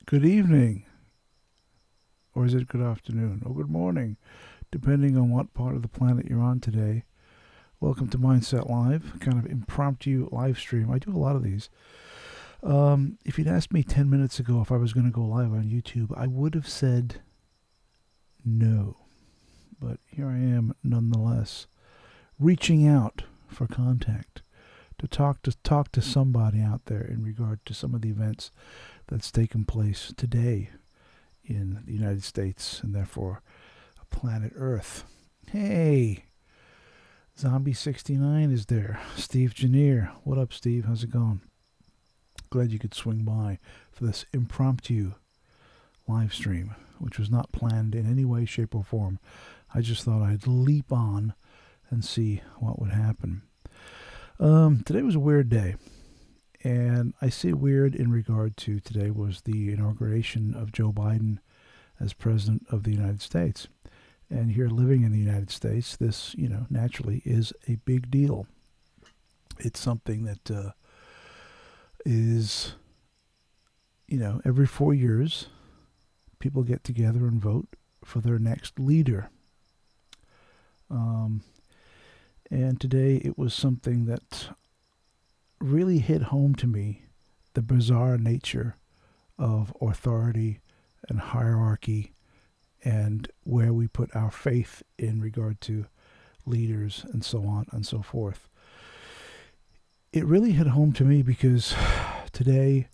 good evening, or is it good afternoon, or good morning, depending on what part of the planet you're on today. Welcome to Mindset Live, kind of impromptu live stream. I do a lot of these. If you'd asked me 10 minutes ago if I was going to go live on YouTube, I would have said no. But here I am nonetheless, reaching out for contact to talk to somebody out there in regard to some of the events that's taken place today in the United States and therefore planet Earth. Hey, Zombie 69 is there. Steve Janier. What up, Steve? How's it going? Glad you could swing by for this impromptu live stream, which was not planned in any way, shape, or form. I just thought I'd leap on and see what would happen. Today was a weird day. And I say weird in regard to today was the inauguration of Joe Biden as President of the United States. And here living in the United States, this, naturally is a big deal. It's something that is, every 4 years, people get together and vote for their next leader. And today it was something that really hit home to me, the bizarre nature of authority and hierarchy and where we put our faith in regard to leaders and so on and so forth. It really hit home to me because today,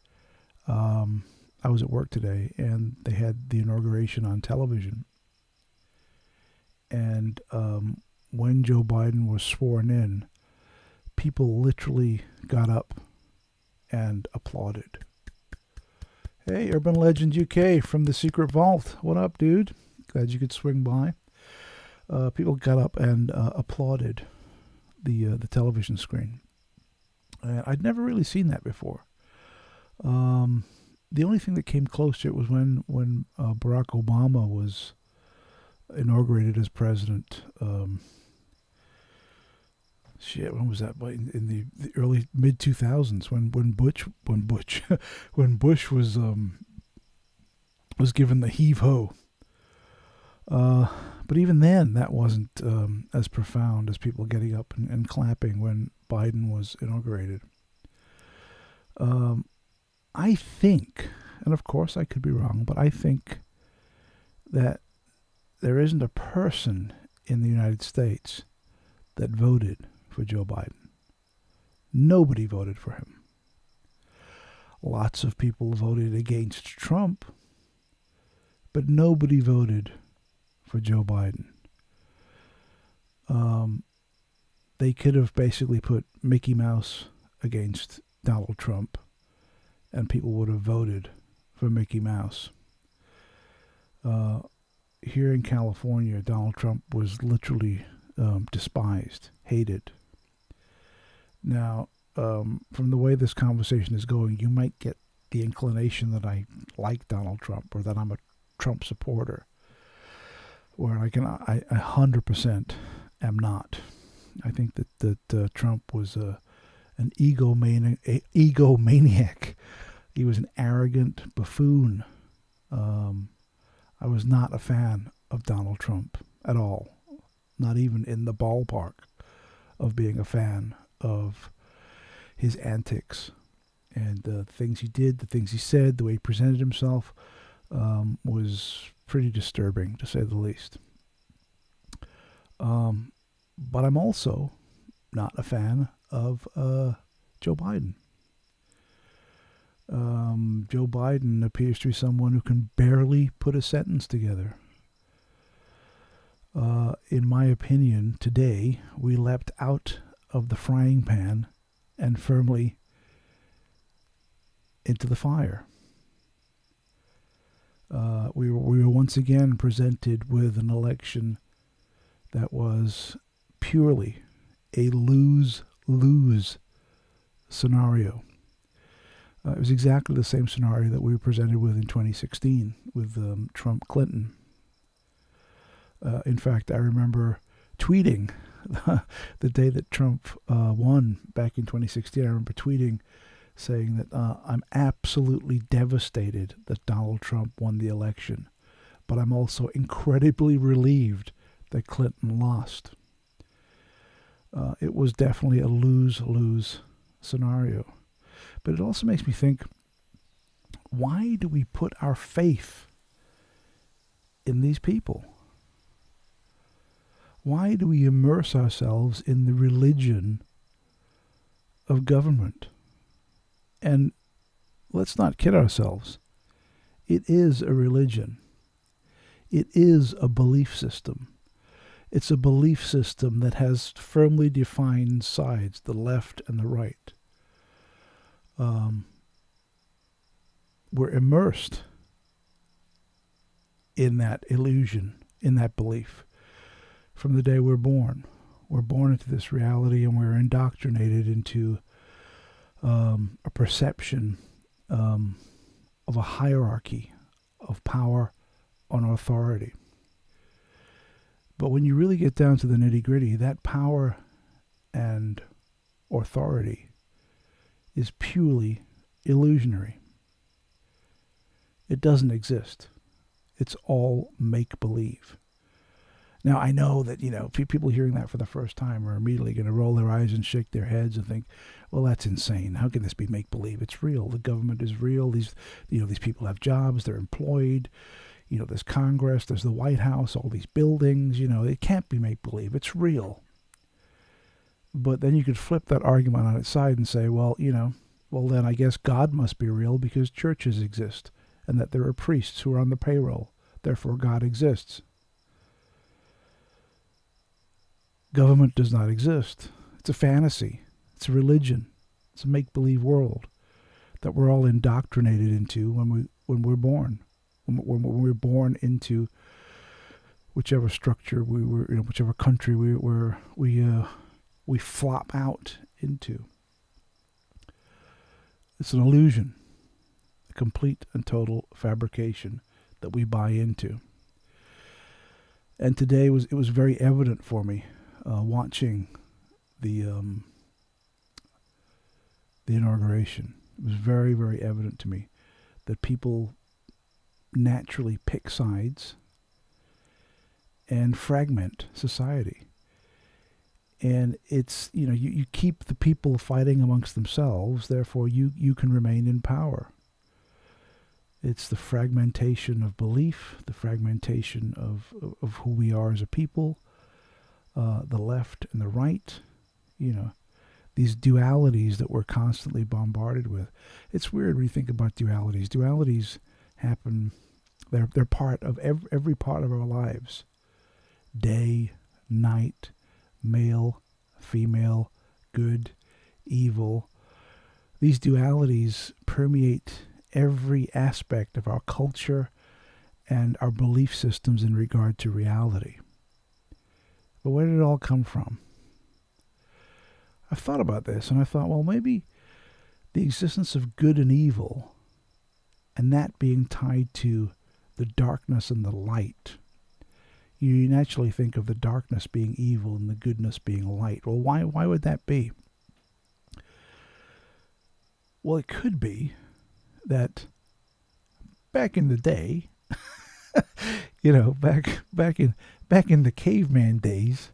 I was at work today and they had the inauguration on television. And when Joe Biden was sworn in, people literally got up and applauded. Hey, Urban Legend UK from the Secret Vault. What up, dude? Glad you could swing by. People got up and applauded the television screen. And I'd never really seen that before. The only thing that came close to it was when Barack Obama was inaugurated as president. When was that? In the early mid 2000s, when Bush was given the heave ho. But even then, that wasn't as profound as people getting up and clapping when Biden was inaugurated. I think, and of course I could be wrong, but I think that there isn't a person in the United States that voted for Joe Biden. Nobody voted for him. Lots of people voted against Trump, but nobody voted for Joe Biden. They could have basically put Mickey Mouse against Donald Trump, and people would have voted for Mickey Mouse. Here in California, Donald Trump was literally despised, hated. Now, from the way this conversation is going, you might get the inclination that I like Donald Trump or that I'm a Trump supporter, where I 100% am not. I think that Trump was an egomaniac. He was an arrogant buffoon. I was not a fan of Donald Trump at all, not even in the ballpark of being a fan of his antics and the things he did, the things he said, the way he presented himself was pretty disturbing, to say the least. But I'm also not a fan of Joe Biden. Joe Biden appears to be someone who can barely put a sentence together. In my opinion, today we leapt out of the frying pan and firmly into the fire. We were once again presented with an election that was purely a lose-lose scenario. It was exactly the same scenario that we were presented with in 2016 with Trump-Clinton. In fact, I remember tweeting the day that Trump won back in 2016. I remember tweeting saying that I'm absolutely devastated that Donald Trump won the election, but I'm also incredibly relieved that Clinton lost. It was definitely a lose-lose scenario. But it also makes me think, why do we put our faith in these people? Why do we immerse ourselves in the religion of government? And let's not kid ourselves. It is a religion. It is a belief system. It's a belief system that has firmly defined sides, the left and the right. We're immersed in that illusion, in that belief. From the day we're born into this reality, and we're indoctrinated into a perception of a hierarchy of power and authority. But when you really get down to the nitty-gritty, that power and authority is purely illusionary. It doesn't exist. It's all make-believe. Now, I know that, people hearing that for the first time are immediately going to roll their eyes and shake their heads and think, well, that's insane. How can this be make-believe? It's real. The government is real. These people have jobs. They're employed. There's Congress. There's the White House, all these buildings. It can't be make-believe. It's real. But then you could flip that argument on its side and say, well, then I guess God must be real because churches exist and that there are priests who are on the payroll. Therefore, God exists. Government does not exist. It's a fantasy. It's a religion. It's a make-believe world that we're all indoctrinated into when we're born. When we're born into whichever structure we were, whichever country we flop out into. It's an illusion, a complete and total fabrication that we buy into. And today it was very evident for me. Watching the inauguration, it was very, very evident to me that people naturally pick sides and fragment society. And it's, you keep the people fighting amongst themselves, therefore you can remain in power. It's the fragmentation of belief, the fragmentation of who we are as a people, the left and the right, these dualities that we're constantly bombarded with. It's weird when you think about dualities. Dualities happen, they're part of every part of our lives. Day, night, male, female, good, evil. These dualities permeate every aspect of our culture and our belief systems in regard to reality. But where did it all come from? I've thought about this, and I thought, well, maybe the existence of good and evil, and that being tied to the darkness and the light. You naturally think of the darkness being evil and the goodness being light. Well, why would that be? Well, it could be that back in the day, back in the caveman days,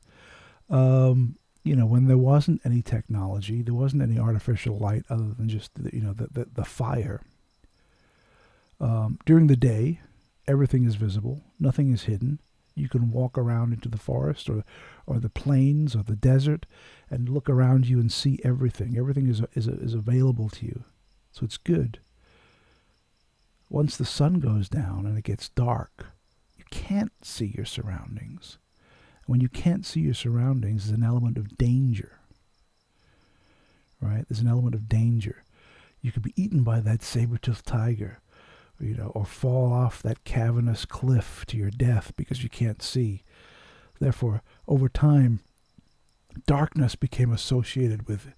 when there wasn't any technology, there wasn't any artificial light other than just the fire. During the day, everything is visible, nothing is hidden. You can walk around into the forest or the plains or the desert and look around you and see everything. Everything is available to you, so it's good. Once the sun goes down and it gets dark, you can't see your surroundings. When you can't see your surroundings, there's an element of danger. Right? There's an element of danger. You could be eaten by that saber-toothed tiger, or fall off that cavernous cliff to your death because you can't see. Therefore, over time, darkness became associated with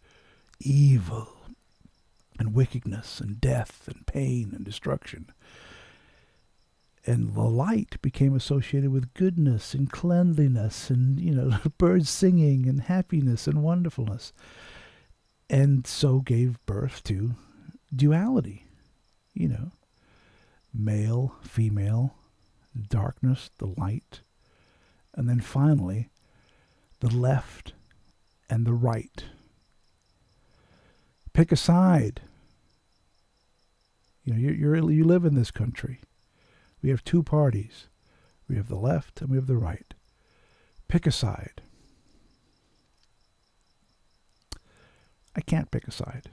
evil and wickedness and death and pain and destruction. And the light became associated with goodness and cleanliness and, birds singing and happiness and wonderfulness. And so gave birth to duality, you know, male, female, darkness, the light, and then finally the left and the right. Pick a side. You know, you live in this country. We have two parties. We have the left and we have the right. Pick a side. I can't pick a side.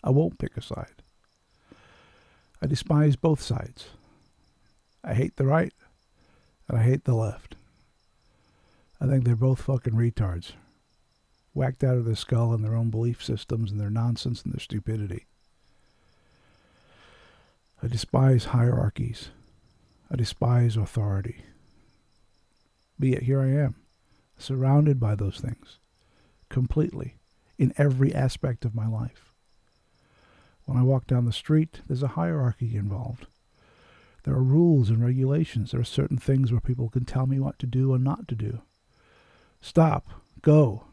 I won't pick a side. I despise both sides. I hate the right and I hate the left. I think they're both fucking retards. Whacked out of their skull in their own belief systems and their nonsense and their stupidity. I despise hierarchies. I despise authority. But yet here I am, surrounded by those things, completely, in every aspect of my life. When I walk down the street, there's a hierarchy involved. There are rules and regulations. There are certain things where people can tell me what to do and not to do. Stop, go,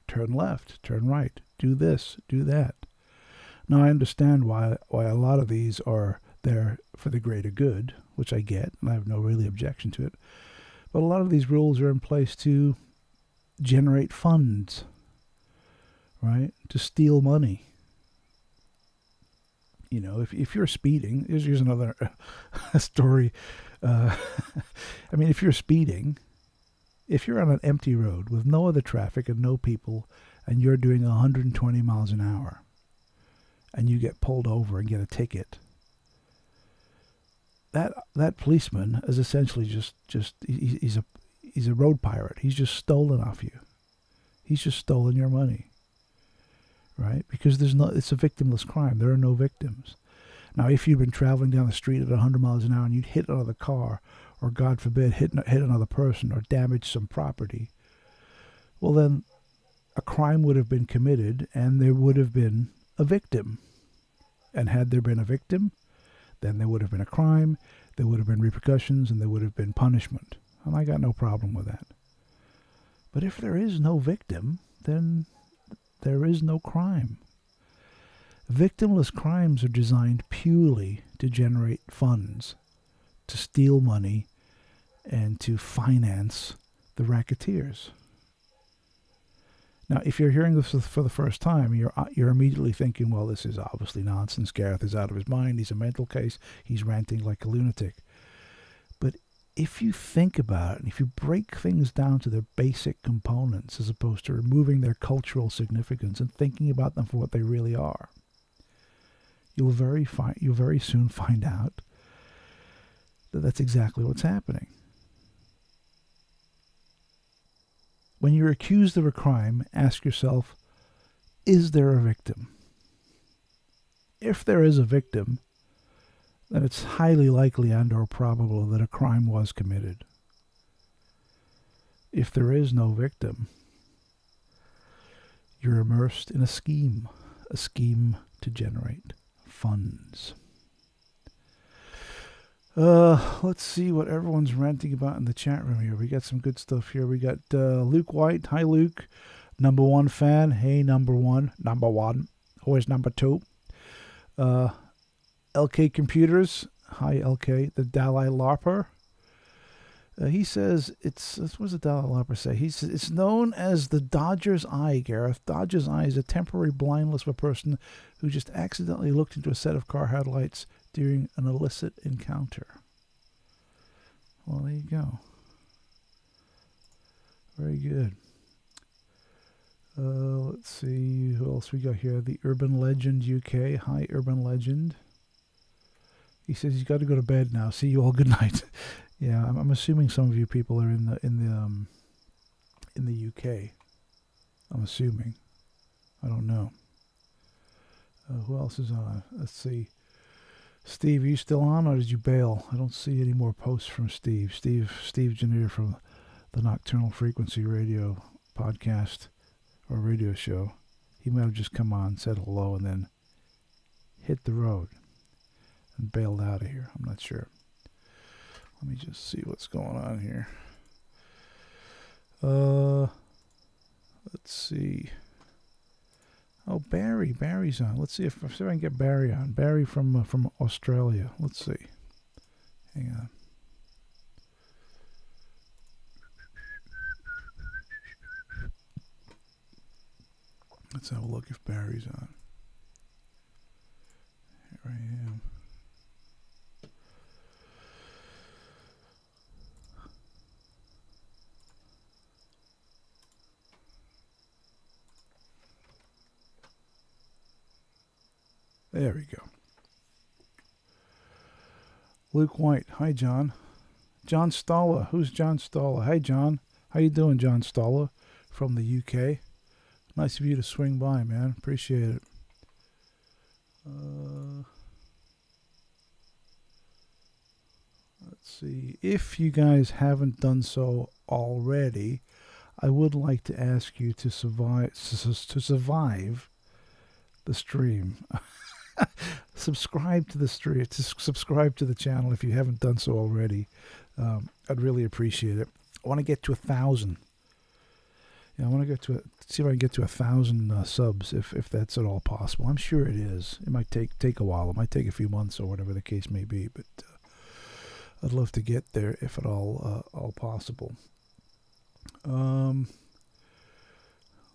turn left, turn right, do this, do that. Now I understand why a lot of these are there for the greater good, which I get, and I have no really objection to it. But a lot of these rules are in place to generate funds, right? To steal money. You know, if you're speeding, here's another story. I mean, if you're speeding, if you're on an empty road with no other traffic and no people, and you're doing 120 miles an hour, and you get pulled over and get a ticket, that policeman is essentially he's a road pirate. He's just stolen off you. He's just stolen your money, right? Because it's a victimless crime. There are no victims. Now, if you've been traveling down the street at 100 miles an hour and you'd hit another car, or God forbid, hit another person or damage some property, well then a crime would have been committed and there would have been a victim. And had there been a victim, then there would have been a crime, there would have been repercussions, and there would have been punishment. And I got no problem with that. But if there is no victim, then there is no crime. Victimless crimes are designed purely to generate funds, to steal money, and to finance the racketeers. Now, if you're hearing this for the first time, you're immediately thinking, well, this is obviously nonsense. Gareth is out of his mind. He's a mental case. He's ranting like a lunatic. But if you think about it, and if you break things down to their basic components as opposed to removing their cultural significance and thinking about them for what they really are, you'll very soon find out that that's exactly what's happening. When you're accused of a crime, ask yourself, is there a victim? If there is a victim, then it's highly likely and or probable that a crime was committed. If there is no victim, you're immersed in a scheme to generate funds. Let's see what everyone's ranting about in the chat room here. We got some good stuff here. We got Luke White. Hi, Luke. Number one fan. Hey, number one. Number one. Always number two. LK Computers. Hi, LK. The Dalai Larper. He says what does the Dalai Larper say? He says it's known as the Dodger's eye, Gareth. Dodger's eye is a temporary blindness of a person who just accidentally looked into a set of car headlights during an illicit encounter. Well, there you go. Very good. Let's see who else we got here. The Urban Legend UK. Hi, Urban Legend. He says he's got to go to bed now. See you all. Good night. Yeah, I'm assuming some of you people are in the UK. I'm assuming. I don't know. Who else is on? Let's see. Steve, are you still on, or did you bail? I don't see any more posts from Steve. Steve Janier from the Nocturnal Frequency Radio podcast or radio show. He might have just come on, said hello, and then hit the road and bailed out of here. I'm not sure. Let me just see what's going on here. Let's see. Oh, Barry. Barry's on. Let's see if I can get Barry on. Barry from Australia. Let's see. Hang on. Let's have a look if Barry's on. Here I am. There we go. Luke White. Hi, John. John Stoller. Who's John Stoller? Hi, John. How you doing, John Stoller from the UK? Nice of you to swing by, man. Appreciate it. Let's see. If you guys haven't done so already, I would like to ask you to survive the stream. Subscribe to the stream. Subscribe to the channel if you haven't done so already. I'd really appreciate it. I want to get to 1,000. Yeah, I want to get to see if I can get to 1,000 subs, if that's at all possible. I'm sure it is. It might take a while. It might take a few months or whatever the case may be, but I'd love to get there if at all possible.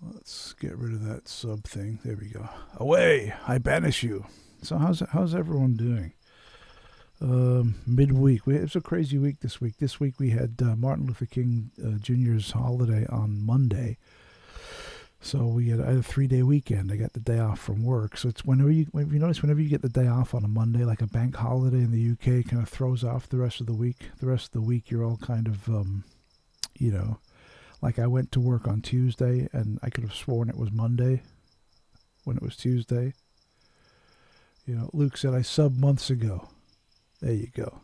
Let's get rid of that sub thing. There we go. Away! I banish you. So how's everyone doing? Midweek. It was a crazy week this week. This week we had Martin Luther King Jr.'s holiday on Monday. So I had a 3-day weekend. I got the day off from work. So it's whenever you get the day off on a Monday, like a bank holiday in the UK, kind of throws off the rest of the week. The rest of the week you're all kind of, like I went to work on Tuesday and I could have sworn it was Monday when it was Tuesday. Luke said I subbed months ago. There you go.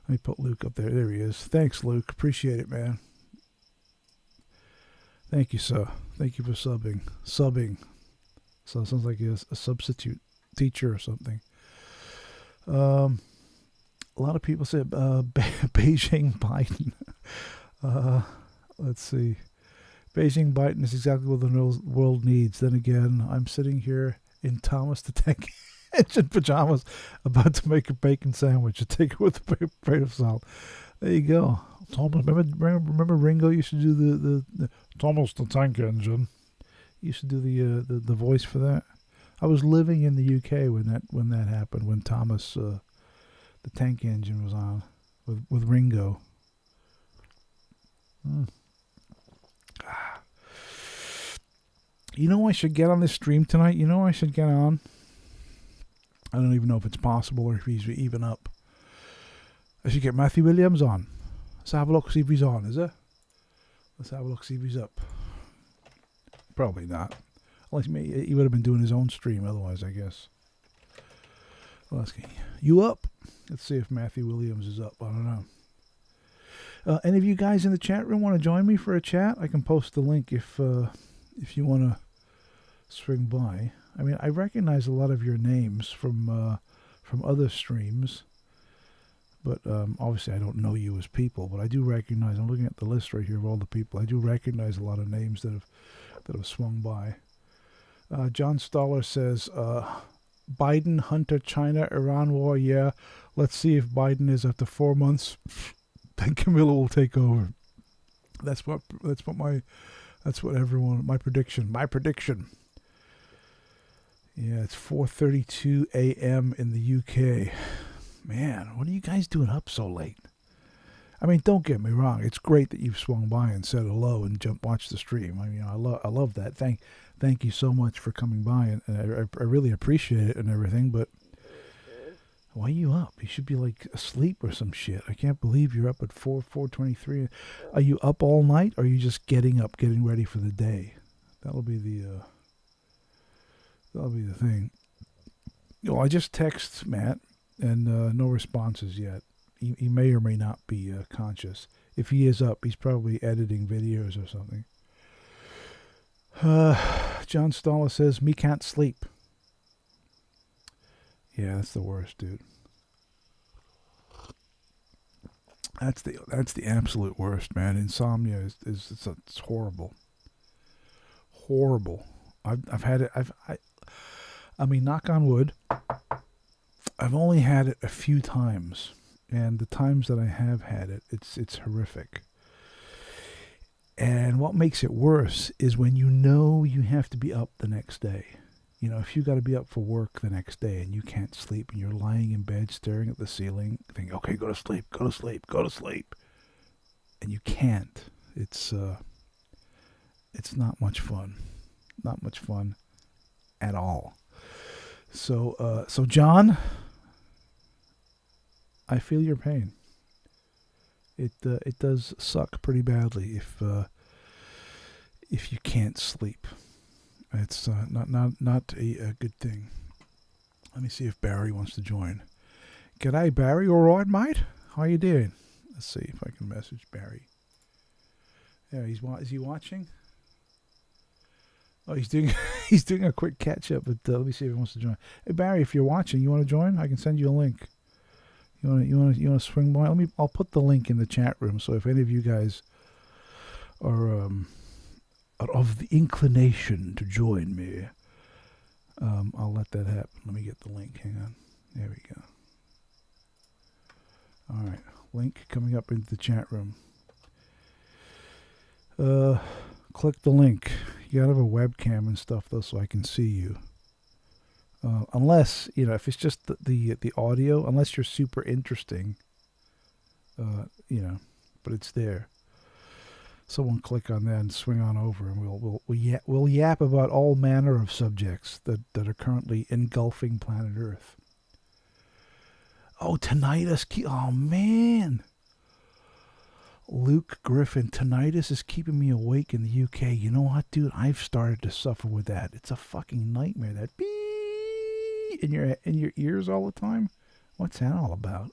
Let me put Luke up there. There he is. Thanks, Luke. Appreciate it, man. Thank you, sir. Thank you for subbing. So it sounds like a substitute teacher or something. A lot of people said Beijing Biden. Let's see. Beijing Biden is exactly what the world needs. Then again, I'm sitting here in Thomas the Tank Engine pajamas about to make a bacon sandwich and take it with a plate of salt. There you go. Thomas, remember Ringo used to do the Thomas the Tank Engine. He used to do the voice for that. I was living in the UK when that happened, when Thomas the Tank Engine was on with Ringo. I should get on this stream tonight. I should get on. I don't even know if it's possible or if he's even up. I should get Matthew Williams on. Let's have a look, see if he's on, is it? Let's have a look, see if he's up. Probably not. Unless he would have been doing his own stream otherwise, I guess. Well, you up? Let's see if Matthew Williams is up. I don't know. Any of you guys in the chat room want to join me for a chat? I can post the link if you want to swing by. I mean, I recognize a lot of your names from other streams, but obviously I don't know you as people. But I do recognize. I'm looking at the list right here of all the people. I do recognize a lot of names that have swung by. John Stoller says, Biden, Hunter, China, Iran war. Yeah, let's see if Biden is after 4 months. Then Camilla will take over. That's what everyone. My prediction. Yeah, it's 4:32 a.m. in the UK. Man, what are you guys doing up so late? I mean, don't get me wrong. It's great that you've swung by and said hello and watched the stream. I mean, I love that. Thank you so much for coming by, and I really appreciate it and everything. But why are you up? You should be like asleep or some shit. I can't believe you're up at 4:23. Are you up all night, or are you just getting ready for the day? That'll be the thing. I just text Matt, and no responses yet. He may or may not be conscious. If he is up, he's probably editing videos or something. John Stoller says, me can't sleep. Yeah, that's the worst, dude. That's the absolute worst, man. Insomnia is horrible. Horrible. I've had it. I mean, knock on wood. I've only had it a few times, and the times that I have had it, it's horrific. And what makes it worse is when you know you have to be up the next day. You know, if you got to be up for work the next day and you can't sleep and you're lying in bed staring at the ceiling, thinking, okay, go to sleep, go to sleep, go to sleep, and you can't. It's not much fun, not much fun at all. So John, I feel your pain. It does suck pretty badly if you can't sleep. It's not a good thing. Let me see if Barry wants to join. G'day, Barry. All right, mate? How you doing? Let's see if I can message Barry. Yeah, is he watching? Oh, he's doing he's doing a quick catch up. But let me see if he wants to join. Hey, Barry, if you're watching, you want to join? I can send you a link. You want to swing by? I'll put the link in the chat room. So if any of you guys are of the inclination to join me, I'll let that happen. Let me get the link. Hang on. There we go. All right, link coming up into the chat room. Click the link. You gotta have a webcam and stuff though, so I can see you. Unless, you know, if it's just the audio, unless you're super interesting, you know, but it's there. Someone click on that and swing on over, and we'll yap about all manner of subjects that are currently engulfing planet Earth. Oh, tinnitus! Oh man, Luke Griffin, tinnitus is keeping me awake in the UK. You know what, dude? I've started to suffer with that. It's a fucking nightmare. That beep in your ears all the time. What's that all about?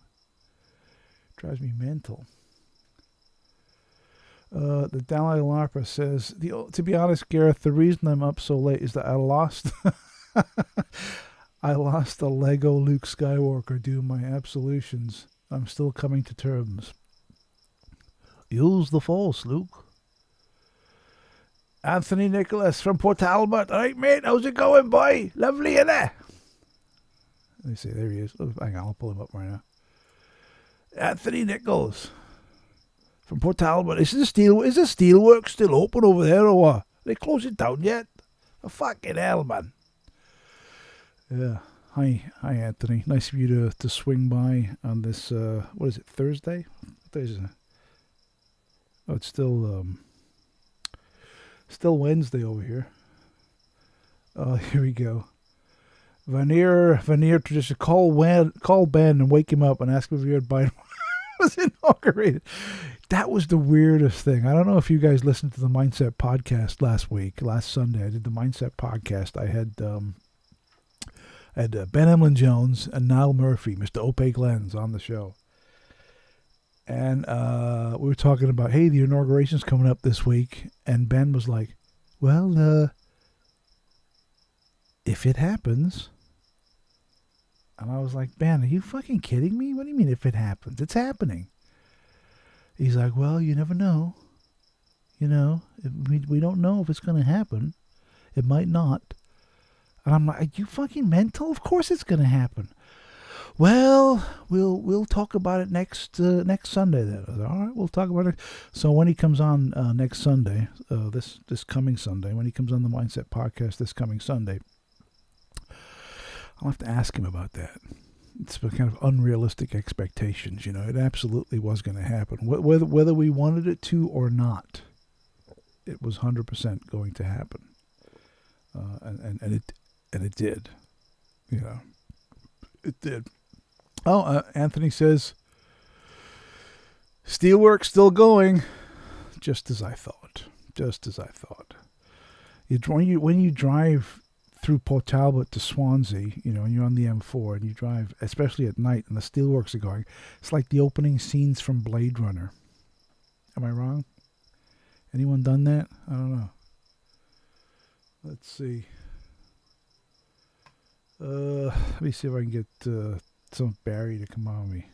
Drives me mental. The Dalai Lama says, to be honest, Gareth, the reason I'm up so late is that I lost I lost a Lego Luke Skywalker doing my absolutions. I'm still coming to terms. Use the Force, Luke. Anthony Nicholas from Port Talbot. All right, mate, how's it going, boy? Lovely, innit? Let me see, there he is. Oh, hang on, I'll pull him up right now. Anthony Nichols from Port Talbot. Is the steelworks still open over there, or what? They close it down yet? Oh, fucking hell, man. Yeah. Hi, Anthony. Nice of you to swing by on this. What is it? Thursday? What day is it? Oh, it's still Wednesday over here. Oh, here we go. Veneer tradition. Call Ben and wake him up and ask him if he heard Biden was inaugurated. That was the weirdest thing. I don't know if you guys listened to the Mindset podcast last Sunday. I did the Mindset podcast. I had Ben Emlyn Jones and Niall Murphy, Mr. Ope Glens, on the show. And we were talking about, hey, the inauguration's coming up this week. And Ben was like, well, if it happens. And I was like, Ben, are you fucking kidding me? What do you mean if it happens? It's happening. He's like, well, you never know. You know, we don't know if it's going to happen. It might not. And I'm like, are you fucking mental? Of course it's going to happen. Well, we'll talk about it next Sunday then. I said, all right, we'll talk about it. So when he comes on next Sunday, this coming Sunday, when he comes on the Mindset podcast this coming Sunday, I'll have to ask him about that. It's kind of unrealistic expectations, you know. It absolutely was going to happen, whether we wanted it to or not. It was 100% going to happen, and it did, you know. It did. Oh, Anthony says, Steelworks still going, just as I thought. When you drive through Port Talbot to Swansea, you know, and you're on the M4 and you drive, especially at night, and the steelworks are going, it's like the opening scenes from Blade Runner. Am I wrong? Anyone done that? I don't know. Let's see. Let me see if I can get some Barry to come on me.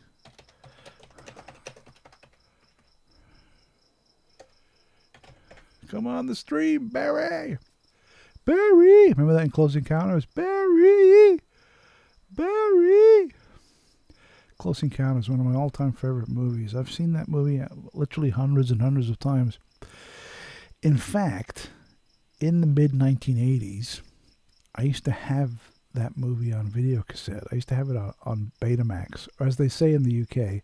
Come on the stream, Barry. Barry. Remember that in Close Encounters? Barry. Barry. Close Encounters, one of my all-time favorite movies. I've seen that movie literally hundreds and hundreds of times. In fact, in the mid-1980s, I used to have that movie on video cassette. I used to have it on Betamax, or as they say in the UK,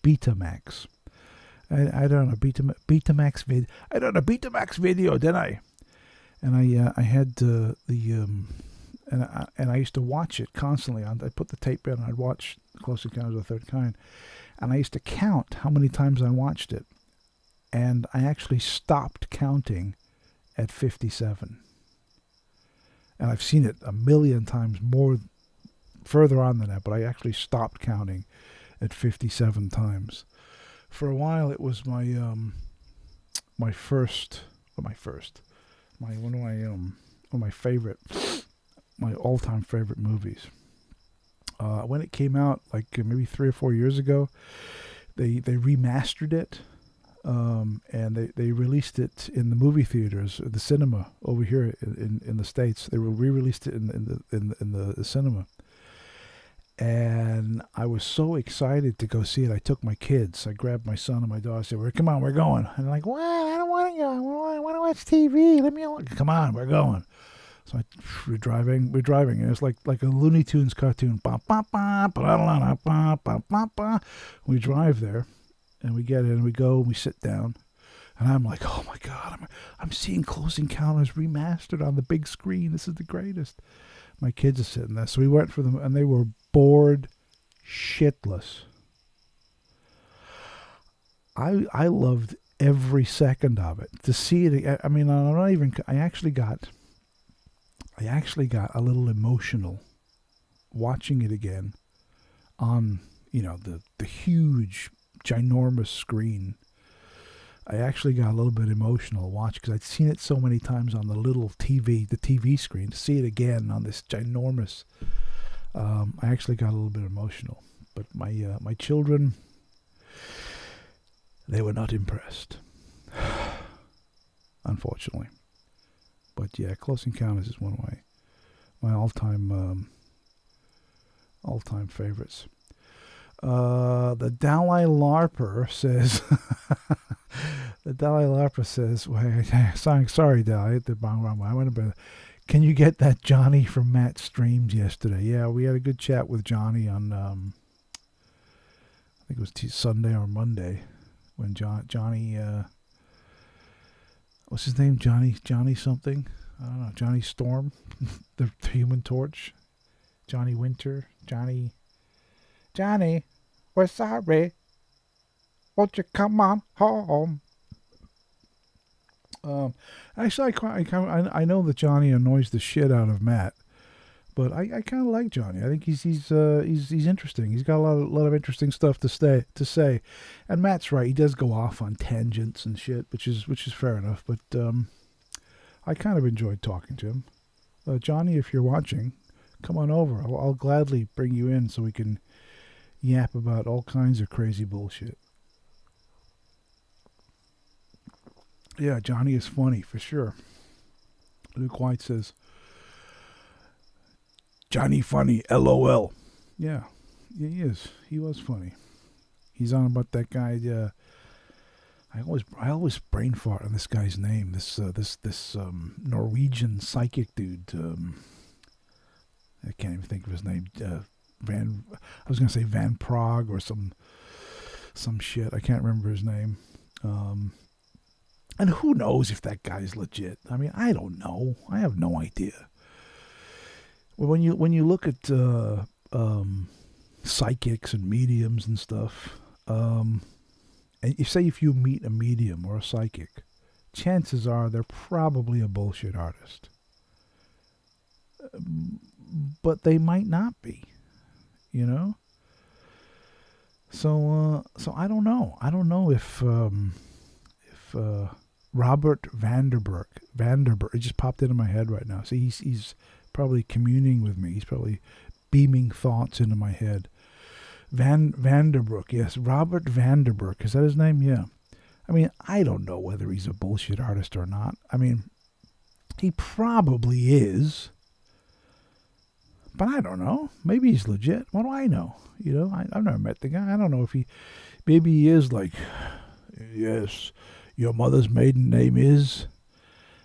Betamax. I don't know, Betamax video. I don't know, Betamax video, didn't I? And I had and I used to watch it constantly. I put the tape in and I'd watch Close Encounters of the Third Kind. And I used to count how many times I watched it. And I actually stopped counting at 57. And I've seen it a million times more further on than that, but I actually stopped counting at 57 times. For a while, it was my one of my favorite, my all-time favorite movies. When it came out, like maybe 3 or 4 years ago, they remastered it, and they released it in the movie theaters, the cinema over here in the States. They re-released it in the cinema, and I was so excited to go see it. I took my kids. I grabbed my son and my daughter. I said, "Come on, we're going." And they're like, "What? I don't want to go. I want to watch TV. Let me alone." Come on, we're going. So we're driving, and it's like a Looney Tunes cartoon. We drive there, and we get in, we go, and we sit down, and I'm like, oh my God, I'm seeing Close Encounters remastered on the big screen. This is the greatest. My kids are sitting there, so we went for them, and they were bored shitless. I loved every second of it. To see it, I mean, I actually got a little emotional watching it again on, the huge, ginormous screen. I actually got a little bit emotional watching because I'd seen it so many times on the little TV, the TV screen. To see it again on this ginormous, I actually got a little bit emotional. But my children, they were not impressed, unfortunately. But yeah, Close Encounters is one of my all-time favorites. The Dalai Larper says, sorry, Dalai, I hit the wrong one. I went about. Can you get that Johnny from Matt's streams yesterday? Yeah, we had a good chat with Johnny on, I think it was Sunday or Monday, when Johnny. What's his name? Johnny something? I don't know. Johnny Storm? the Human Torch? Johnny Winter? Johnny, we're sorry. Won't you come on home? Actually, I know that Johnny annoys the shit out of Matt, but I kind of like Johnny. I think he's interesting. He's got a lot of interesting stuff to say, and Matt's right. He does go off on tangents and shit, which is fair enough. But I kind of enjoyed talking to him. Johnny, if you're watching, come on over. I'll gladly bring you in so we can yap about all kinds of crazy bullshit. Yeah, Johnny is funny for sure. Luke White says, Johnny funny, LOL. Yeah, he is. He was funny. He's on about that guy. I always brain fart on this guy's name. This Norwegian psychic dude. I can't even think of his name. I was gonna say Van Prague or some shit. I can't remember his name. And who knows if that guy's legit? I mean, I don't know. I have no idea. When you look at psychics and mediums and stuff, and you say if you meet a medium or a psychic, chances are they're probably a bullshit artist. But they might not be, So I don't know. I don't know if Robert Vanderberg, it just popped into my head right now. See, he's probably communing with me. He's probably beaming thoughts into my head. Vanderbroek, yes, Robert Vanderberg. Is that his name? Yeah. I mean, I don't know whether he's a bullshit artist or not. I mean, He probably is. But I don't know. Maybe he's legit. What do I know? I've never met the guy. I don't know if maybe he is like, yes, your mother's maiden name is,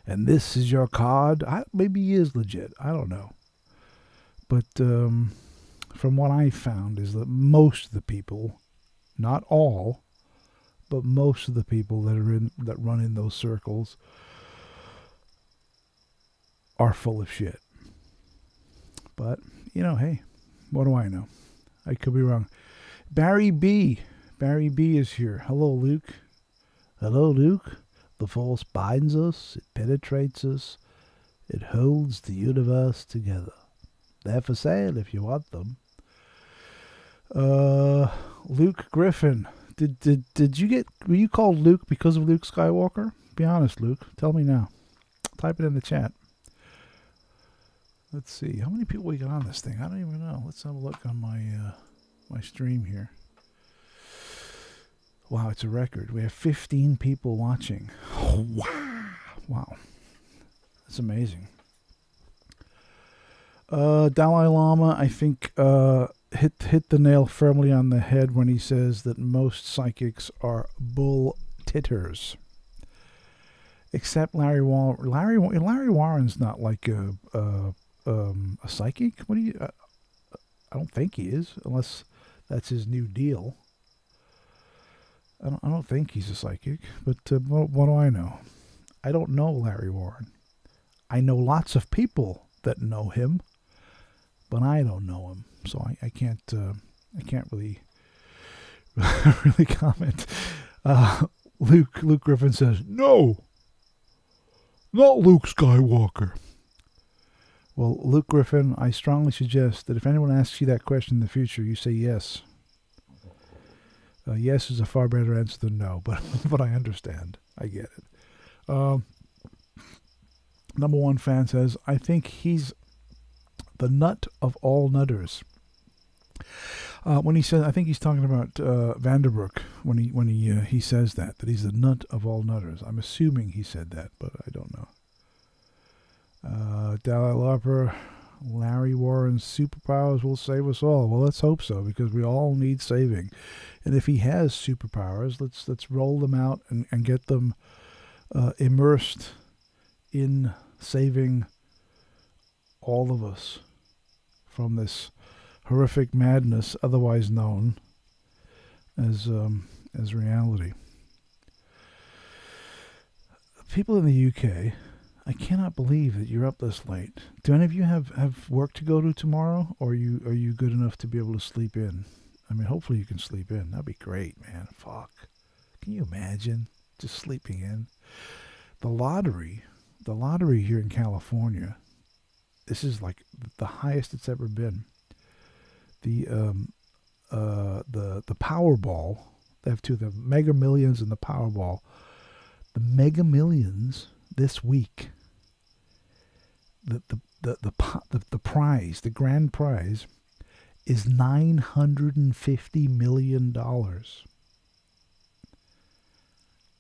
and this is your card. Maybe he is legit. I don't know. But from what I found is that most of the people, not all, but most of the people that run in those circles are full of shit. But, hey, what do I know? I could be wrong. Barry B is here. Hello, Luke. Hello, Luke. The force binds us. It penetrates us. It holds the universe together. They're for sale if you want them. Luke Griffin. Were you called Luke because of Luke Skywalker? Be honest, Luke. Tell me now. Type it in the chat. Let's see. How many people we got on this thing? I don't even know. Let's have a look on my stream here. Wow, it's a record. We have 15 people watching. Oh, wow. That's amazing. Dalai Lama, I think, hit the nail firmly on the head when he says that most psychics are bull titters. Except Larry Warren. Larry Warren's not like a psychic. What do you? I don't think he is, unless that's his new deal. I don't think he's a psychic. But what do I know? I don't know Larry Warren. I know lots of people that know him, but I don't know him, so I can't really really comment. Luke Griffin says no, not Luke Skywalker. Well, Luke Griffin, I strongly suggest that if anyone asks you that question in the future, you say yes. Yes is a far better answer than no, but I understand. I get it. Number one fan says, I think he's the nut of all nutters. When he says, I think he's talking about Vanderbroek when he says that he's the nut of all nutters. I'm assuming he said that, but I don't know. Dalai Lama, Larry Warren's superpowers will save us all. Well, let's hope so, because we all need saving. And if he has superpowers, let's roll them out and get them immersed in saving all of us from this horrific madness, otherwise known as reality. People in the UK, I cannot believe that you're up this late. Do any of you have work to go to tomorrow, or are you good enough to be able to sleep in? I mean, hopefully you can sleep in. That'd be great, man. Fuck. Can you imagine just sleeping in? The lottery here in California, this is like the highest it's ever been. The Powerball, they have two, the Mega Millions and the Powerball. The Mega Millions this week, the prize, the grand prize, is $950 million.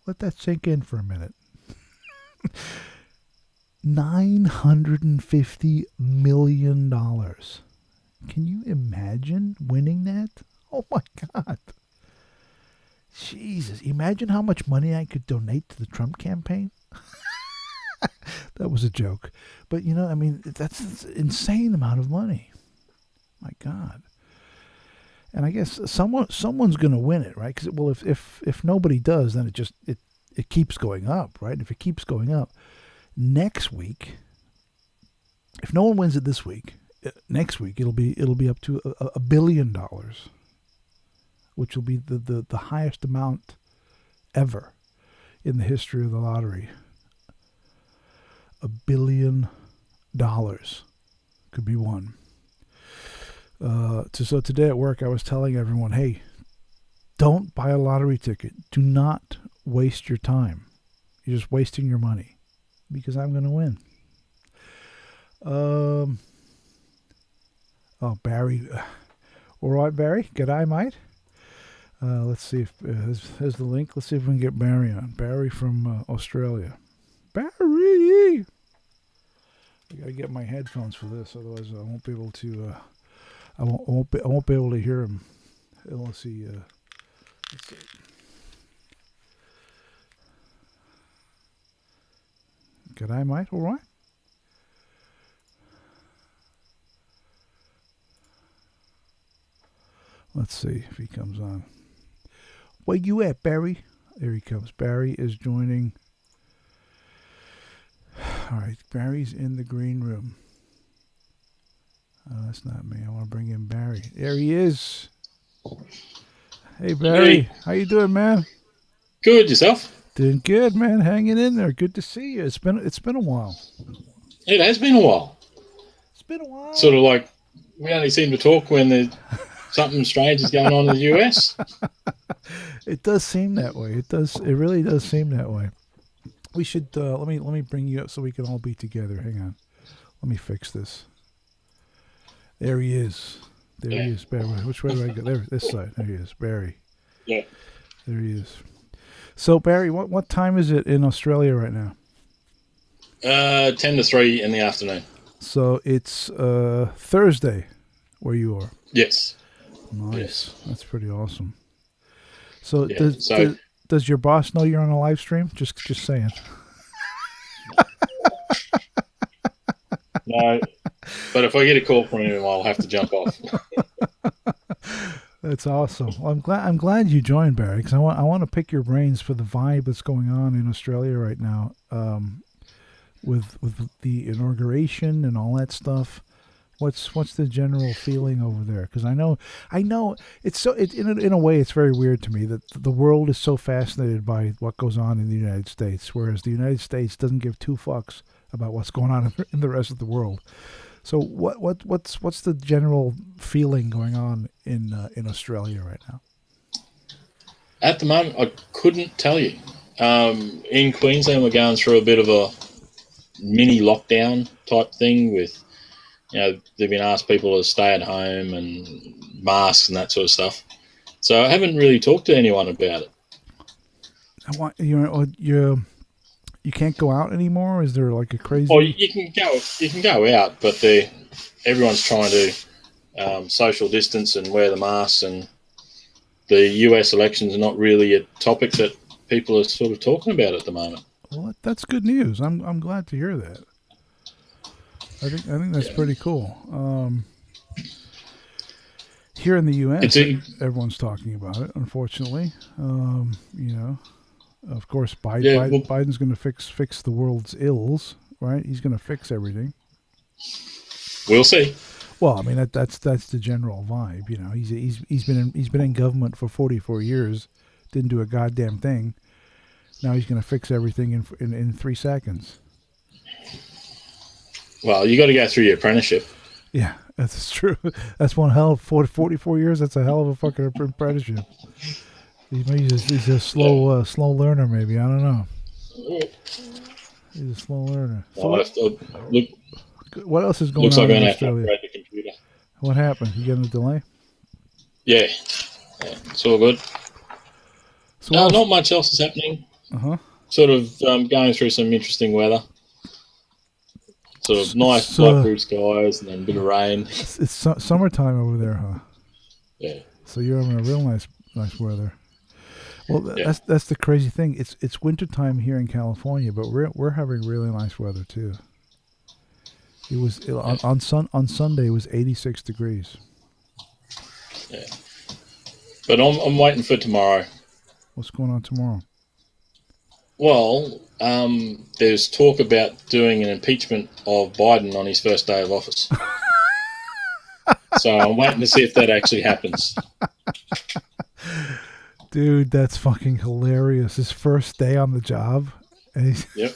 Let that sink in for a minute. $950 million. Can you imagine winning that? Oh my God. Jesus. Imagine how much money I could donate to the Trump campaign. That was a joke. But, I mean, that's an insane amount of money. My God. And I guess someone's going to win it, right? Because, well, if nobody does, then it keeps going up, right? If it keeps going up, next week, if no one wins it this week, next week it'll be up to $1 billion, which will be the highest amount ever in the history of the lottery. $1 billion could be won. So today at work, I was telling everyone, hey, don't buy a lottery ticket. Do not waste your time. You're just wasting your money, because I'm going to win. Barry. All right, Barry. G'day, mate. Let's see if here's the link. Let's see if we can get Barry on. Barry from Australia. Barry! I gotta get my headphones for this, otherwise I won't be able to. I won't be able to hear him unless he. Let's see. G'day, mate. All right. Let's see if he comes on. Where you at, Barry? There he comes. Barry is joining. All right, Barry's in the green room. Oh, that's not me. I want to bring in Barry. There he is. Hey, Barry. Hey. How you doing, man? Good. Yourself? Doing good, man. Hanging in there. Good to see you. It's been a while. It has been a while. It's been a while. Sort of like we only seem to talk when there's something strange is going on in the US. It does seem that way. It does. It really does seem that way. We should let me bring you up so we can all be together. Hang on. Let me fix this. There he is. There he is, Barry. Which way do I go? There, this side. There he is, Barry. Yeah. There he is. So, Barry, what time is it in Australia right now? 10 to 3 in the afternoon. So it's Thursday where you are. Yes. Nice. Yes. That's pretty awesome. So, yeah. Does your boss know you're on a live stream? Just saying. No, but if I get a call from him, I'll have to jump off. That's awesome. Well, I'm glad you joined, Barry, because I want to pick your brains for the vibe that's going on in Australia right now, with the inauguration and all that stuff. What's the general feeling over there? Because I know it's so in a way it's very weird to me that the world is so fascinated by what goes on in the United States, whereas the United States doesn't give two fucks about what's going on in the rest of the world. So what's the general feeling going on in Australia right now? At the moment, I couldn't tell you. In Queensland, we're going through a bit of a mini lockdown type thing with, they've been asked people to stay at home and masks and that sort of stuff. So I haven't really talked to anyone about it. You can't go out anymore? Is there like a crazy? Well, you can go out, but everyone's trying to social distance and wear the masks, and the US elections are not really a topic that people are sort of talking about at the moment. Well, that's good news. I'm glad to hear that. I think that's pretty cool. Here in the U.S., everyone's talking about it. Unfortunately, of course, Biden's going to fix the world's ills, right? He's going to fix everything. We'll see. Well, I mean that's the general vibe. He's been in government for 44 years, didn't do a goddamn thing. Now he's going to fix everything in 3 seconds. Well, you got to go through your apprenticeship. Yeah, that's true. That's one hell of 44 years. That's a hell of a fucking apprenticeship. He's a slow learner, maybe. I don't know. He's a slow learner. So what else is going on in Australia? Looks like I'm going to have to upgrade the computer. What happened? You getting a delay? Yeah, it's all good. So not much else is happening. Sort of going through some interesting weather. Sort of nice black blue skies and then a bit of rain. It's summertime over there, huh? Yeah. So you're having a real nice weather. Well, that's the crazy thing. It's wintertime here in California, but we're having really nice weather too. It was on Sunday it was 86 degrees. Yeah. But I'm waiting for tomorrow. What's going on tomorrow? Well, there's talk about doing an impeachment of Biden on his first day of office. So I'm waiting to see if that actually happens. Dude, that's fucking hilarious. His first day on the job. And Yep.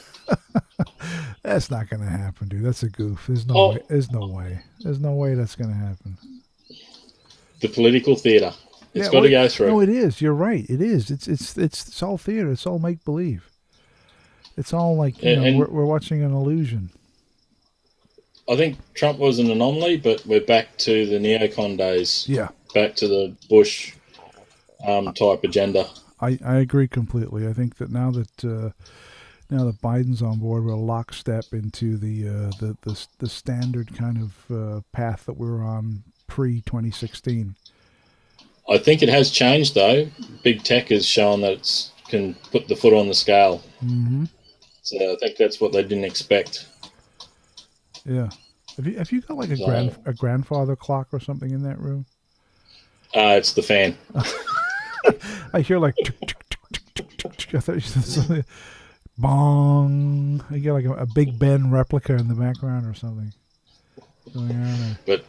That's not going to happen, dude. That's a goof. There's no way. There's no way that's going to happen. The political theater. It's got to go through. No, it is. You're right. It is. It's all theater. It's all make believe. It's all like we're watching an illusion. I think Trump was an anomaly, but we're back to the neocon days. Yeah. Back to the Bush type agenda. I agree completely. I think that now now that Biden's on board, we're lockstep into the standard kind of path that we were on pre-2016. I think it has changed though. Big tech has shown that it can put the foot on the scale. Mm-hmm. So I think that's what they didn't expect. Yeah. Have you got like a grandfather clock or something in that room? It's the fan. I hear like I thought you said something. Bong. I get like a Big Ben replica in the background or something going on there. But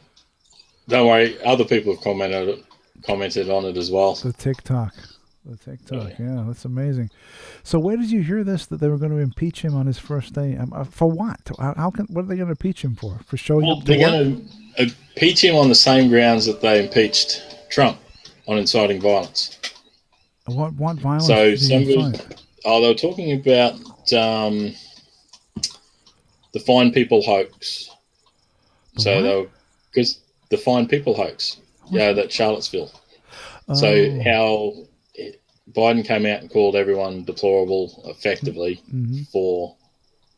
don't worry, other people have commented on it as well. The TikTok, yeah, that's amazing. So where did you hear this that they were going to impeach him on his first day? For what? What are they going to impeach him for? For showing up to they're work? going to impeach him on the same grounds that they impeached Trump on inciting violence. What violence? So they were talking about the Fine People hoax. Because the Fine People hoax, that Charlottesville. Oh. So how Biden came out and called everyone deplorable, effectively, for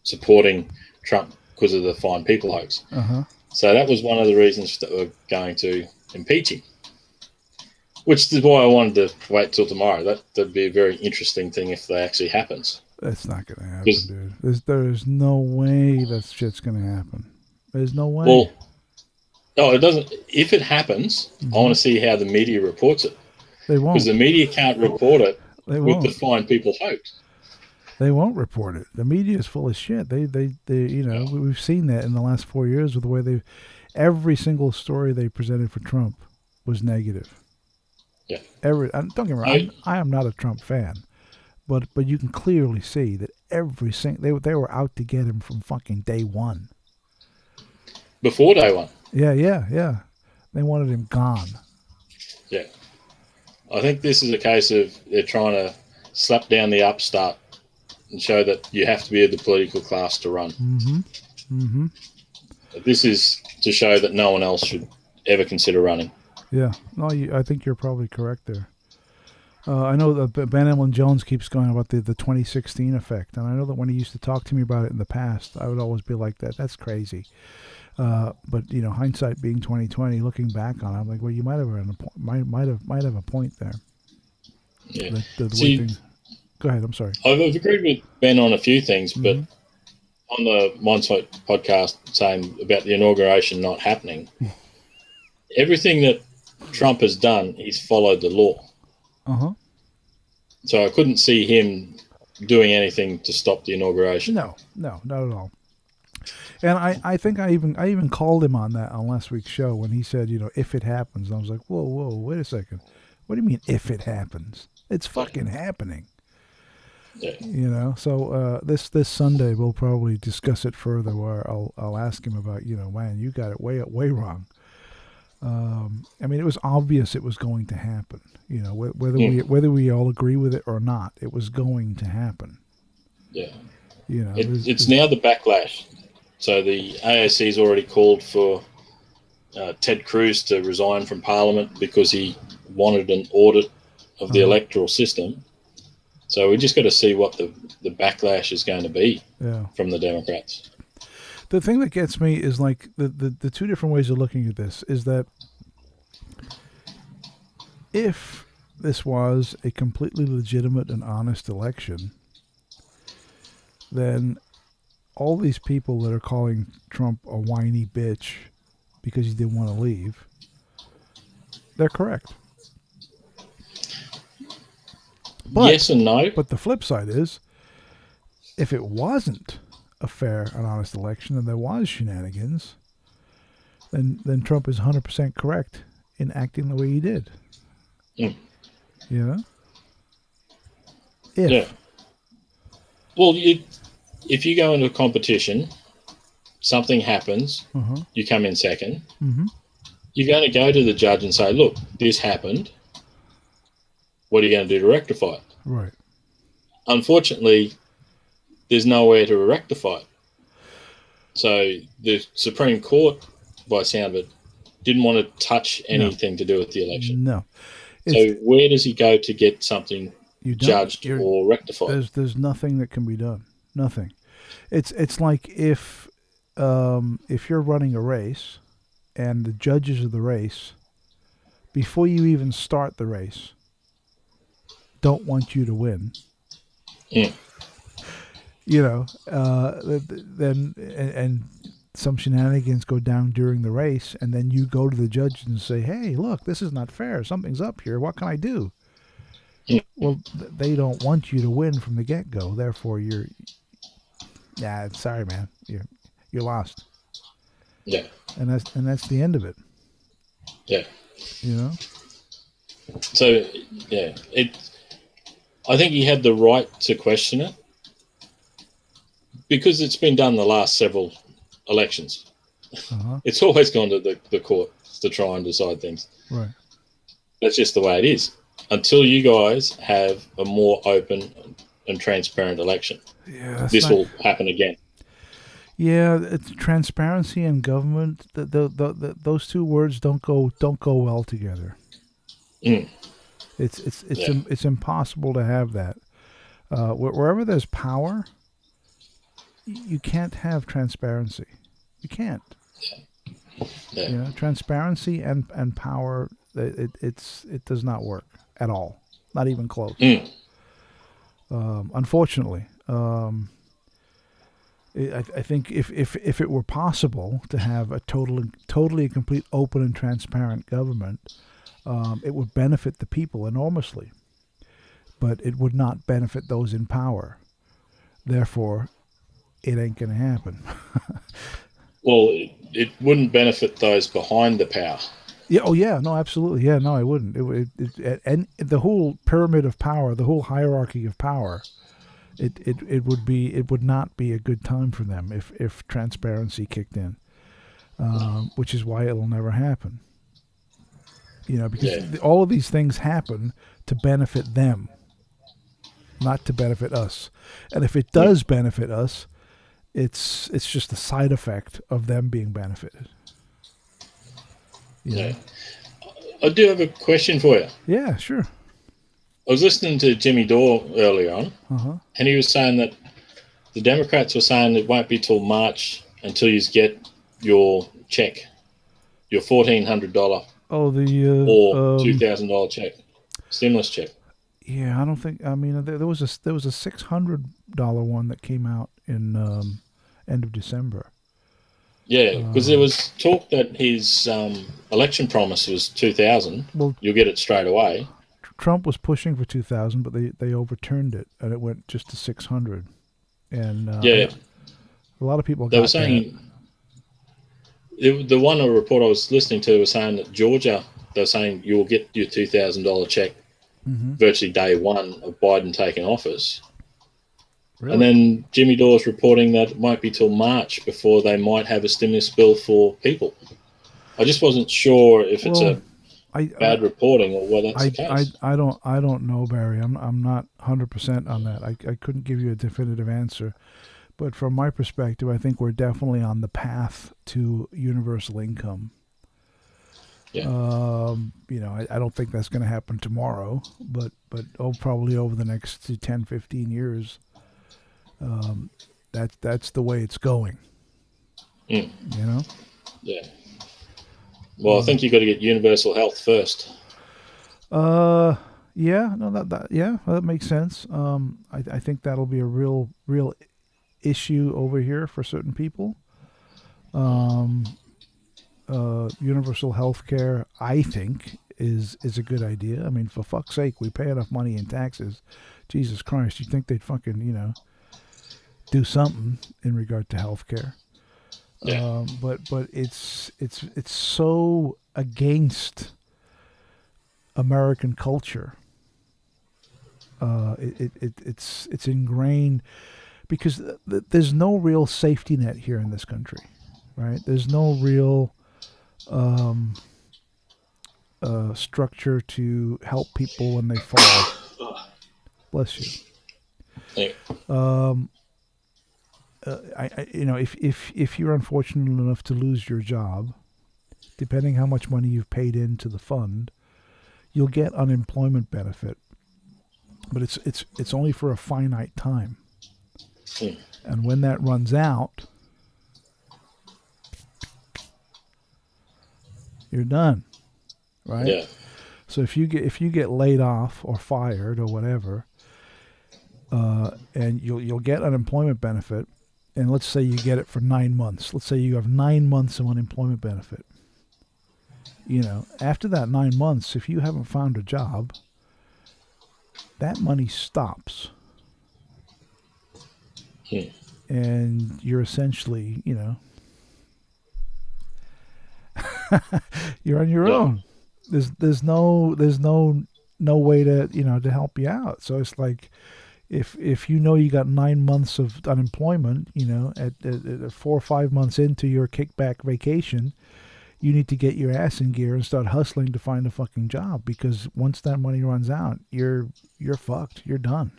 supporting Trump because of the Fine People hoax. Uh-huh. So that was one of the reasons that we're going to impeach him. Which is why I wanted to wait till tomorrow. That'd be a very interesting thing if that actually happens. That's not going to happen, dude. There's no way that shit's going to happen. There's no way. Well, no, it doesn't. If it happens, I want to see how the media reports it. They won't. Because the media can't report it with the Fine People hoax. They won't report it. The media is full of shit. They we've seen that in the last 4 years with the way every single story they presented for Trump was negative. Yeah. Don't get me wrong. I am not a Trump fan, but you can clearly see that every single they were out to get him from fucking day one. Before day one. Yeah. They wanted him gone. Yeah. I think this is a case of they're trying to slap down the upstart and show that you have to be of the political class to run. Mm-hmm. This is to show that no one else should ever consider running. Yeah, no, I think you're probably correct there. I know that Ben Emlyn Jones keeps going about the 2016 effect, and I know that when he used to talk to me about it in the past, I would always be like, that's crazy. But hindsight being 2020, looking back on it, I'm like, well, you might have a point there. Yeah. Go ahead. I'm sorry. I've agreed with Ben on a few things, but on the Mindset podcast saying about the inauguration not happening, everything that Trump has done, he's followed the law. Uh-huh. So I couldn't see him doing anything to stop the inauguration. No, not at all. And I think I even called him on that on last week's show when he said, if it happens. And I was like, whoa, wait a second. What do you mean if it happens? It's fucking happening. Yeah. So this Sunday we'll probably discuss it further where I'll ask him about, man, you got it way wrong. I mean, it was obvious it was going to happen. Whether we all agree with it or not, it was going to happen. Yeah. It's now the backlash. So the AOC's already called for Ted Cruz to resign from Parliament because he wanted an audit of the electoral system. So we just got to see what the backlash is going to be from the Democrats. The thing that gets me is like the two different ways of looking at this is that if this was a completely legitimate and honest election, then all these people that are calling Trump a whiny bitch because he didn't want to leave, they're correct. But, yes and no. But the flip side is, if it wasn't a fair and honest election and there was shenanigans, then Trump is 100% correct in acting the way he did. Yeah. Well, if you go into a competition, something happens, you come in second, you're going to go to the judge and say, look, this happened. What are you going to do to rectify it? Right. Unfortunately, there's nowhere to rectify it. So the Supreme Court, by sound of it, didn't want to touch anything to do with the election. No. So where does he go to get something judged or rectified? There's nothing that can be done. Nothing. It's like if you're running a race and the judges of the race, before you even start the race, don't want you to win. Mm. Then and some shenanigans go down during the race, and then you go to the judge and say, "Hey, look, this is not fair. Something's up here. What can I do?" Mm. Well, they don't want you to win from the get-go. Therefore, sorry, man, you're lost. Yeah. And that's the end of it. Yeah. So, yeah, I think he had the right to question it because it's been done the last several elections. Uh-huh. It's always gone to the courts to try and decide things. Right. That's just the way it is. Until you guys have a more open and transparent election, this will happen again. Yeah, it's transparency and government. Those two words don't go well together. Mm. It's impossible to have that. Wherever there's power, you can't have transparency. You can't. Yeah. Transparency and power. It does not work at all. Not even close. Mm. Unfortunately. I think if it were possible to have a totally complete, open and transparent government, it would benefit the people enormously. But it would not benefit those in power. Therefore, it ain't going to happen. Well, it wouldn't benefit those behind the power. Yeah. Oh, yeah. No, absolutely. Yeah. No, I wouldn't. And the whole pyramid of power, the whole hierarchy of power. It would not be a good time for them if transparency kicked in, which is why it'll never happen. Because all of these things happen to benefit them, not to benefit us. And if it does benefit us, it's just a side effect of them being benefited. Yeah. I do have a question for you. Yeah, sure. I was listening to Jimmy Dore earlier on, and he was saying that the Democrats were saying it won't be till March until you get your check, your $1,400 or $2,000 check, stimulus check. Yeah, I don't think. I mean, there was a $600 one that came out in end of December. Yeah, because there was talk that his election promise was $2,000. Well, you'll get it straight away. Trump was pushing for 2,000, but they overturned it, and it went just to 600. And a lot of people. They were saying the one report I was listening to was saying that Georgia. They were saying you will get your $2,000 check virtually day one of Biden taking office. Really? And then Jimmy Dore's reporting that it might be till March before they might have a stimulus bill for people. I just wasn't sure if it's bad reporting or whether that's the case. I don't know, Barry. I'm not 100% on that. I couldn't give you a definitive answer. But from my perspective, I think we're definitely on the path to universal income. Yeah. I don't think that's going to happen tomorrow, but probably over the next 10, 15 years. That's the way it's going. Yeah. Well, I think you've got to get universal health first. That makes sense. I think that'll be a real issue over here for certain people. Universal health care, I think, is a good idea. I mean, for fuck's sake, we pay enough money in taxes. Jesus Christ, you'd think they'd fucking, do something in regard to health care. Yeah. But it's so against American culture. It's ingrained because there's no real safety net here in this country, right? There's no real structure to help people when they fall. Bless you. If you're unfortunate enough to lose your job, depending how much money you've paid into the fund, you'll get unemployment benefit, but it's only for a finite time. Mm. And when that runs out, you're done, right? Yeah. So if you get laid off or fired or whatever, and you'll get unemployment benefit, and let's say you get it for 9 months. Let's say you have 9 months of unemployment benefit. After that 9 months, if you haven't found a job, that money stops, Mm. and you're essentially, you're on your Yeah. own. There's no way to help you out. So it's like if you got 9 months of unemployment, at 4 or 5 months into your kickback vacation, you need to get your ass in gear and start hustling to find a fucking job, because once that money runs out, you're fucked. You're done.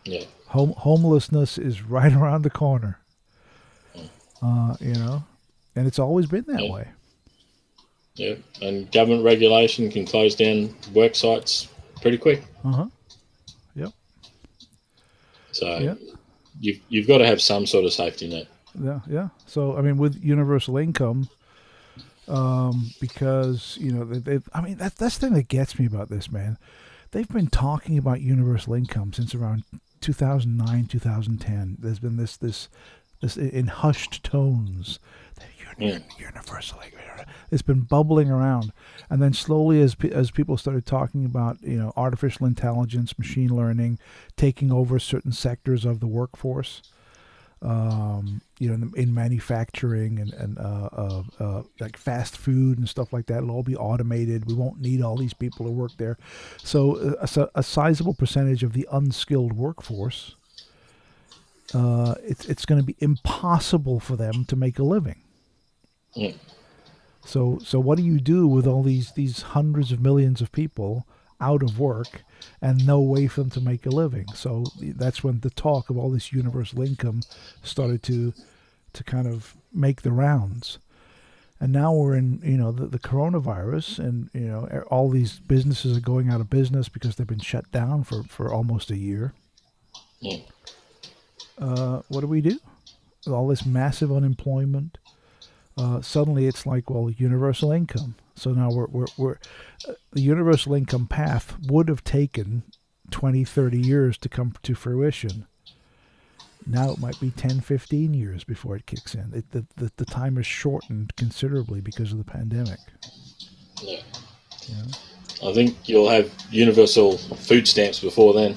Yeah. Homelessness is right around the corner. And it's always been that Yeah. way. Yeah. And government regulation can close down work sites pretty quick. Uh-huh. Yep. So Yeah. you've got to have some sort of safety net. Yeah. Yeah. So I mean, with universal income, because I mean, that's the thing that gets me about this, man. They've been talking about universal income since around 2009, 2010. There's been this in hushed tones. Universal income. It's been bubbling around, and then slowly, as people started talking about artificial intelligence, machine learning, taking over certain sectors of the workforce, in manufacturing and like fast food and stuff like that. It'll all be automated. We won't need all these people to work there. So a sizable percentage of the unskilled workforce, it's going to be impossible for them to make a living. Mm. So what do you do with all these hundreds of millions of people out of work and no way for them to make a living? So that's when the talk of all this universal income started to kind of make the rounds. And now we're in the coronavirus, and all these businesses are going out of business because they've been shut down for almost a year. Mm. What do we do with all this massive unemployment? Suddenly it's like, well, universal income. So now we're the universal income path would have taken 20, 30 years to come to fruition. Now it might be 10, 15 years before it kicks in. The time is shortened considerably because of the pandemic. Yeah. Yeah. I think you'll have universal food stamps before then.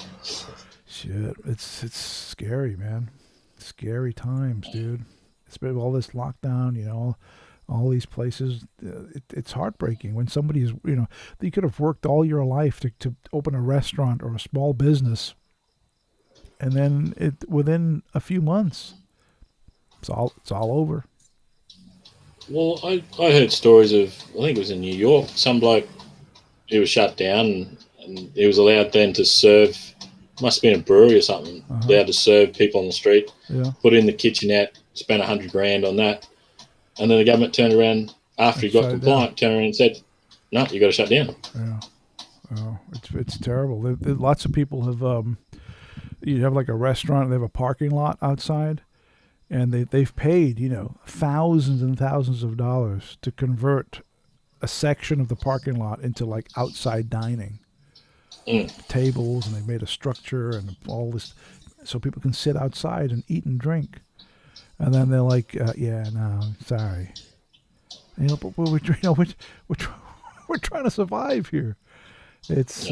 Shit, it's scary, man. Scary times, dude. It's been all this lockdown, all these places. It's heartbreaking when somebody is, you could have worked all your life to open a restaurant or a small business, and then within a few months, it's all over. Well, I heard stories of, I think it was in New York, some bloke, he was shut down and he was allowed then to serve, must have been a brewery or something, allowed to serve people on the street, put in the kitchenette, spent $100,000 on that. And then the government turned around after he got compliant, turned around and said, no, you got to shut down. Yeah. Oh, it's terrible. Lots of people have, you have like a restaurant, they have a parking lot outside, and they've paid, thousands and thousands of dollars to convert a section of the parking lot into like outside dining. Tables, and they made a structure and all this so people can sit outside and eat and drink. And then they're like, yeah, no, sorry. But we're trying to survive here. It's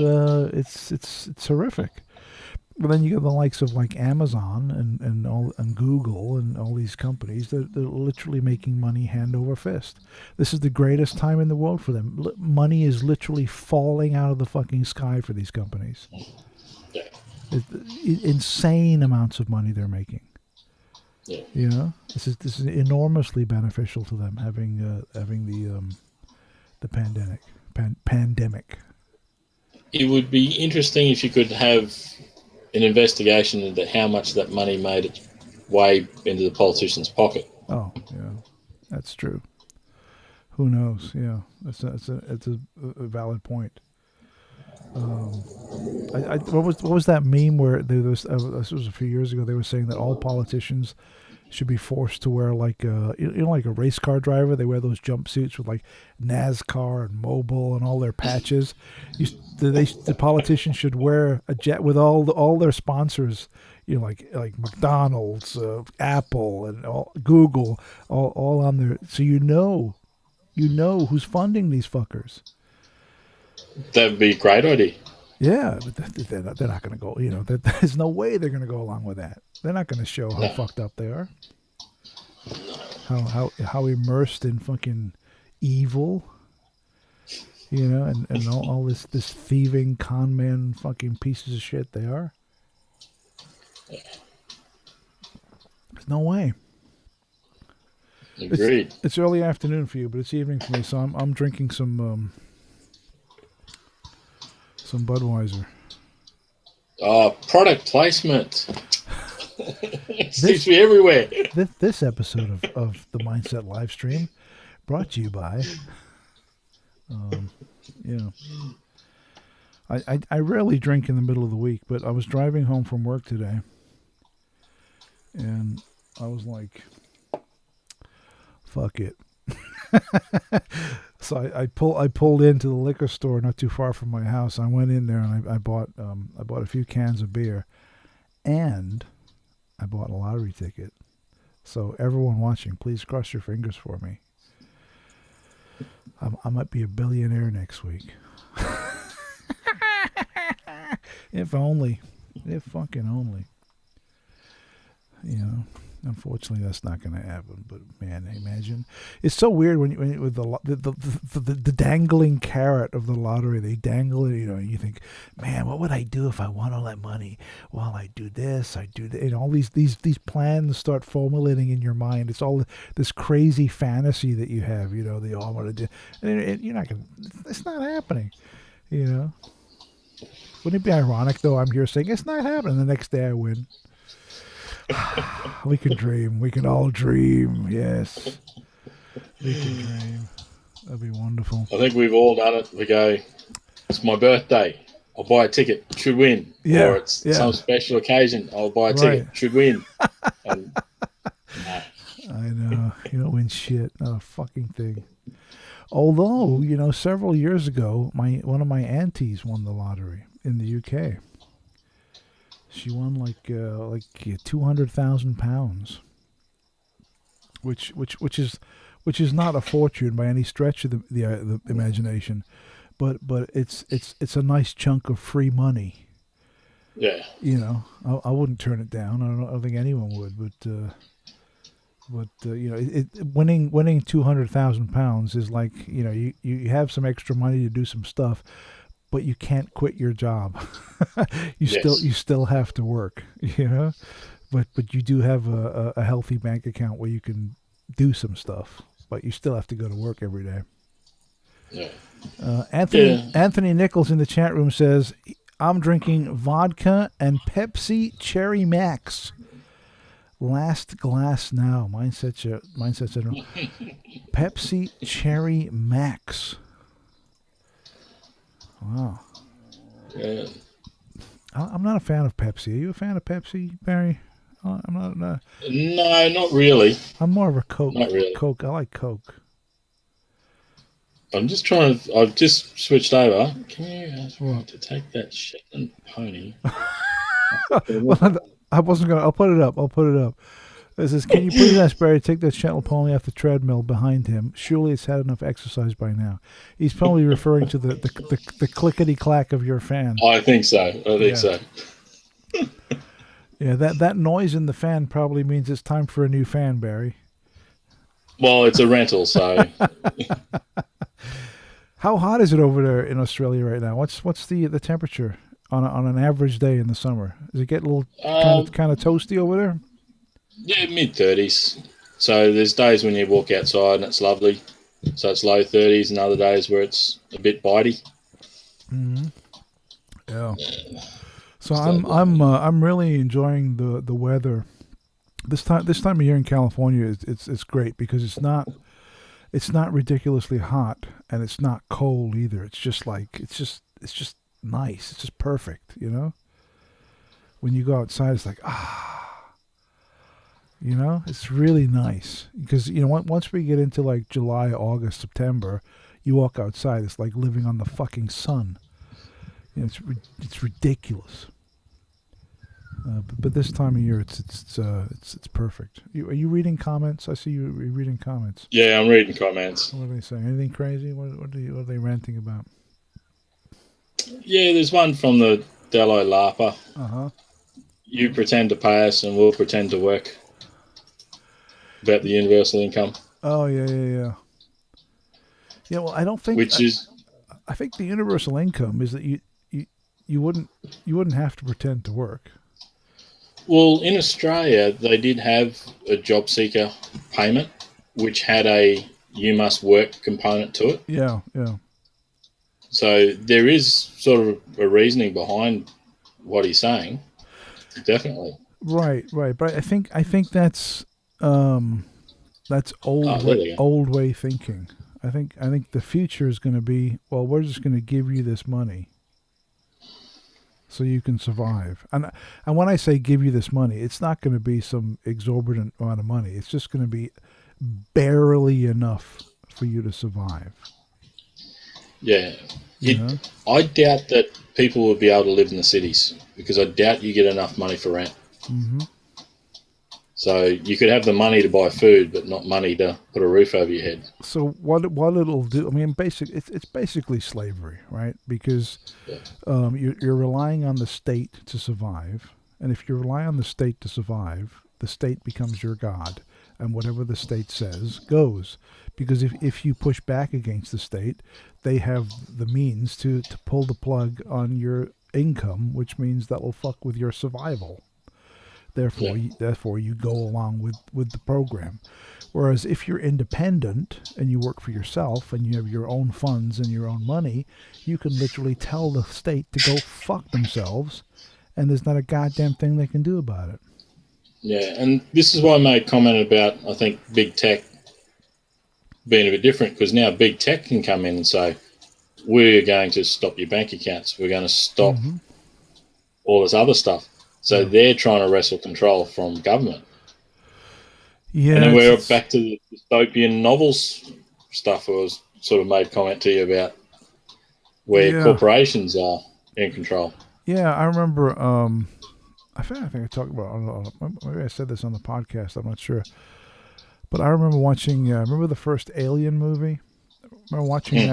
horrific. But then you get the likes of like Amazon and Google and all these companies. They're literally making money hand over fist. This is the greatest time in the world for them. Money is literally falling out of the fucking sky for these companies. Insane amounts of money they're making. Yeah. This is enormously beneficial to them having the pandemic. It would be interesting if you could have an investigation into how much that money made its way into the politician's pocket. Oh yeah, that's true. Who knows? Yeah, it's a valid point. What was that meme where there was this was a few years ago, they were saying that all politicians should be forced to wear like like a race car driver, they wear those jumpsuits with like NASCAR and Mobil and all their patches. The politicians should wear a jet with all their sponsors, like McDonald's, Apple, and Google, all on there, so who's funding these fuckers. That'd be a great idea. Yeah, but they're not going to go. There's no way they're going to go along with that. They're not going to show how fucked up they are. How immersed in fucking evil, and all this thieving con man fucking pieces of shit they are. There's no way. Agreed. It's early afternoon for you, but it's evening for me, so I'm drinking some Budweiser. Product placement. It seems to be everywhere. This episode of the Mindset live stream brought to you by, I rarely drink in the middle of the week, but I was driving home from work today, and I was like, fuck it. So I pulled into the liquor store not too far from my house. I went in there and I bought a few cans of beer, and I bought a lottery ticket. So everyone watching, please cross your fingers for me. I might be a billionaire next week. If only. If fucking only. Unfortunately, that's not going to happen. But man, imagine, it's so weird when with the dangling carrot of the lottery. They dangle it, and you think, man, what would I do if I won all that money? Well, I do this, I do that. And all these plans start formulating in your mind. It's all this crazy fantasy that you have. They all want to do, and you're not going. It's not happening. Wouldn't it be ironic though? I'm here saying it's not happening. The next day I win. We can dream. We can all dream. Yes. We can dream. That'd be wonderful. I think we've all done it. We go, it's my birthday. I'll buy a ticket. Should win. Yeah. Or it's some special occasion. I'll buy a ticket. Should win. And, I know. You don't win shit. Not a fucking thing. Although, several years ago, one of my aunties won the lottery in the UK. She won like £200,000, which is not a fortune by any stretch of the imagination, but it's a nice chunk of free money. Yeah. I wouldn't turn it down. I don't think anyone would, but winning £200,000 is like you have some extra money to do some stuff. But you can't quit your job. You still have to work, But you do have a healthy bank account where you can do some stuff, but you still have to go to work every day. Yeah. Anthony Nichols in the chat room says, I'm drinking vodka and Pepsi Cherry Max. Last glass now. Mindset Central. Pepsi Cherry Max. Wow. Yeah. I'm not a fan of Pepsi. Are you a fan of Pepsi, Barry? I'm not. No, not really. I'm more of a Coke. Not really. Coke. I like Coke. I'm just trying to. I've just switched over. Can you ask me to take that Shetland pony? Well, I wasn't gonna. I'll put it up. It says, can you please ask Barry to take that Shetland pony off the treadmill behind him? Surely it's had enough exercise by now. He's probably referring to the clickety-clack of your fan. I think so. I think so. Yeah, that noise in the fan probably means it's time for a new fan, Barry. Well, it's a rental, so. How hot is it over there in Australia right now? What's the temperature on an average day in the summer? Does it get a little kind of toasty over there? Yeah, mid-30s. So there's days when you walk outside and it's lovely. So it's low 30s, and other days where it's a bit bitey. Mm-hmm. Yeah. So I'm really enjoying the weather. This time of year in California, it's great because it's not ridiculously hot and it's not cold either. It's just nice. It's just perfect, you know? When you go outside, it's like, you know? It's really nice. Because, you know, once we get into like July, August, September, you walk outside, it's like living on the fucking sun. You know, it's ridiculous. But this time of year, it's perfect. Are you reading comments? I see you're reading comments. Yeah, I'm reading comments. What are they saying? Anything crazy? What are they ranting about? Yeah, there's one from the Dalai Lapa. Uh-huh. You pretend to pay us and we'll pretend to work. About the universal income. Oh yeah. Yeah, well, I don't think. Which is, I think the universal income is that you wouldn't have to pretend to work. well, in Australia, they did have a job seeker payment, which had a you must work component to it. Yeah. So there is sort of a reasoning behind what he's saying. Definitely. Right. But I think that's There old way thinking. I think the future is going to be, well, we're just going to give you this money so you can survive. And when I say give you this money, it's not going to be some exorbitant amount of money. It's just going to be barely enough for you to survive. Yeah. You know? I doubt that people would be able to live in the cities because I doubt you get enough money for rent. Mm-hmm. So you could have the money to buy food, but not money to put a roof over your head. So what it'll do? I mean, it's basically slavery, right? Because you're relying on the state to survive, and if you rely on the state to survive, the state becomes your god, and whatever the state says goes. Because if you push back against the state, they have the means to pull the plug on your income, which means that will fuck with your survival. Therefore, you go along with the program. Whereas if you're independent and you work for yourself and you have your own funds and your own money, you can literally tell the state to go fuck themselves, and there's not a goddamn thing they can do about it. Yeah, and this is why I made a comment about, I think, big tech being a bit different, because now big tech can come in and say, we're going to stop your bank accounts. We're going to stop all this other stuff. So they're trying to wrestle control from government. Yeah, and then we're back to the dystopian novels stuff I was sort of made comment to you about, where corporations are in control. Yeah, I remember. I think I talked about. Maybe I said this on the podcast. I'm not sure, but I remember watching. Remember the first Alien movie? Remember watching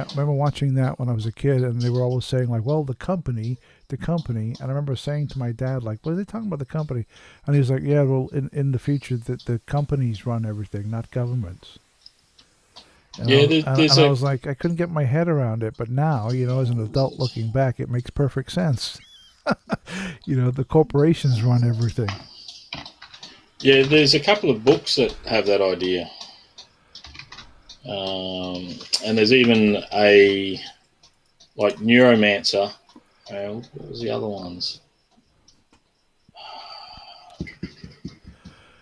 that when I was a kid, and they were always saying like, "Well, the company." And I remember saying to my dad, like, "What are they talking about, the company?" And he was like, "Yeah, well, in the future, the companies run everything, not governments." And I was like, I couldn't get my head around it, but now, you know, as an adult looking back, it makes perfect sense. You know, the corporations run everything. Yeah, there's a couple of books that have that idea. And there's even a, like, Neuromancer. What was the other ones?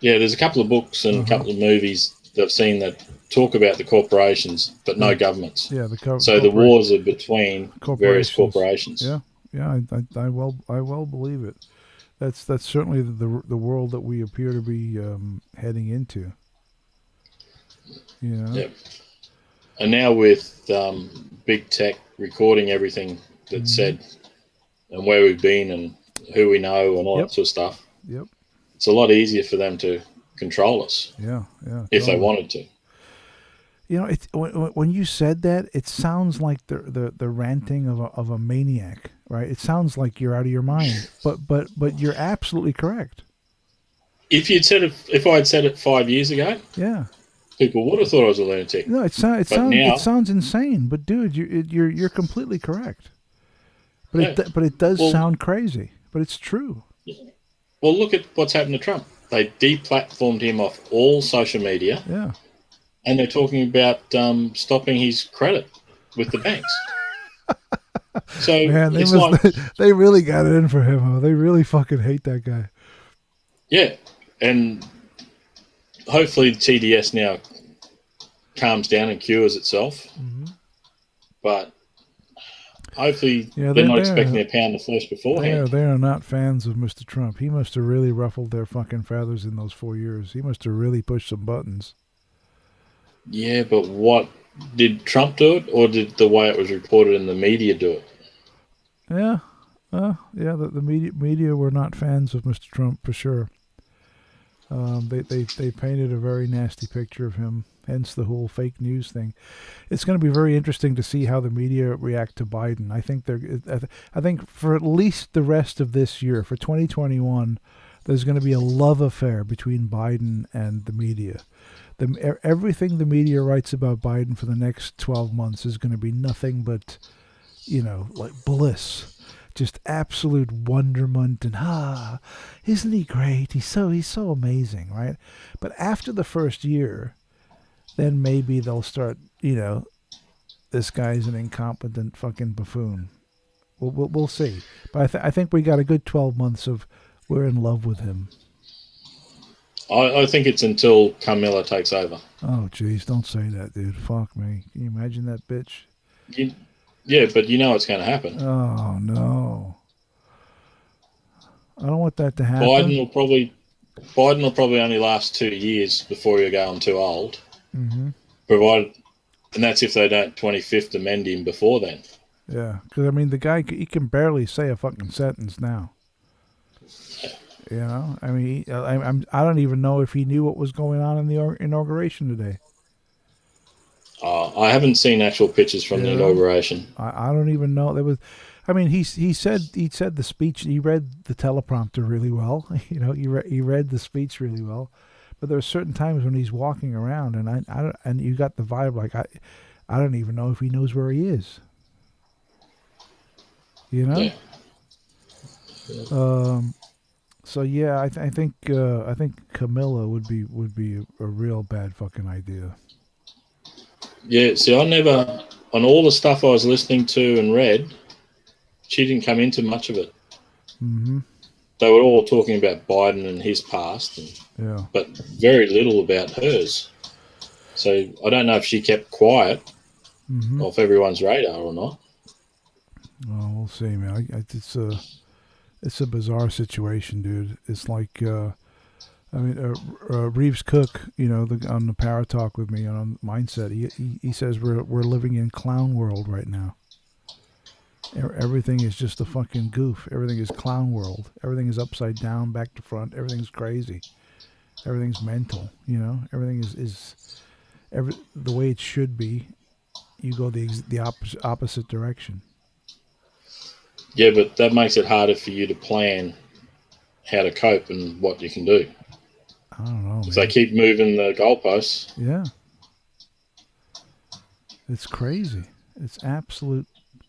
Yeah, there's a couple of books and a couple of movies that I've seen that talk about the corporations, but no governments. Yeah, so the wars are between various corporations. Yeah, I well believe it. That's certainly the world that we appear to be heading into. You know? Yeah. And now with big tech recording everything that's said and where we've been and who we know and all that sort of stuff. Yep. It's a lot easier for them to control us. Yeah. If they wanted to. You know, when you said that, it sounds like the ranting of a maniac, right? It sounds like you're out of your mind, but you're absolutely correct. If I had said it 5 years ago, people would have thought I was a lunatic. No, it sounds insane, but dude, you're completely correct. But it does sound crazy, but it's true. Well, look at what's happened to Trump. They deplatformed him off all social media. Yeah. And they're talking about stopping his credit with the banks. So man, they really got it in for him. Huh? They really fucking hate that guy. Yeah, and hopefully TDS now calms down and cures itself. But hopefully Yeah, they're not expecting a pound of flesh beforehand. they are not fans of Mr. Trump. He must have really ruffled their fucking feathers in those 4 years. He must have really pushed some buttons. Yeah, but what did Trump do it, or did the way it was reported in the media do it? Yeah, yeah. The media were not fans of Mr. Trump for sure. They painted a very nasty picture of him. Hence the whole fake news thing. It's going to be very interesting to see how the media react to Biden. I think for at least the rest of this year, for 2021, there's going to be a love affair between Biden and the media. Everything the media writes about Biden for the next 12 months is going to be nothing but, like bliss. Just absolute wonderment and isn't he great? He's so amazing, right? But after the first year, then maybe they'll start, this guy's an incompetent fucking buffoon. We'll see. But I think we got a good 12 months of we're in love with him. I think it's until Carmilla takes over. Oh, jeez, don't say that, dude. Fuck me. Can you imagine that bitch? Yeah, but you know it's going to happen. Oh, no. I don't want that to happen. Biden will probably only last 2 years before you're going too old. Mm-hmm. And that's if they don't 25th amend him before then. Yeah, because, I mean, the guy, he can barely say a fucking sentence now. I mean, I don't even know if he knew what was going on in the inauguration today. I haven't seen actual pictures from the inauguration. I don't even know. There was, I mean, he said the speech. He read the teleprompter really well. He read the speech really well. But there are certain times when he's walking around, and you got the vibe like I don't even know if he knows where he is. Yeah. So yeah, I think Camilla would be a real bad fucking idea. Yeah. See, on all the stuff I was listening to and read, she didn't come into much of it. Mm-hmm. They were all talking about Biden and his past, but very little about hers. So I don't know if she kept quiet off everyone's radar or not. Oh, we'll see, man. It's a bizarre situation, dude. It's like, Reeves Cook, on the Power Talk with me on Mindset, he says we're living in clown world right now. Everything is just a fucking goof. Everything is clown world. Everything is upside down, back to front. Everything's crazy. Everything's mental. Everything is the way it should be. You go the opposite direction. Yeah, but that makes it harder for you to plan how to cope and what you can do. I don't know. If they keep moving the goalposts. Yeah. It's crazy. It's absolute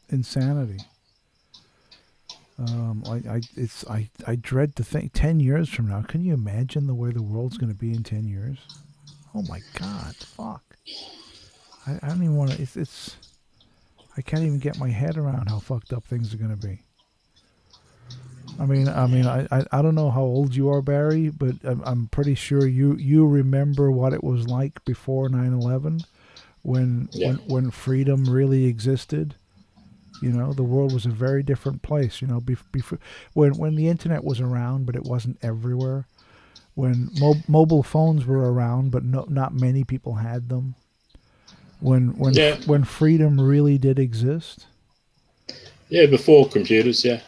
insanity. I dread to think 10 years from now. Can you imagine the way the world's going to be in 10 years? Oh my God, fuck. I don't even want to. I can't even get my head around how fucked up things are going to be. I don't know how old you are, Barry, but I'm pretty sure you remember what it was like before 9/11, when freedom really existed. The world was a very different place. Before when the internet was around, but it wasn't everywhere. When mobile phones were around, but not many people had them. When freedom really did exist. Yeah, before computers. Yeah.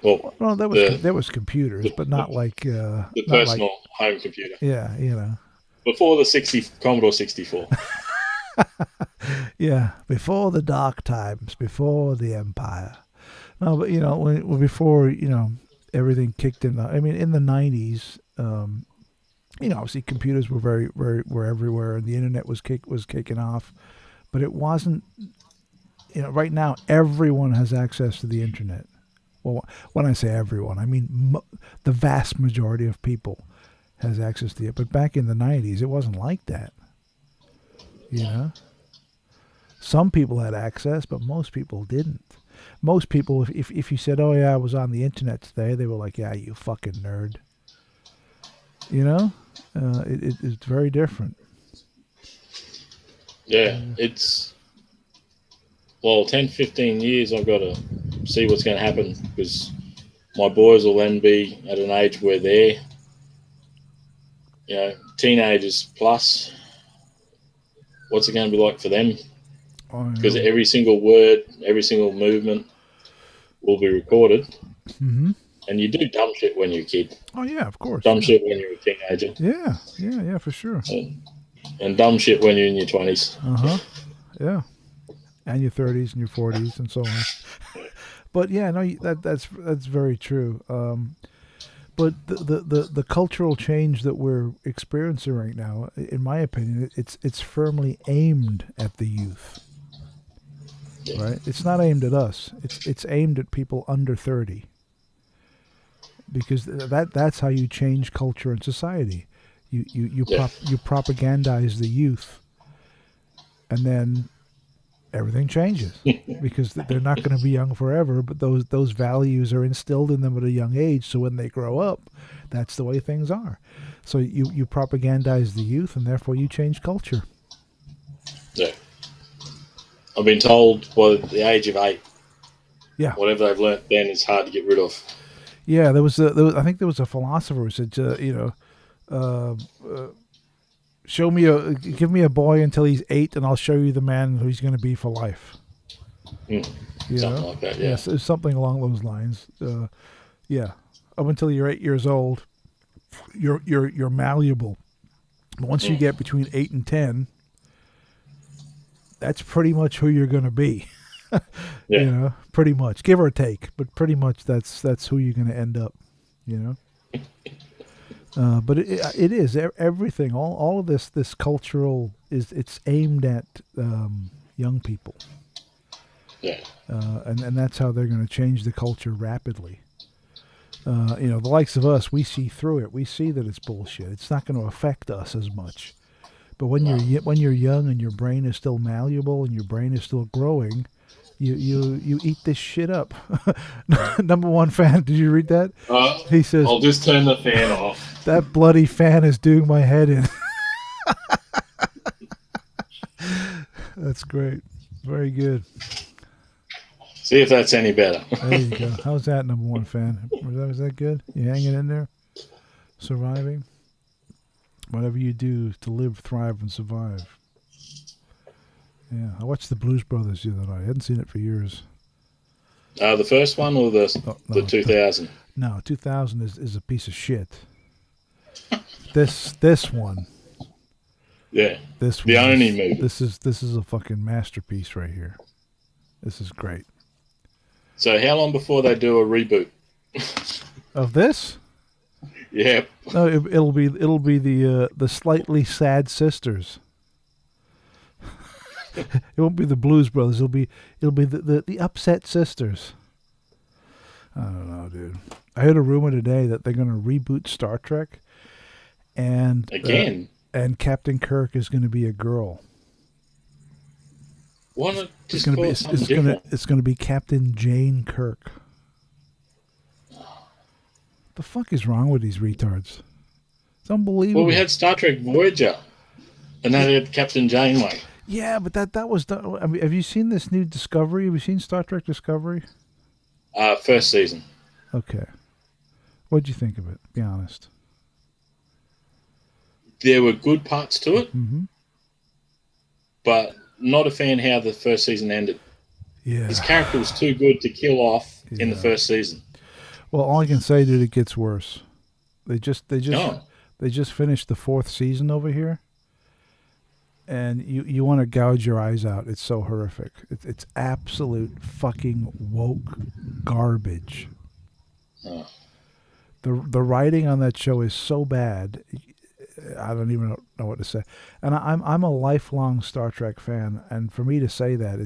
Well, there was computers, but not like the personal home computer. Yeah, Before the Commodore 64. Yeah, before the dark times, before the empire. No, but before everything kicked in. In the 90s, obviously computers were were everywhere, and the internet was kicking off, but it wasn't. Right now everyone has access to the internet. Well, when I say everyone, I mean the vast majority of people has access to it. But back in the 90s, it wasn't like that. Some people had access, but most people didn't. Most people, if you said, "Oh yeah, I was on the internet today," they were like, "Yeah, you fucking nerd." It's very different. Yeah, it's well, 10, 15 years, I've got to see what's going to happen because my boys will then be at an age where they're, teenagers plus. What's it going to be like for them? Because every single word, every single movement will be recorded. Mm-hmm. And you do dumb shit when you're a kid. Oh, yeah, of course. Dumb shit when you're a teenager. Yeah, for sure. And dumb shit when you're in your 20s. Uh-huh. Yeah. And your 30s and your 40s and so on. But yeah, no, that's very true. But the cultural change that we're experiencing right now, in my opinion, it's firmly aimed at the youth. Yeah. Right? It's not aimed at us. It's aimed at people under 30. Because that's how you change culture and society. You propagandize the youth, and then everything changes because they're not going to be young forever. But those values are instilled in them at a young age. So when they grow up, that's the way things are. So you propagandize the youth, and therefore you change culture. Yeah, I've been told by the age of 8. Yeah, whatever they've learnt then is hard to get rid of. Yeah, I think there was a philosopher who said, give me a boy until he's 8, and I'll show you the man who he's going to be for life. Something like that. Yeah. Yes, something along those lines. Yeah, up until you're 8 years old, you're malleable. But once you get between 8 and 10, that's pretty much who you're going to be. Yeah. Pretty much, give or take, but pretty much that's who you're going to end up. But it is everything. All of this cultural it's aimed at young people. Yeah. And that's how they're going to change the culture rapidly. The likes of us, we see through it. We see that it's bullshit. It's not going to affect us as much. But when you're young and your brain is still malleable and your brain is still growing, you eat this shit up. Number one fan, did you read that? He says, I'll just turn the fan off. That bloody fan is doing my head in. That's great. Very good. See if that's any better. There you go. How's that, number one fan? Was that good? You hanging in there? Surviving? Whatever you do to live, thrive, and survive. Yeah, I watched the Blues Brothers the other night. I hadn't seen it for years. The first one or the 2000? No, 2000 is a piece of shit. This one. Yeah. The only movie. This is a fucking masterpiece right here. This is great. So how long before they do a reboot of this? Yeah. No, it'll be the Slightly Sad Sisters. It won't be the Blues Brothers. It'll be the Upset Sisters. I don't know, dude. I heard a rumor today that they're going to reboot Star Trek, and again, and Captain Kirk is going to be a girl. Why not just it's going to be Captain Jane Kirk. The fuck is wrong with these retards? It's unbelievable. Well, we had Star Trek Voyager, and then they had Captain Janeway. Yeah, but that was done. I mean, have you seen this new Discovery? Have you seen Star Trek Discovery? First season. Okay. What'd you think of it? Be honest. There were good parts to it, but not a fan how the first season ended. Yeah. His character was too good to kill off in the first season. Well, all I can say is it gets worse. They just finished the 4th season over here. And you want to gouge your eyes out. It's so horrific. It's absolute fucking woke garbage. Oh. The writing on that show is so bad. I don't even know what to say. And I'm a lifelong Star Trek fan, and for me to say that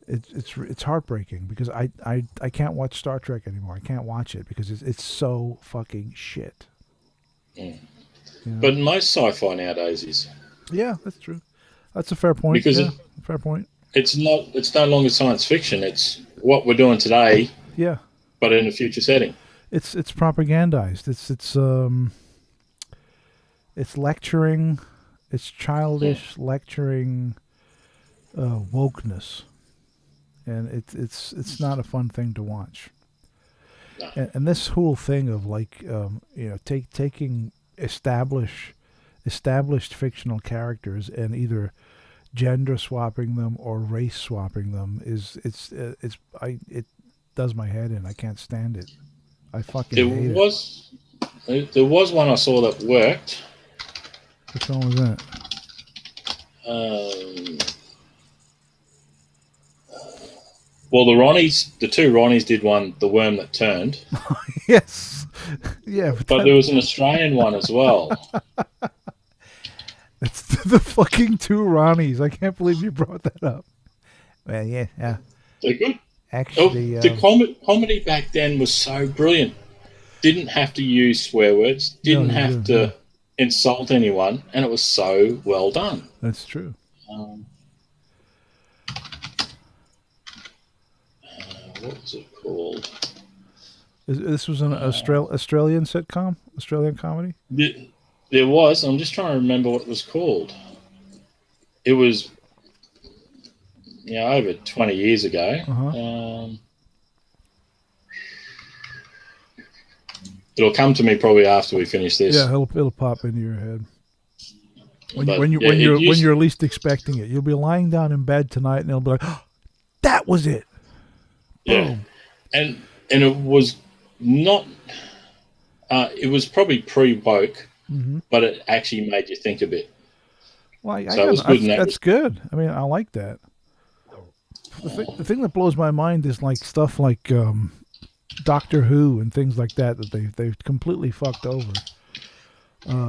it's heartbreaking because I can't watch Star Trek anymore. I can't watch it because it's so fucking shit. Mm. You know? But most sci-fi nowadays is. Yeah, that's true. That's a fair point. Because fair point. It's no longer science fiction. It's what we're doing today. Yeah. But in a future setting. It's propagandized. It's lecturing. It's childish lecturing. wokeness, and it's not a fun thing to watch. No. And this whole thing of like taking established fictional characters and either gender swapping them or race swapping them it does my head in. I can't stand it. I fucking There hate it. was one I saw that worked. Which one was that? Well, the two Ronnies did one, The Worm That Turned. Yes. Yeah, but there was an Australian one as well. It's the fucking two Ronnies. I can't believe you brought that up. Well, yeah. They're good. Actually, the comedy back then was so brilliant. Didn't have to use swear words. Didn't have to insult anyone, and it was so well done. That's true. What was it called? This was an Australian sitcom, Australian comedy. There was. I'm just trying to remember what it was called. It was, over 20 years ago. Uh-huh. It'll come to me probably after we finish this. Yeah, it'll pop into your head when you're least expecting it. You'll be lying down in bed tonight, and it'll be like, oh, "That was it." Yeah, boom. And it was not. It was probably pre-woke, but it actually made you think a bit. Well, it was good. That's good. I mean, I like that. The thing that blows my mind is like stuff like Doctor Who and things like that they've completely fucked over.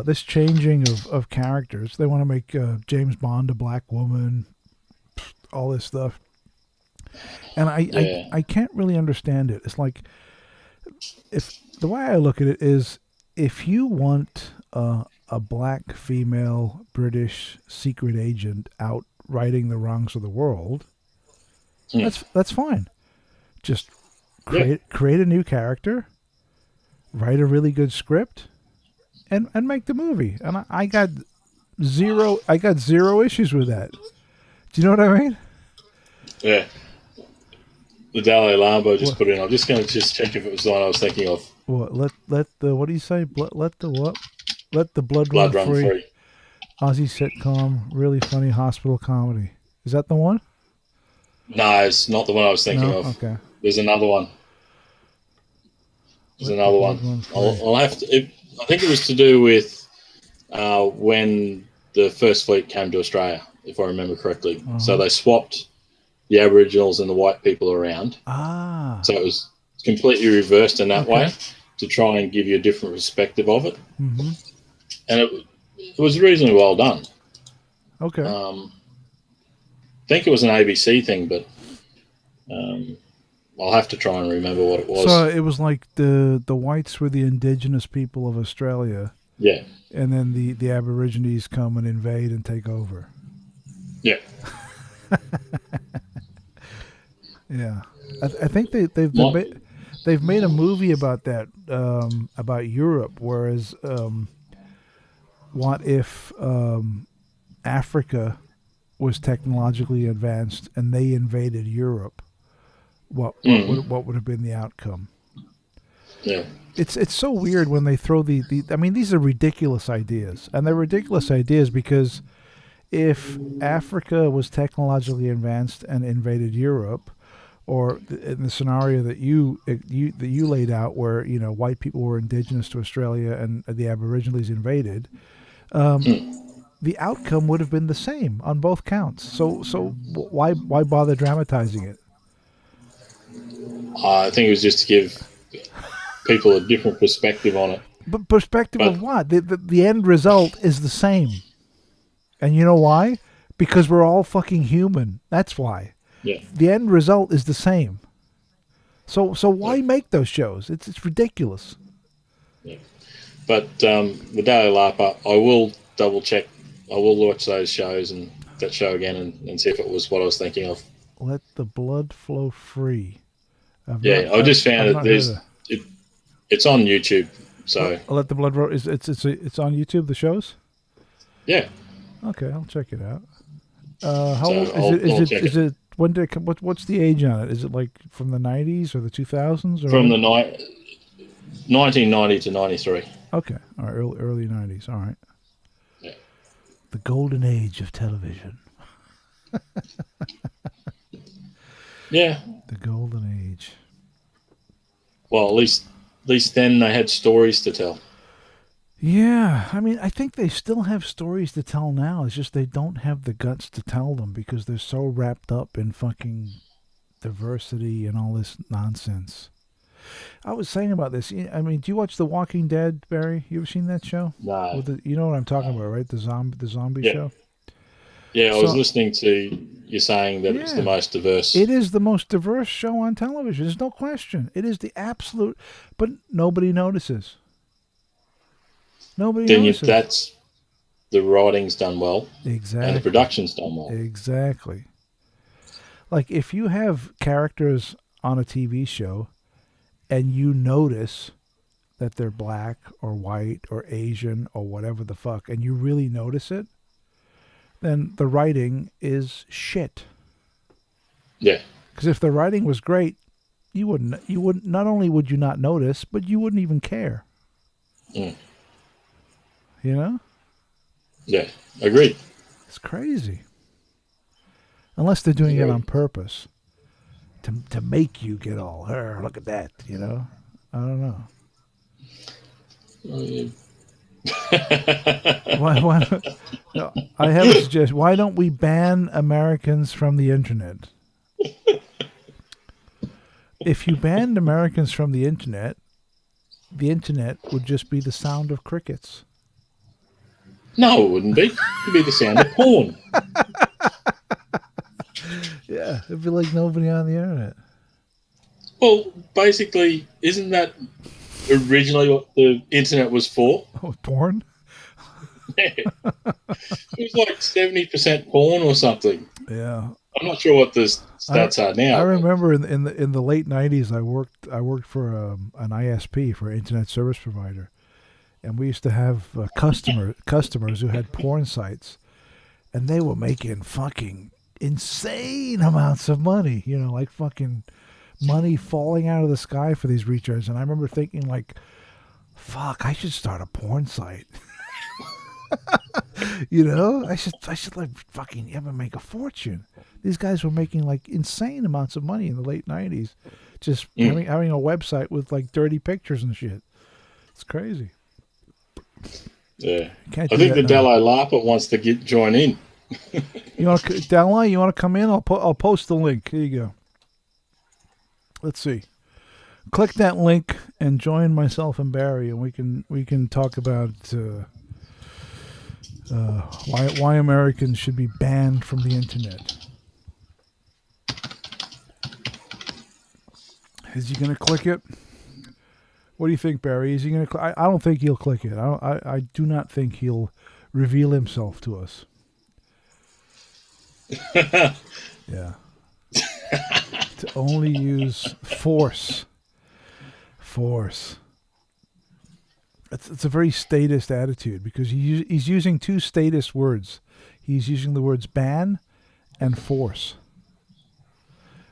This changing of characters. They want to make James Bond a black woman, all this stuff. And I can't really understand it. It's like, if the way I look at it is, if you want a black female British secret agent out righting the wrongs of the world, that's fine. Just create a new character, write a really good script, and make the movie. And I got zero issues with that. Do you know what I mean? Yeah. The Dalai Lama just put in. I'm just going to check if it was the one I was thinking of. What? Let the, what do you say? Let the what? Let the blood run free. Aussie sitcom, really funny hospital comedy. Is that the one? No, it's not the one I was thinking of. Okay. There's another one. I'll have to. I think it was to do with when the First Fleet came to Australia, if I remember correctly. Uh-huh. So they swapped the Aboriginals and the white people around. So it was completely reversed in that way to try and give you a different perspective of it. Mm-hmm. And it was reasonably well done. Okay. I think it was an ABC thing, but I'll have to try and remember what it was. So it was like the whites were the indigenous people of Australia. Yeah. And then the Aborigines come and invade and take over. Yeah. Yeah, I think they've made a movie about that, about Europe. Whereas, what if Africa was technologically advanced and they invaded Europe? What would have been the outcome? Yeah, it's so weird when they throw the. I mean, these are ridiculous ideas, and they're ridiculous ideas because if Africa was technologically advanced and invaded Europe, or in the scenario that you laid out, where white people were indigenous to Australia and the Aborigines invaded, the outcome would have been the same on both counts. So why bother dramatizing it? I think it was just to give people a different perspective on it. But perspective of what? The end result is the same, and you know why? Because we're all fucking human. That's why. Yeah. The end result is the same. So why make those shows? It's ridiculous. Yeah. But the Daily Lapa, I will double check. I will watch those shows and that show again and see if it was what I was thinking of. Let the blood flow free. I just found it's on YouTube. So Let the blood roll. It's on YouTube. The shows. Yeah. Okay, I'll check it out. How So old is it? Is I'll it? check Is it. it? When did it come? What's the age on it? Is it like from the '90s or the 2000s or From when? the 1990 to 93. Okay, all right, early '90s. All right, Yeah. the golden age of television. Yeah. The golden age. Well, at least then they had stories to tell. Yeah, I mean, I think they still have stories to tell now. It's just they don't have the guts to tell them because they're so wrapped up in fucking diversity and all this nonsense. I was saying about this. I mean, do you watch The Walking Dead, Barry? You ever seen that show? No. With you know what I'm talking No. about, right? The zombie Yeah. show. Yeah, I was So listening to you saying that it's the yeah, most diverse. it is the most diverse show on television. There's no question. It is the absolute, but nobody notices. Nobody Then you, notices. that's the writing's done well and the Exactly. production's done well. Exactly. Like if you have characters on a TV show and you notice that they're black or white or Asian or whatever the fuck, and you really notice it, then the writing is shit. Yeah. Because if the writing was great, you wouldn't. You wouldn't. Not only would you not notice, but you wouldn't even care. Mm. You know, Yeah. Agreed. it's crazy. Unless they're doing it Agreed. on purpose to make you get all, look at that. You know, I don't know. Why no, I have a suggestion. Why don't we ban Americans from the internet? If you banned Americans from the internet would just be the sound of crickets. No, it wouldn't be. It'd be the sound of porn. Yeah, it'd be like nobody on the internet. Well, basically, isn't that originally what the internet was for? Oh, porn? Yeah. It was like 70% porn or something. Yeah. I'm not sure what the I stats are I now. remember in the late '90s, I worked for an ISP, for an internet service provider, and we used to have customers who had porn sites, and they were making fucking insane amounts of money. You know, like fucking money falling out of the sky for these recharges. And I remember thinking like, fuck, I should start a porn site. You know, I should like fucking ever make a fortune. These guys were making like insane amounts of money in the late '90s, just having a website with like dirty pictures and shit. It's crazy. Yeah. Can't I do think that the now. Dalai Lama wants to join in. You want to, Dalai? You want to come in? I'll post the link. Here you go. Let's see. Click that link and join myself and Barry, and we can talk about why Americans should be banned from the internet. Is he going to click it? What do you think, Barry? Is he going to? I don't think he'll click it. I do not think he'll reveal himself to us. Yeah. To only use force. Force. It's a very statist attitude because he's using two statist words. He's using the words ban and force,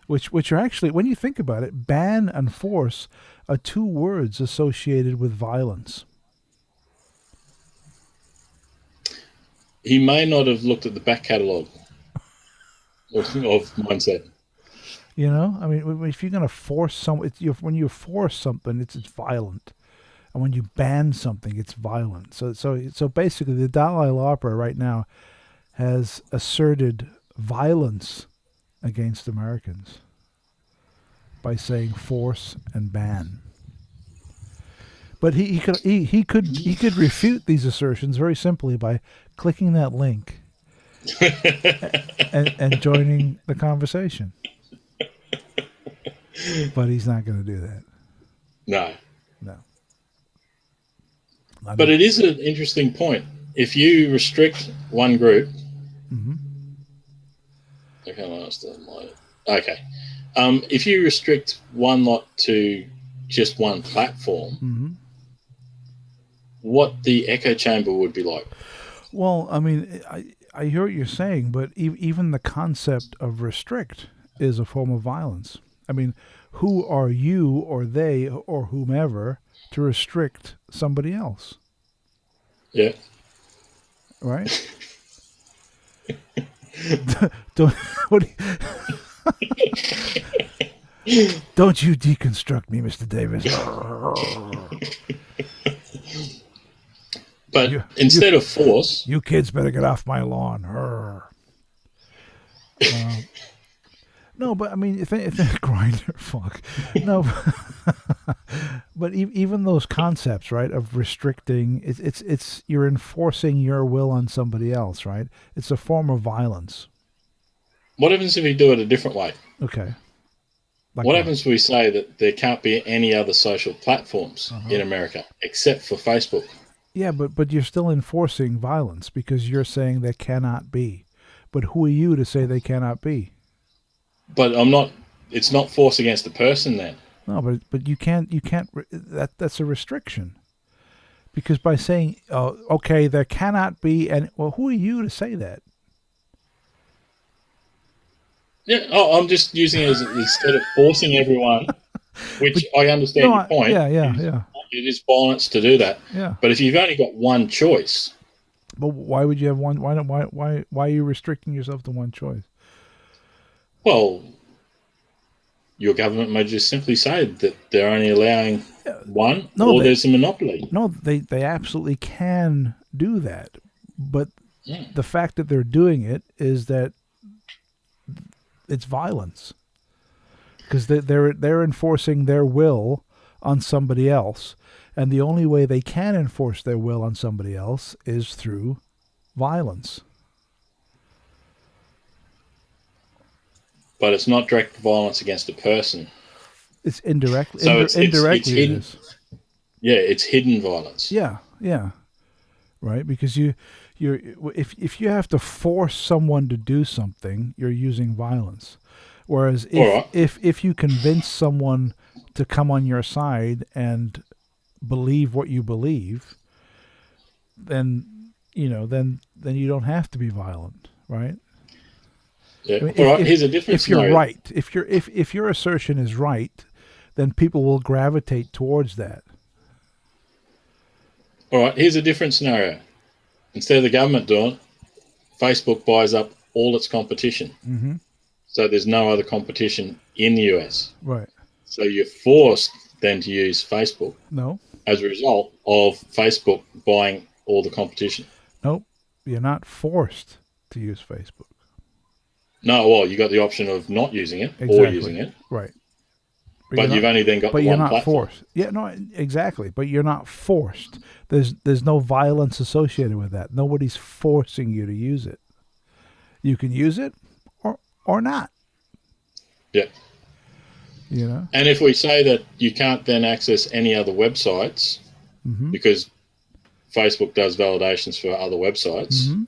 which are actually, when you think about it, ban and force are two words associated with violence. He may not have looked at the back catalogue of Mindset. You know, I mean, if you're going to force when you force something, it's violent, and when you ban something, it's violent. So basically, the Dalai Lama right now has asserted violence against Americans by saying force and ban. But he could refute these assertions very simply by clicking that link and joining the conversation. But he's not going to do that. No. No. But it is an interesting point. If you restrict one group, okay. If you restrict one lot to just one platform, what the echo chamber would be like. Well, I mean, I hear what you're saying, but even the concept of restrict is a form of violence. I mean, who are you or they or whomever to restrict somebody else, Yeah. right? don't, what do don't you deconstruct me, Mr. Davis. But you, you, instead of force, you kids better get off my lawn. No, but I mean, if grinder, fuck, no, but even those concepts, right, of restricting, it's you're enforcing your will on somebody else, right? It's a form of violence. what happens if we do it a different way? Okay, like What happens if we say that there can't be any other social platforms in America except for Facebook? Yeah, but you're still enforcing violence because you're saying they cannot be. But who are you to say they cannot be? But I'm not. It's not force against the person then. No, but you can't that's a restriction. Because by saying, oh, okay, there cannot be, and well, who are you to say that? Yeah. Oh, I'm just using it as instead of forcing everyone, which I understand No, your point. yeah. It is violence to do that. Yeah. But if you've only got one choice, But why would you have one? Why are you restricting yourself to one choice? well, your government may just simply say that they're only allowing one, or there's a monopoly. No, they absolutely can do that, but Yeah. the fact that they're doing it is that it's violence because they're enforcing their will on somebody else, and the only way they can enforce their will on somebody else is through violence. But it's not direct violence against a person. It's indirectly. So indirectly, it's hidden. it is. Yeah, it's hidden violence. Yeah, right. Because if you have to force someone to do something, you're using violence. Whereas if you convince someone to come on your side and believe what you believe, then then you don't have to be violent, right? Yeah. I mean, All right. Here's a difference. If you're right, if your assertion is right, then people will gravitate towards that. All right. Here's a different scenario. Instead of the government doing it, Facebook buys up all its competition. Mm-hmm. So there's no other competition in the US. Right. So you're forced then to use Facebook. No. As a result of Facebook buying all the competition. Nope. You're not forced to use Facebook. No, well, you got the option of not using it or using it. Right. But you've only then got the one platform. But you're not forced. Yeah, no, exactly. But you're not forced. There's no violence associated with that. Nobody's forcing you to use it. You can use it or not. Yeah. And if we say that you can't then access any other websites because Facebook does validations for other websites,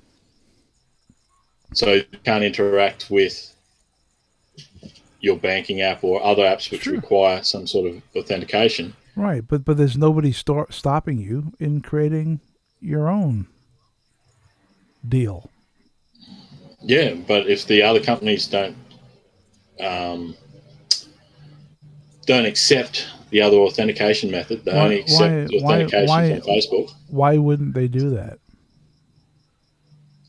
so you can't interact with your banking app or other apps which require some sort of authentication. Right, but there's nobody stopping you in creating your own deal. Yeah, but if the other companies don't accept the other authentication method, they only accept authentication from Facebook. Why wouldn't they do that?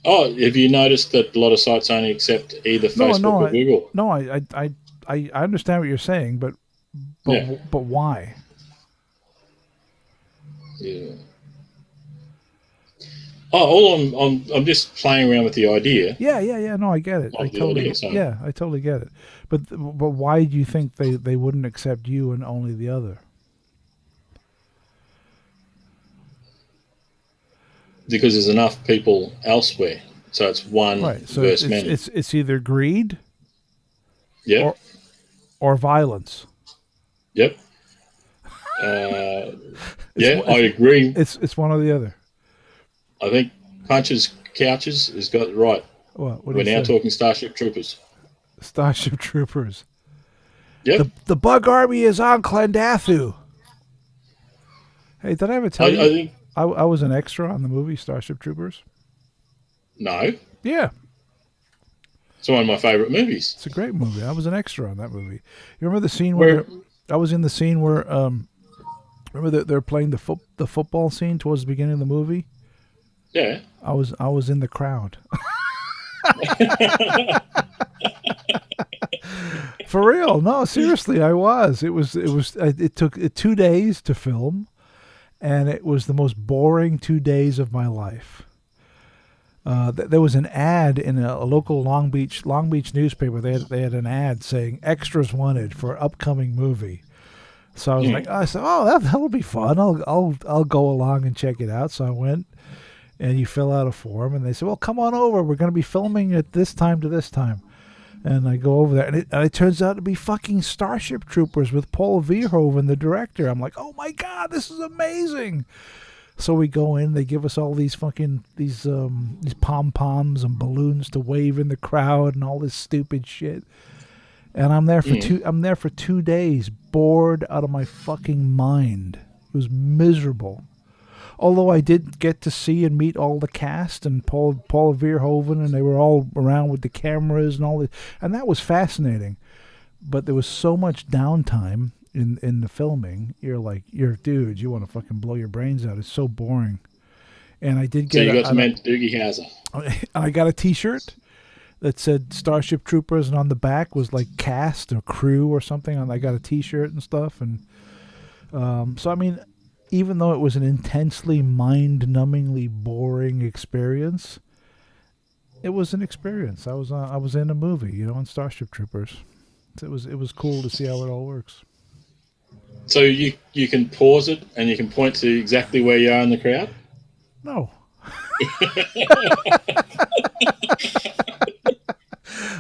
Oh, have you noticed that a lot of sites only accept either Facebook or Google? No, I understand what you're saying, but why? Yeah. Oh, I'm just playing around with the idea. Yeah. No, I get it. I totally get it. But why do you think they wouldn't accept you and only the other? Because there's enough people elsewhere, so it's one versus many. It's either greed, yep, or violence. Yep. I agree. It's one or the other. I think Punch's Couches has got it right. What We're now talking Starship Troopers. Starship Troopers. Yep. The Bug Army is on Clendathu. Hey, did I ever tell you? I think I was an extra on the movie Starship Troopers. No. Yeah, It's one of my favourite movies. it's a great movie. I was an extra on that movie. You remember the scene Where, I was in the scene where remember that they're playing the football scene towards the beginning of the movie. yeah. I was in the crowd. For real? No, seriously, I was. It took 2 days to film, and it was the most boring 2 days of my life. There was an ad in a local Long Beach newspaper. They had an ad saying extras wanted for upcoming movie. So I was like, I said, oh, that'll be fun. I'll go along and check it out. So I went, and you fill out a form, and they said, well, come on over. We're going to be filming at this time to this time. And I go over there, and it turns out to be fucking Starship Troopers with Paul Verhoeven, the director. I'm like, oh my God, this is amazing. So we go in, they give us all these fucking, these pom-poms and balloons to wave in the crowd and all this stupid shit. And I'm there for 2 days, bored out of my fucking mind. It was miserable. Although I did get to see and meet all the cast and Paul Verhoeven, and they were all around with the cameras and all this, and that was fascinating. But there was so much downtime in the filming. Dude, you want to fucking blow your brains out. It's so boring. And I did get. So you got to meet Doogie Howser. I got a T-shirt that said Starship Troopers, and on the back was like cast or crew or something. And I got a T-shirt and stuff, and so I mean. Even though it was an intensely mind-numbingly boring experience, it was an experience. I was in a movie, on Starship Troopers. It was cool to see how it all works. So you can pause it and you can point to exactly where you are in the crowd? No.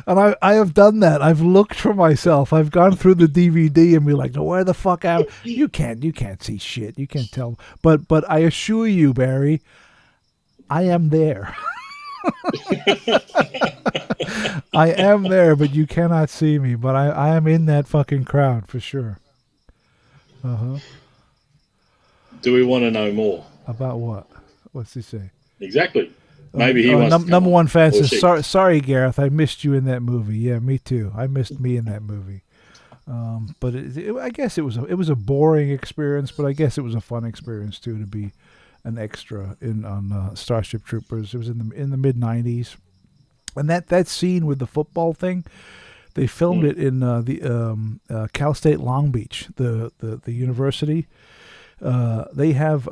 And I have done that. I've looked for myself. I've gone through the DVD and be like, no, where the fuck am I? You can't see shit. You can't tell. But I assure you, Barry, I am there. I am there, but you cannot see me. But I am in that fucking crowd for sure. Uh-huh. Do we want to know more? About what? What's he say? Exactly. Maybe he wants to number one fan Or says, she. sorry, Gareth, I missed you in that movie. Yeah, me too. I missed me in that movie. But I guess it was a boring experience, but I guess it was a fun experience too to be an extra on Starship Troopers. It was in the mid '90s, and that scene with the football thing, they filmed it in the Cal State Long Beach, the university. They have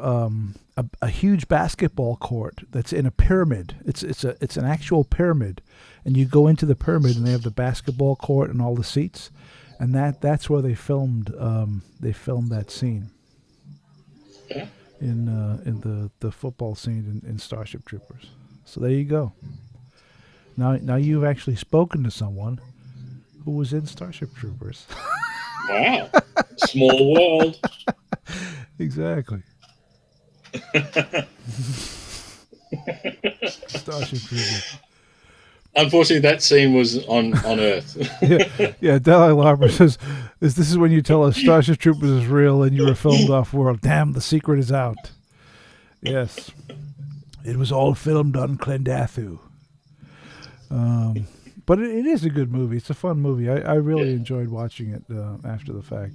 a huge basketball court that's in a pyramid. It's an actual pyramid, and you go into the pyramid, and they have the basketball court and all the seats, and that's where they filmed that scene. Yeah. In the football scene in Starship Troopers. So there you go. Now you've actually spoken to someone who was in Starship Troopers. Wow. Small world. Exactly. Starship Troopers. Unfortunately, that scene was on Earth. Yeah. Dalai Lama says, this is when you tell us Starship Troopers is real and you were filmed off-world. Damn, the secret is out. Yes. It was all filmed on Clendathu. But it is a good movie. It's a fun movie. I really enjoyed watching it after the fact.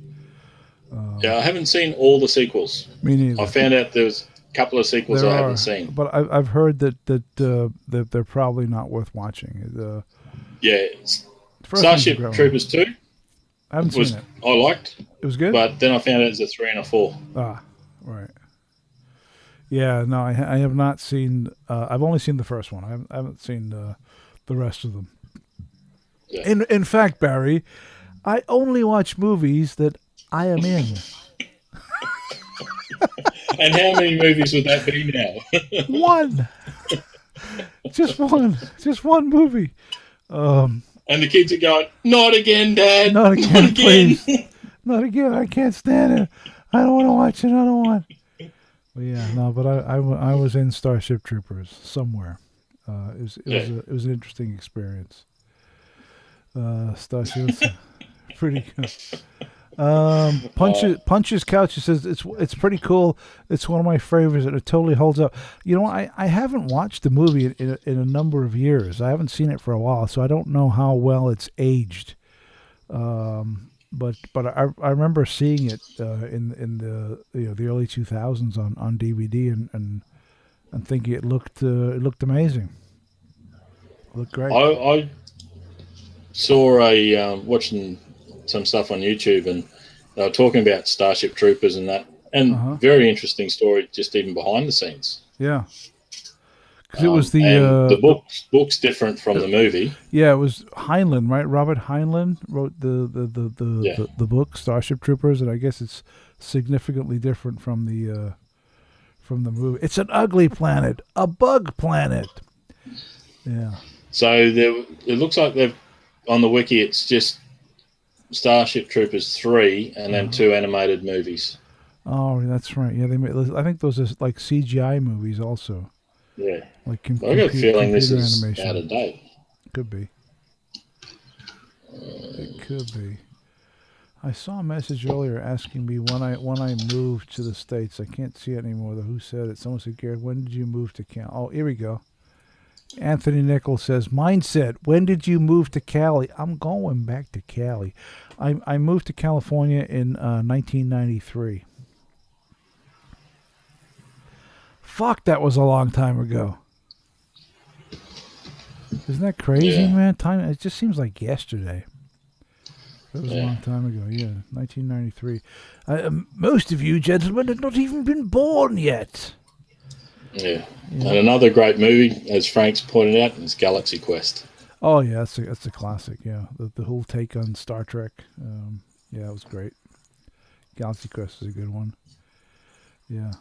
Yeah, I haven't seen all the sequels. Me neither. I found out there was a couple of sequels I haven't seen. But I've heard that they're probably not worth watching. Yeah, Starship Troopers 2 I haven't seen it. I liked. It was good? But then I found out it was a 3 and a 4. Ah, right. Yeah, no, I have not seen... I've only seen the first one. I haven't seen the rest of them. Yeah. In fact, Barry, I only watch movies that I am in. And how many movies would that be now? One. Just one movie. And the kids are going, not again, Dad. Not again, please. Not again. I can't stand it. I don't want to watch another one. But yeah, no. But I was in Starship Troopers somewhere. It was an interesting experience. Starship was pretty good. Punch's Couch. He says it's pretty cool. It's one of my favorites, and it totally holds up. You know, I haven't watched the movie in a number of years. I haven't seen it for a while, so I don't know how well it's aged. But I remember seeing it in the early 2000s on DVD and thinking it looked amazing. It looked great. I saw watching some stuff on YouTube, and they were talking about Starship Troopers and that, and very interesting story, just even behind the scenes. Yeah, because it was and the book's different from the movie. Yeah, it was Heinlein, right? Robert Heinlein wrote the book Starship Troopers, and I guess it's significantly different from the movie. It's an ugly planet, a bug planet. Yeah. So it looks like they've on the wiki. It's just Starship Troopers 3 and then 2 animated movies. Oh, that's right. Yeah, they made. I think those are like CGI movies also. Yeah. Like I got a feeling this is animation. out of date. Could be. It could be. I saw a message earlier asking me when I moved to the States. I can't see it anymore though. Who said it? Someone said, Garrett, when did you move to Cali? Oh, here we go. Anthony Nichols says, Mindset, when did you move to Cali? I'm going back to Cali. I moved to California in 1993. Fuck, that was a long time ago. Isn't that crazy, man? Time, it just seems like yesterday. That was a long time ago, 1993. Most of you gentlemen had not even been born yet. Yeah. And another great movie, as Frank's pointed out, is Galaxy Quest. Oh, yeah, that's a classic, yeah. The whole take on Star Trek. It was great. Galaxy Quest is a good one. Yeah.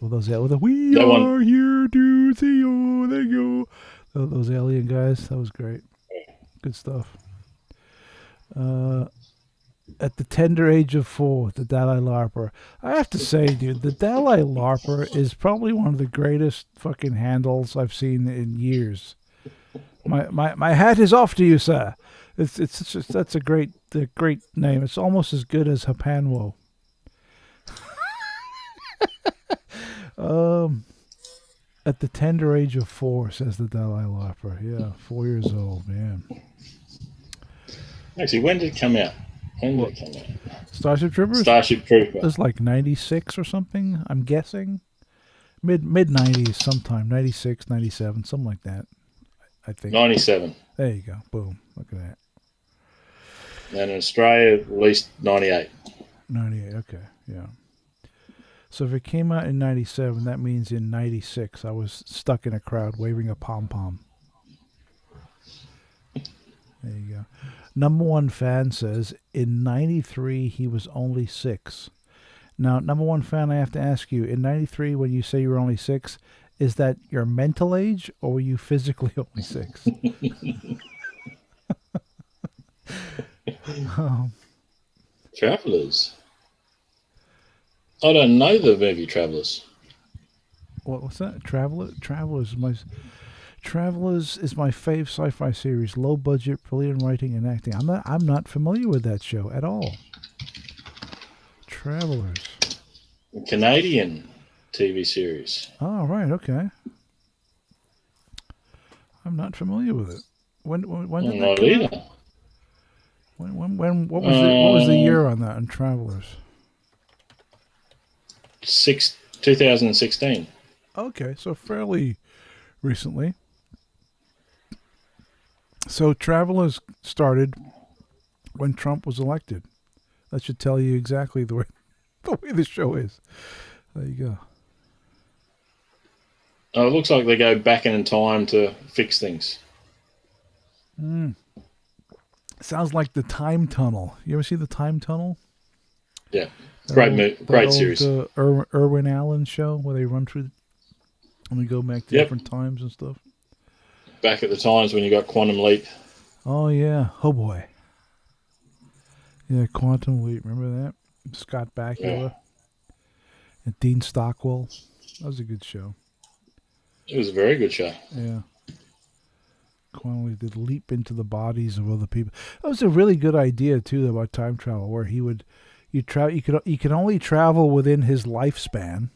Well, those we that are one, here to see you. There you go. Those alien guys, that was great. Good stuff. At the tender age of 4, the Dalai Larper. I have to say, dude, the Dalai Larper is probably one of the greatest fucking handles I've seen in years. My hat is off to you, sir. That's a great name. It's almost as good as Hapanwo. At the tender age of 4, says the Dalai Larper. Yeah, 4 years old, man. Actually, when did it come out? Starship Troopers? Starship Troopers. It was like 96 or something, I'm guessing. Mid 90s sometime. 96, 97, something like that, I think. 97. There you go. Boom. Look at that. And in Australia, at least 98. 98, okay, yeah. So if it came out in 97, that means in 96 I was stuck in a crowd waving a pom-pom. There you go. Number one fan says, in 93 he was only 6. Now, number one fan, I have to ask you, in 93 when you say you were only 6, is that your mental age or were you physically only 6? Travelers. I don't know the movie Travelers. What's that? Travelers is my fave sci-fi series. Low budget, brilliant writing and acting. I'm not familiar with that show at all. Travelers. A Canadian TV series. Oh, right, okay. I'm not familiar with it. When did that come out? When what was the year on that on Travelers? 2016. Okay, so fairly recently. So Travelers started when Trump was elected. That should tell you exactly the way the show is. There you go. Oh, it looks like they go back in time to fix things. Sounds like the Time Tunnel. You ever see the Time Tunnel? Yeah, great series. Irwin Allen show where they run through and we go back to different times and stuff. Back at the times when you got Quantum Leap. Oh yeah, oh boy. Yeah, Quantum Leap. Remember that? Scott Bakula and Dean Stockwell. That was a good show. It was a very good show. Yeah. Quantum leap, they'd leap into the bodies of other people. That was a really good idea too about time travel, where you could only travel within his lifespan,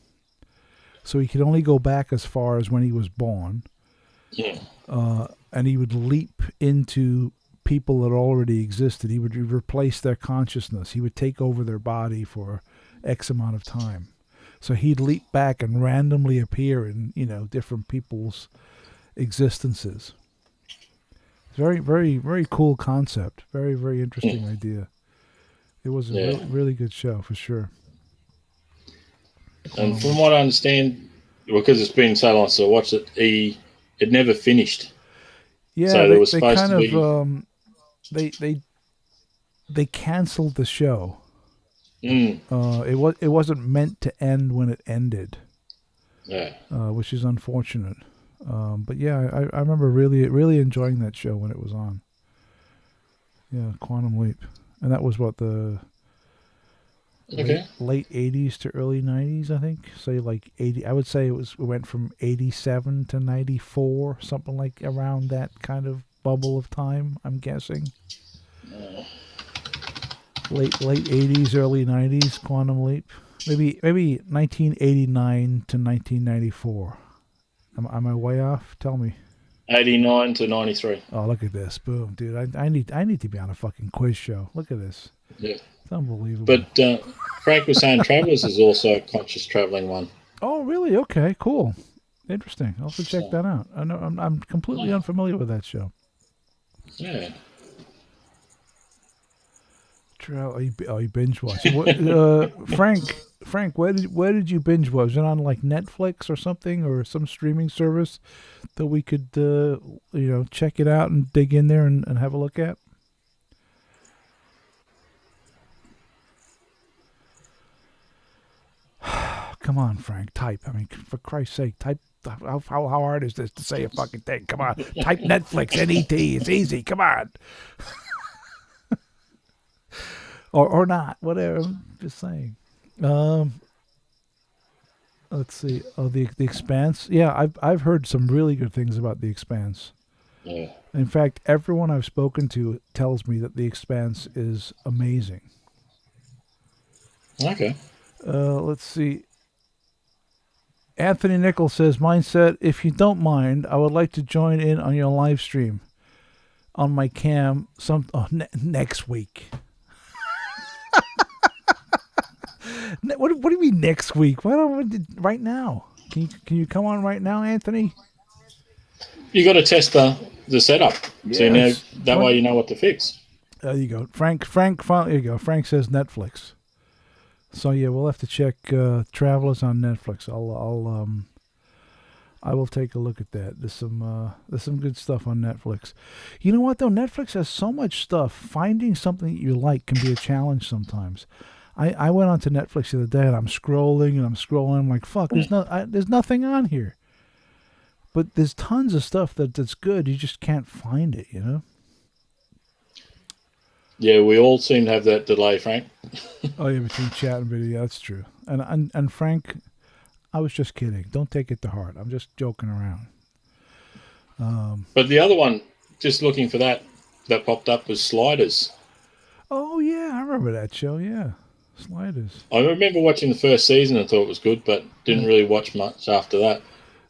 so he could only go back as far as when he was born. Yeah. And he would leap into people that already existed. He would replace their consciousness. He would take over their body for X amount of time. So he'd leap back and randomly appear in, different people's existences. Very, very, very cool concept. Very, very interesting idea. It was a really, really good show for sure. And from what I understand, because it's been so long since I watched it, it never finished. Yeah, so they, was they supposed kind to of be... they canceled the show. Mm. It wasn't meant to end when it ended. Yeah. Which is unfortunate. But yeah, I remember really, really enjoying that show when it was on. Yeah, Quantum Leap, and that was what the late 80s to early 90s, I think. Say like 80. I would say it went from 87 to 94, something like around that kind of bubble of time. I'm guessing. Late 80s, early 90s, Quantum Leap. Maybe 1989 to 1994. Am I way off? Tell me. 89 to 93. Oh, look at this. Boom, dude. I need to be on a fucking quiz show. Look at this. Yeah. It's unbelievable. But Frank was saying Travelers is also a conscious traveling one. Oh, really? Okay, cool. Interesting. I'll have to check that out. I know I'm completely unfamiliar with that show. Yeah. You binge watch. Frank, where did you binge watch? Was it on like Netflix or something, or some streaming service that we could check it out and dig in there and have a look at? Come on, Frank, type. I mean, for Christ's sake, type. How hard is this to say a fucking thing? Come on, type Netflix, N-E-T. It's easy. Come on. Or not, whatever. I'm just saying. Let's see. Oh, the Expanse. Yeah, I've heard some really good things about the Expanse. Yeah. In fact, everyone I've spoken to tells me that the Expanse is amazing. Okay. Let's see. Anthony Nichols says, Mindset, if you don't mind, I would like to join in on your live stream on my cam next week. What do you mean next week? Why don't we right now? Can you come on right now, Anthony? You got to test the setup, so you know, that way you know what to fix. There you go, Frank. There you go. Frank says Netflix. So yeah, we'll have to check Travelers on Netflix. I will take a look at that. There's some good stuff on Netflix. You know what though? Netflix has so much stuff. Finding something that you like can be a challenge sometimes. I went onto Netflix the other day and I'm scrolling. I'm like, fuck, there's nothing on here. But there's tons of stuff that's good. You just can't find it, you know? Yeah, we all seem to have that delay, Frank. Oh yeah, between chat and video, that's true. And Frank, I was just kidding. Don't take it to heart. I'm just joking around. But the other one, just looking for that popped up was Sliders. Oh yeah, I remember that show. Yeah, Sliders. I remember watching the first season and thought it was good, but didn't really watch much after that.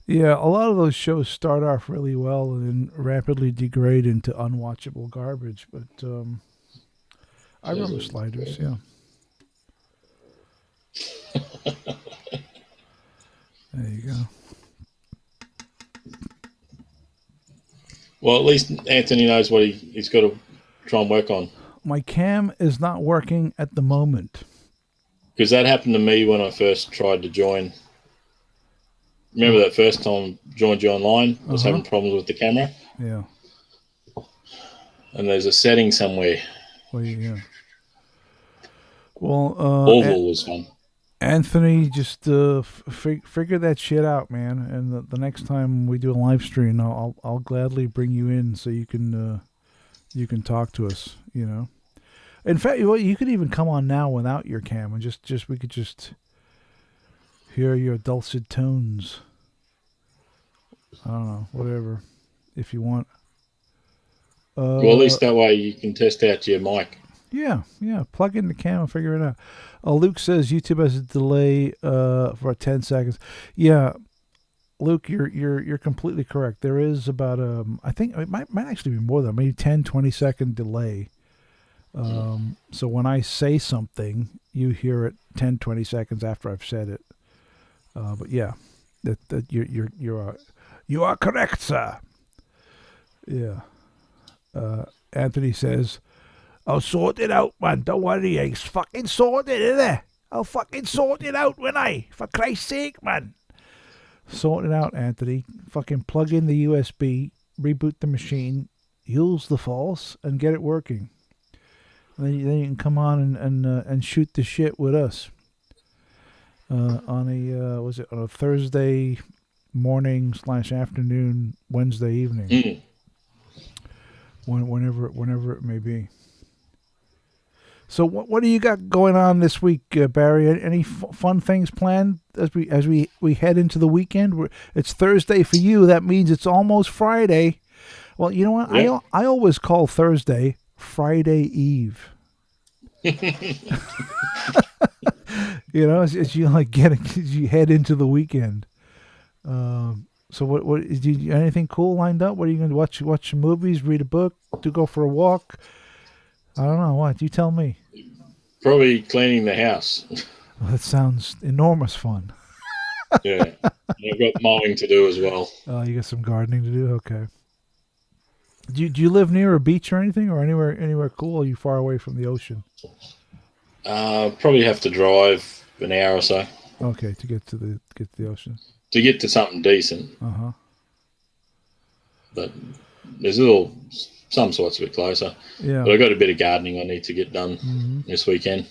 Yeah, a lot of those shows start off really well and then rapidly degrade into unwatchable garbage. But I remember Sliders. Yeah. There you go. Well, at least Anthony knows what he's got to try and work on. My cam is not working at the moment. Because that happened to me when I first tried to join. Remember that first time I joined you online? I was having problems with the camera. Yeah. And there's a setting somewhere. Well, yeah. Well, Oval was fun. Anthony, just figure that shit out, man. And the next time we do a live stream, I'll gladly bring you in so you can talk to us. You know. In fact, you could even come on now without your cam, and we could just hear your dulcet tones. I don't know, whatever, if you want. Well, at least that way you can test out your mic. Yeah. Plug in the cam and figure it out. Luke says YouTube has a delay for 10 seconds. Yeah, Luke, you're completely correct. There is about I think it might actually be more than maybe 10, 20-second delay. So when I say something, you hear it 10, 20 seconds after I've said it. But yeah, that you are correct, sir. Yeah. Anthony says, "I'll sort it out, man. Don't worry, I fucking sorted it, innit? I'll fucking sort it out when for Christ's sake, man." Sort it out, Anthony. Fucking plug in the USB, reboot the machine, use the false, and get it working. And then you can come on and shoot the shit with us on a Thursday morning / afternoon, Wednesday evening, whenever it may be. So what do you got going on this week, Barry? Any fun things planned as we head into the weekend? It's Thursday for you. That means it's almost Friday. Well, you know what? Yeah. I always call Thursday Friday Eve. You know, as you as you head into the weekend. So what do you anything cool lined up? What are you going to watch some movies, read a book, go for a walk? I don't know. What? You tell me. Probably cleaning the house. Well, that sounds enormous fun. Yeah. I've got mowing to do as well. You got some gardening to do? Okay. Do you live near a beach or anything, or anywhere cool? Or are you far away from the ocean? Probably have to drive an hour or so. Okay, to get to the ocean. To get to something decent. Uh-huh. But there's some sorts of it closer. Yeah. But I've got a bit of gardening I need to get done this weekend.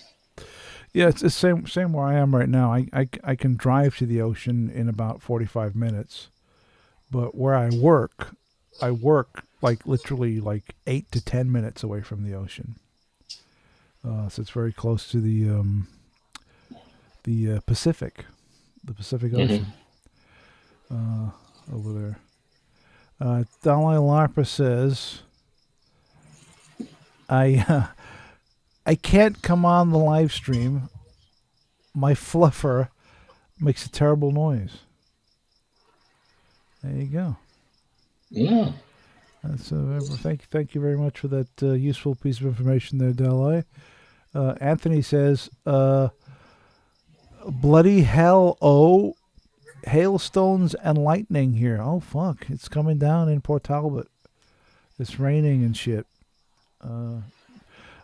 Yeah, it's the same where I am right now. I can drive to the ocean in about 45 minutes. But where I work like literally like 8 to 10 minutes away from the ocean. So it's very close to the Pacific Ocean. Over there. Dalai Larpa says, I can't come on the live stream. My fluffer makes a terrible noise. There you go. Yeah. That's thank you very much for that useful piece of information there, Dalai. Anthony says, bloody hell, hailstones and lightning here. Oh, fuck. It's coming down in Port Talbot. It's raining and shit.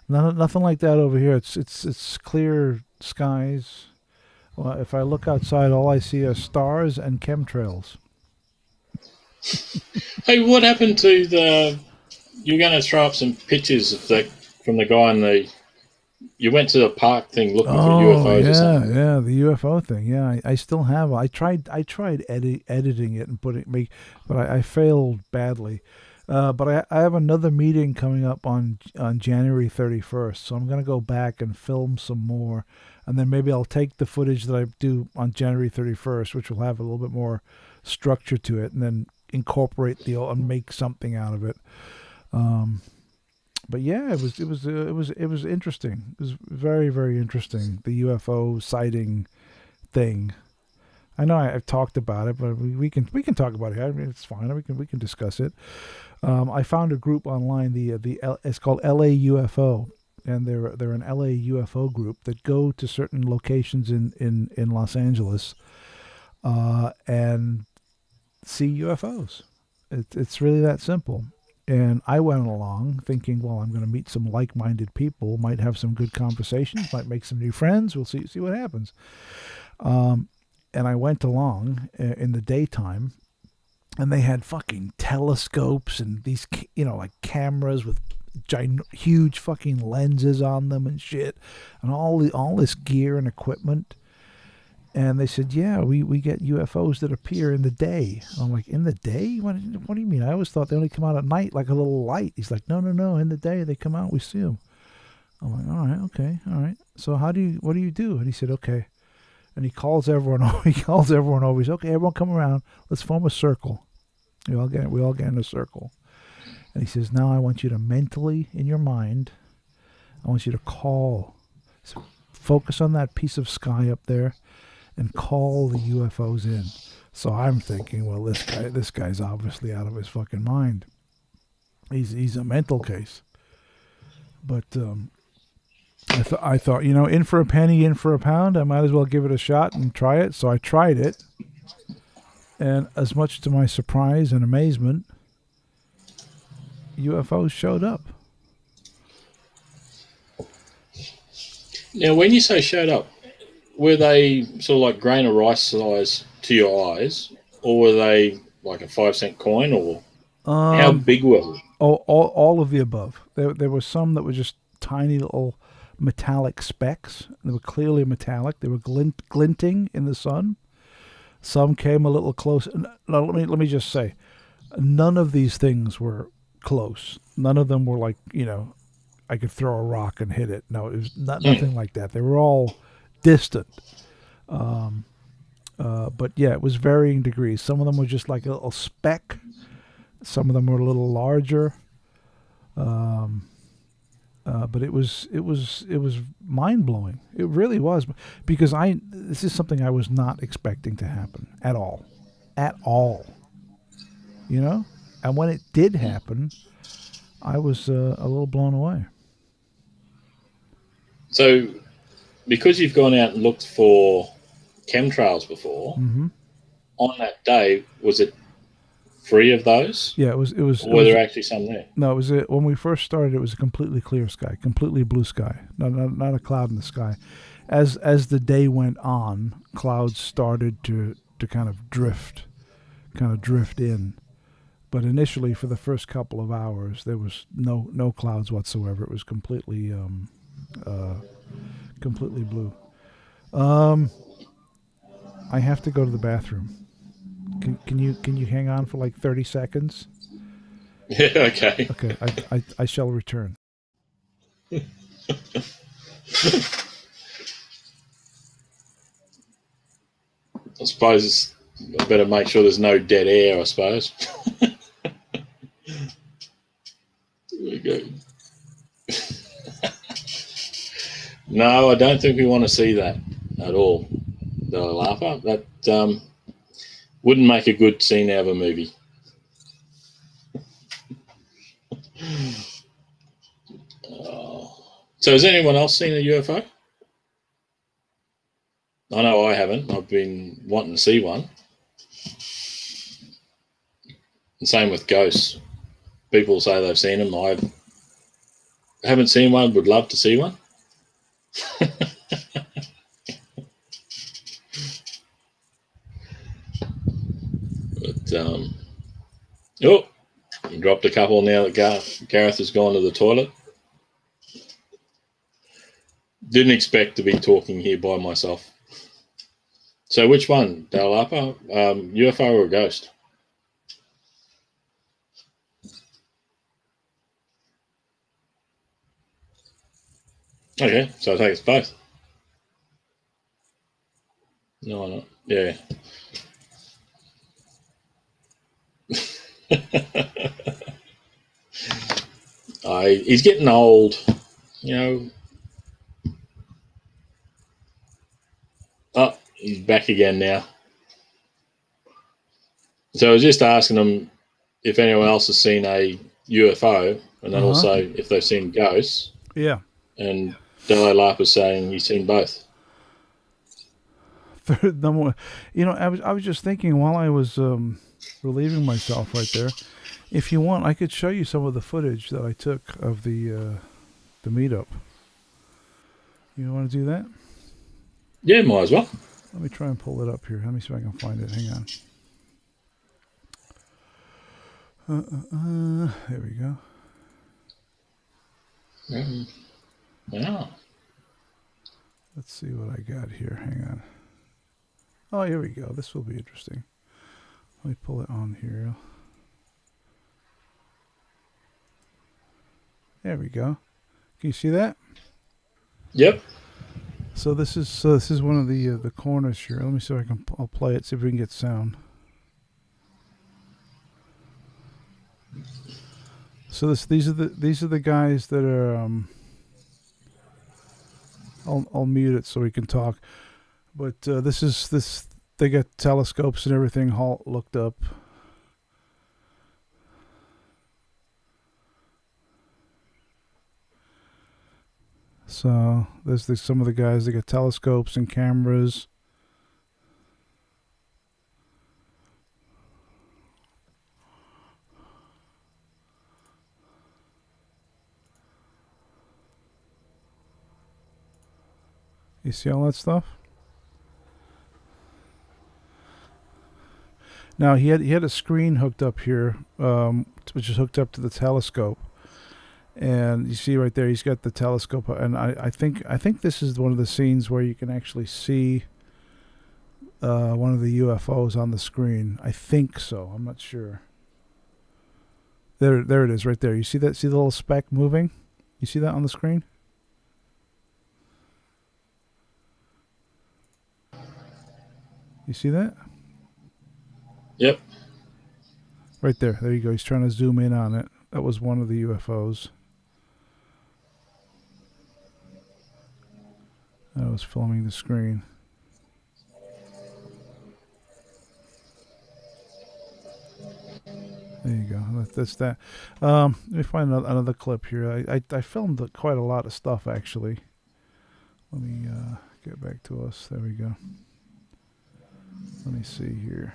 Nothing like that over here. It's clear skies. Well, if I look outside, all I see are stars and chemtrails. Hey, what happened to you were going to throw up some pictures from the guy in the... You went to the park thing looking for UFOs or something. Yeah, the UFO thing. Yeah, I still have. I tried editing it and but I failed badly. But I have another meeting coming up on January 31st, so I'm gonna go back and film some more, and then maybe I'll take the footage that I do on January 31st, which will have a little bit more structure to it, and then incorporate and make something out of it. But yeah, it was interesting. It was very, very interesting. The UFO sighting thing. I know I've talked about it, but we can talk about it. I mean, it's fine. We can discuss it. I found a group online. It's called LA UFO, and they're an LA UFO group that go to certain locations in Los Angeles, and see UFOs. It's really that simple. And I went along thinking, well, I'm going to meet some like-minded people, might have some good conversations, might make some new friends. We'll see what happens. And I went along in the daytime, and they had fucking telescopes and these, like cameras with huge fucking lenses on them and shit, and all this gear and equipment. And they said, yeah, we get UFOs that appear in the day. I'm like, in the day? What do you mean? I always thought they only come out at night, like a little light. He's like, no, in the day they come out, we see them. I'm like, all right, okay, all right. So what do you do? And he said, okay. And he calls everyone over. He says, okay, everyone come around. Let's form a circle. We all get in a circle. And he says, now I want you to mentally, in your mind, I want you to call. So focus on that piece of sky up there and call the UFOs in. So I'm thinking, well, this guy's obviously out of his fucking mind. He's a mental case. But I thought, in for a penny, in for a pound. I might as well give it a shot and try it. So I tried it. And as much to my surprise and amazement, UFOs showed up. Now, when you say showed up, were they sort of like grain of rice size to your eyes, or were they like a 5-cent coin, or how big were they? All of the above. There were some that were just tiny little metallic specks. They were clearly metallic. They were glinting in the sun. Some came a little close. No, let me just say, none of these things were close. None of them were like, I could throw a rock and hit it. No, it was nothing like that. They were all distant. But yeah, it was varying degrees. Some of them were just like a little speck. Some of them were a little larger. But it was mind blowing. It really was, because this is something I was not expecting to happen at all. And when it did happen, I was a little blown away. So, because you've gone out and looked for chemtrails before, on that day, was it free of those? Yeah, it was. Or were there actually some there? No, it was when we first started. It was a completely clear sky, completely blue sky, not a cloud in the sky. As the day went on, clouds started to kind of drift in. But initially, for the first couple of hours, there was no clouds whatsoever. It was completely blue. I have to go to the bathroom. Can you hang on for like 30 seconds? Yeah, okay. Okay, I shall return. I suppose I better make sure there's no dead air, I suppose. There we go. No, I don't think we want to see that at all, Dalai Lapa. That wouldn't make a good scene out of a movie. So has anyone else seen a UFO? I know I haven't. I've been wanting to see one. And same with ghosts. People say they've seen them. I haven't seen one, would love to see one. But, dropped a couple now that Gareth has gone to the toilet. Didn't expect to be talking here by myself. So which one, Dalapa? UFO or a ghost? Okay, so I think it's both. No, not. Yeah. He's getting old, Oh, he's back again now. So I was just asking him if anyone else has seen a UFO, and then also if they've seen ghosts. Yeah. And Dalai Lapa was saying he's seen both. I was just thinking while I was relieving myself right there, if you want, I could show you some of the footage that I took of the meetup. You want to do that? Yeah, might as well. Let me try and pull it up here. Let me see if I can find it. Hang on. There we go. Yeah. Let's see what I got here. Hang on. Oh, here we go. This will be interesting. Let me pull it on here. There we go. Can you see that? Yep. So this is one of the corners here. Let me see if I'll play it. See if we can get sound. So these are the guys that are. I'll mute it so we can talk. But this. They got telescopes and everything all looked up. So there's some of the guys that got telescopes and cameras. You see all that stuff? Now he had a screen hooked up here, which is hooked up to the telescope, and you see right there he's got the telescope, and I think this is one of the scenes where you can actually see one of the UFOs on the screen. I think so. I'm not sure. There it is right there. You see that? See the little speck moving? You see that on the screen? You see that? Yep. Right there. There you go. He's trying to zoom in on it. That was one of the UFOs. I was filming the screen. There you go. That's that. Let me find another clip here. I filmed quite a lot of stuff, actually. Let me get back to us. There we go. Let me see here.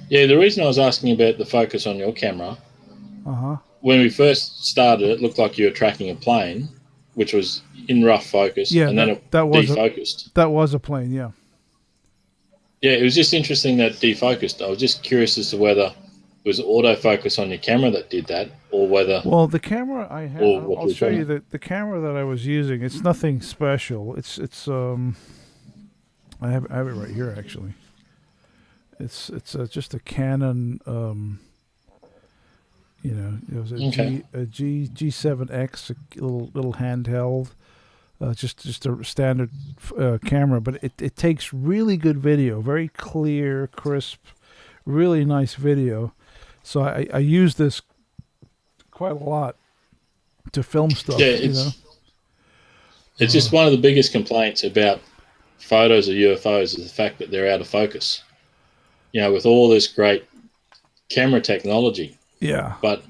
Yeah, the reason I was asking about the focus on your camera, when we first started, it looked like you were tracking a plane, which was in rough focus, and then it defocused. That was a plane, yeah. Yeah, it was just interesting that defocused. I was just curious as to whether it was autofocus on your camera that did that, or whether... Well, the camera I have, I'll show you the camera that I was using. It's nothing special. It's I have it right here, actually. It's just a Canon, it was a G7X, a little handheld, just a standard camera, but it takes really good video, very clear, crisp, really nice video. So I use this quite a lot to film stuff. Yeah, it's just one of the biggest complaints about photos of UFOs is the fact that they're out of focus. With all this great camera technology. Yeah. But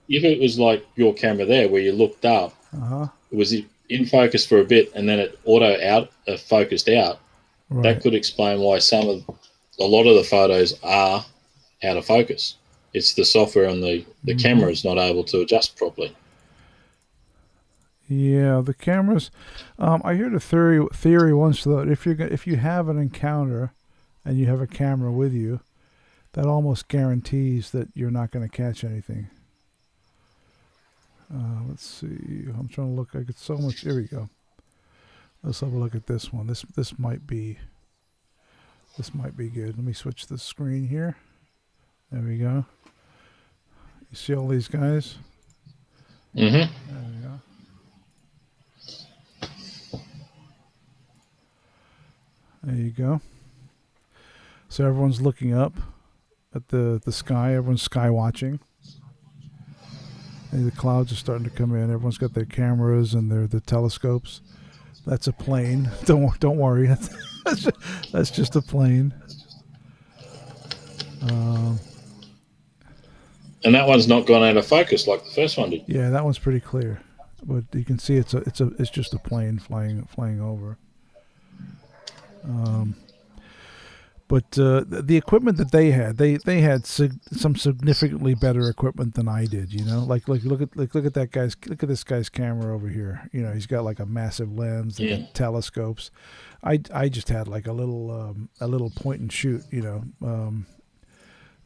if it was like your camera there where you looked up, it was in focus for a bit and then it focused out, right. That could explain why a lot of the photos are out of focus. It's the software on the camera is not able to adjust properly. Yeah, the cameras. I heard a theory once that if you have an encounter and you have a camera with you, that almost guarantees that you're not going to catch anything. Let's see. I'm trying to look. I get so much. Here we go. Let's have a look at this one. This might be good. Let me switch the screen here. There we go. You see all these guys? Mm-hmm. There we go. There you go. So everyone's looking up at the sky. Everyone's sky watching. And the clouds are starting to come in. Everyone's got their cameras and their telescopes. That's a plane. Don't worry. That's just a plane. And that one's not gone out of focus like the first one did. Yeah, that one's pretty clear, but you can see it's just a plane flying over. But the equipment that they had some significantly better equipment than I did. Like look at this guy's camera over here. He's got like a massive lens, got telescopes. I just had like a little point and shoot.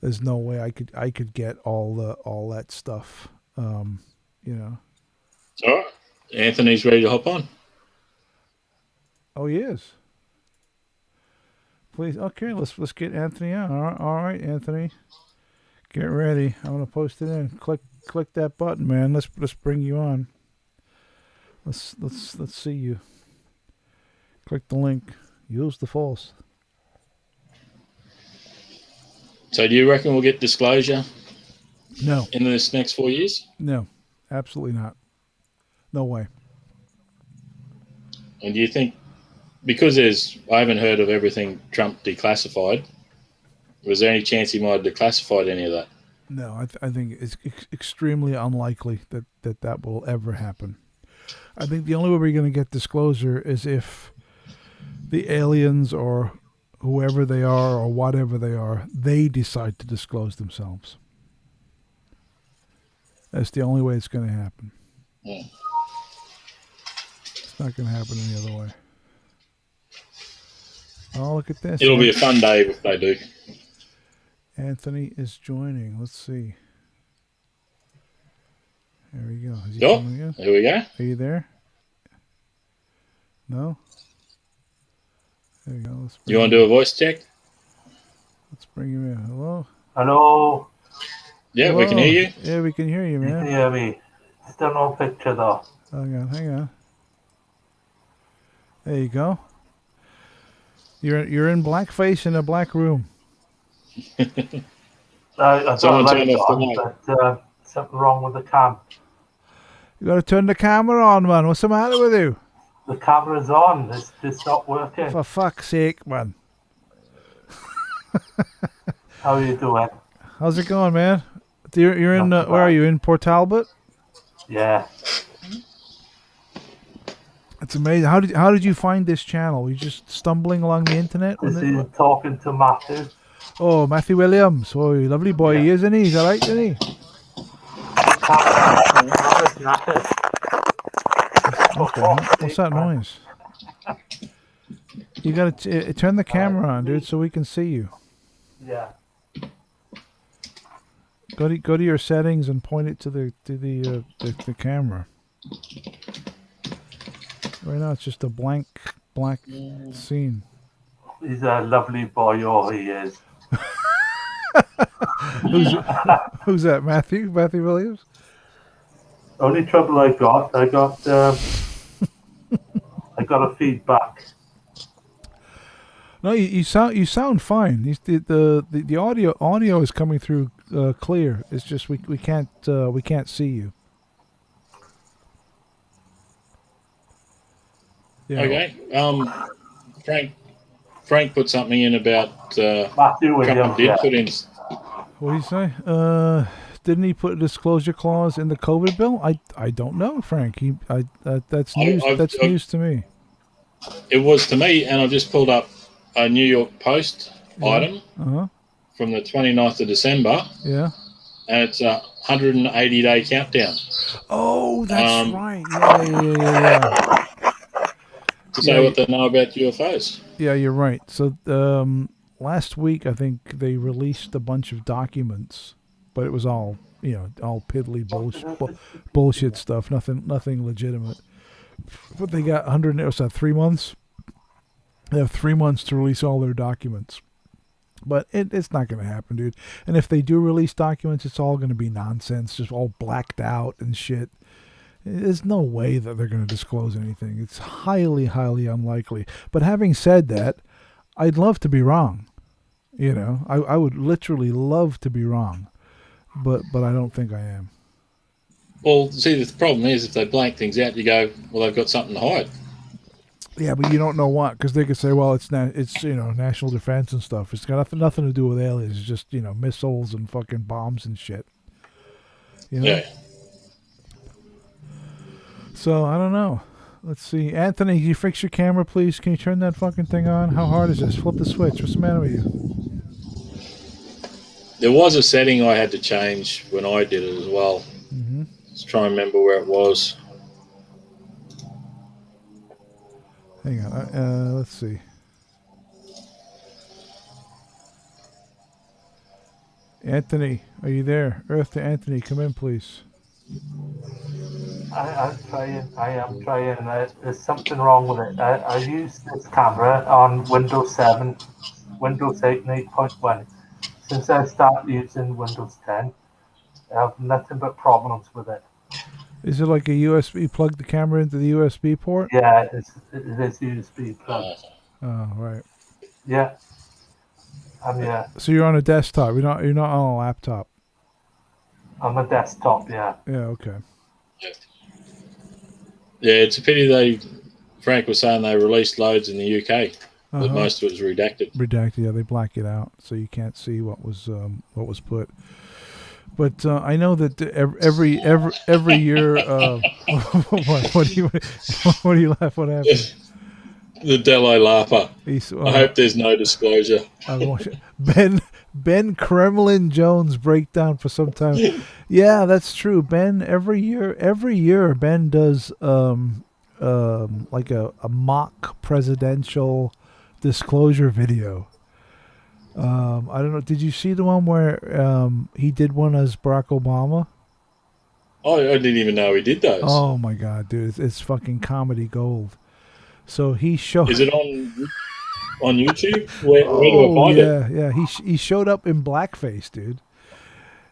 There's no way I could get all that stuff. All right, Anthony's ready to hop on. Oh, he is. Please, okay. Let's get Anthony on. All right, Anthony, get ready. I'm gonna post it in. Click that button, man. Let's bring you on. Let's see you. Click the link. Use the force. It's So do you reckon we'll get disclosure No, in this next 4 years? no, absolutely not. No way. And do you think, because I haven't heard of everything Trump declassified, was there any chance he might have declassified any of that? No, I think it's extremely unlikely that will ever happen. I think the only way we're going to get disclosure is if the aliens or whoever they are or whatever they are, they decide to disclose themselves. That's the only way it's going to happen. Yeah. It's not going to happen any other way. Oh, look at this. It'll be a fun day if they do. Anthony is joining. Let's see. There we go. Is he Oh, coming in? here we go. Are you there? No? There you go. You want to do a voice check? Let's bring him in. Hello? Hello. Yeah, Hello. we can hear you. Yeah, we can hear you, You can man. hear me. Still no picture though. Hang on. There you go. You're in blackface in a black room. I got Someone a turn light off the on, light. but something wrong with the cam. You got to turn the camera on, man. What's the matter with you? The camera's on. It's just not working. For fuck's sake, man. How are you doing? How's it going, man? You're in. Not too Where are bad. you? In Port Talbot? Yeah. It's amazing. How did you find this channel? Were you just stumbling along the internet? This is talking to Matthew. Oh, Matthew Williams. Oh, lovely boy, Yeah. isn't he? He's all right, isn't he? Camera's knackered. Okay. What's that noise? You gotta turn the camera on, dude, so we can see you. Yeah. Go to your settings and point it to the camera. Right now it's just a black scene. He's a lovely boy, oh he is. Who's that? Matthew Williams? Only trouble I got a feedback. No, you sound fine. The audio is coming through clear. It's just we can't see you. Yeah. Okay. Frank put something in about Matthew Williams, Trump did yeah. put in. What do you say? Didn't he put a disclosure clause in the COVID bill? I don't know, Frank. That's news. That's news to me. It was to me, and I just pulled up a New York Post item Uh-huh. from the 29th of December, Yeah. and it's a 180-day countdown Oh, that's right. Yeah. to say what they know about UFOs. Yeah, you're right. So last week, I think they released a bunch of documents, but it was all all piddly bullshit stuff. Nothing legitimate. But they got 3 months. They have 3 months to release all their documents. But it's not going to happen, dude. And if they do release documents, it's all going to be nonsense, just all blacked out and shit. There's no way that they're going to disclose anything. It's highly, highly unlikely. But having said that, I'd love to be wrong. I would literally love to be wrong. But I don't think I am. Well, see, the problem is if they blank things out, you go, well, they've got something to hide. Yeah, but you don't know what, because they could say, well, it's national defense and stuff. It's got nothing to do with aliens. It's just missiles and fucking bombs and shit. Yeah. So I don't know. Let's see, Anthony, can you fix your camera, please? Can you turn that fucking thing on? How hard is this? Flip the switch. What's the matter with you? There was a setting I had to change when I did it as well. Mm-hmm. Let's try and remember where it was. Hang on. Let's see. Anthony, are you there? Earth to Anthony, come in, please. I'm trying. I am trying. There's something wrong with it. I used this camera on Windows 7, Windows 8 and 8.1. Since I started using Windows 10, I have nothing but problems with it. Is it like a USB? Plug the camera into the USB port? Yeah, it is USB plug. Oh, right. Yeah. Yeah, So you're on a desktop. You're not on a laptop. I'm a desktop. Yeah. Yeah. Okay. Yeah, it's a pity Frank was saying they released loads in the UK, but Uh-huh. most of it was redacted. Redacted. Yeah, they black it out, so you can't see what was put. But I know that every year. What do you laugh? What happened? The Dalai Lapa. He's, I hope there's no disclosure. Ben Kremlin Jones breakdown for some time. Yeah, that's true. Ben every year Ben does like a mock presidential disclosure video. I don't know. Did you see the one where he did one as Barack Obama? Oh, I didn't even know he did those. Oh my god, dude, it's fucking comedy gold. So he showed. Is it on YouTube? Where do I find it? Yeah. He showed up in blackface, dude.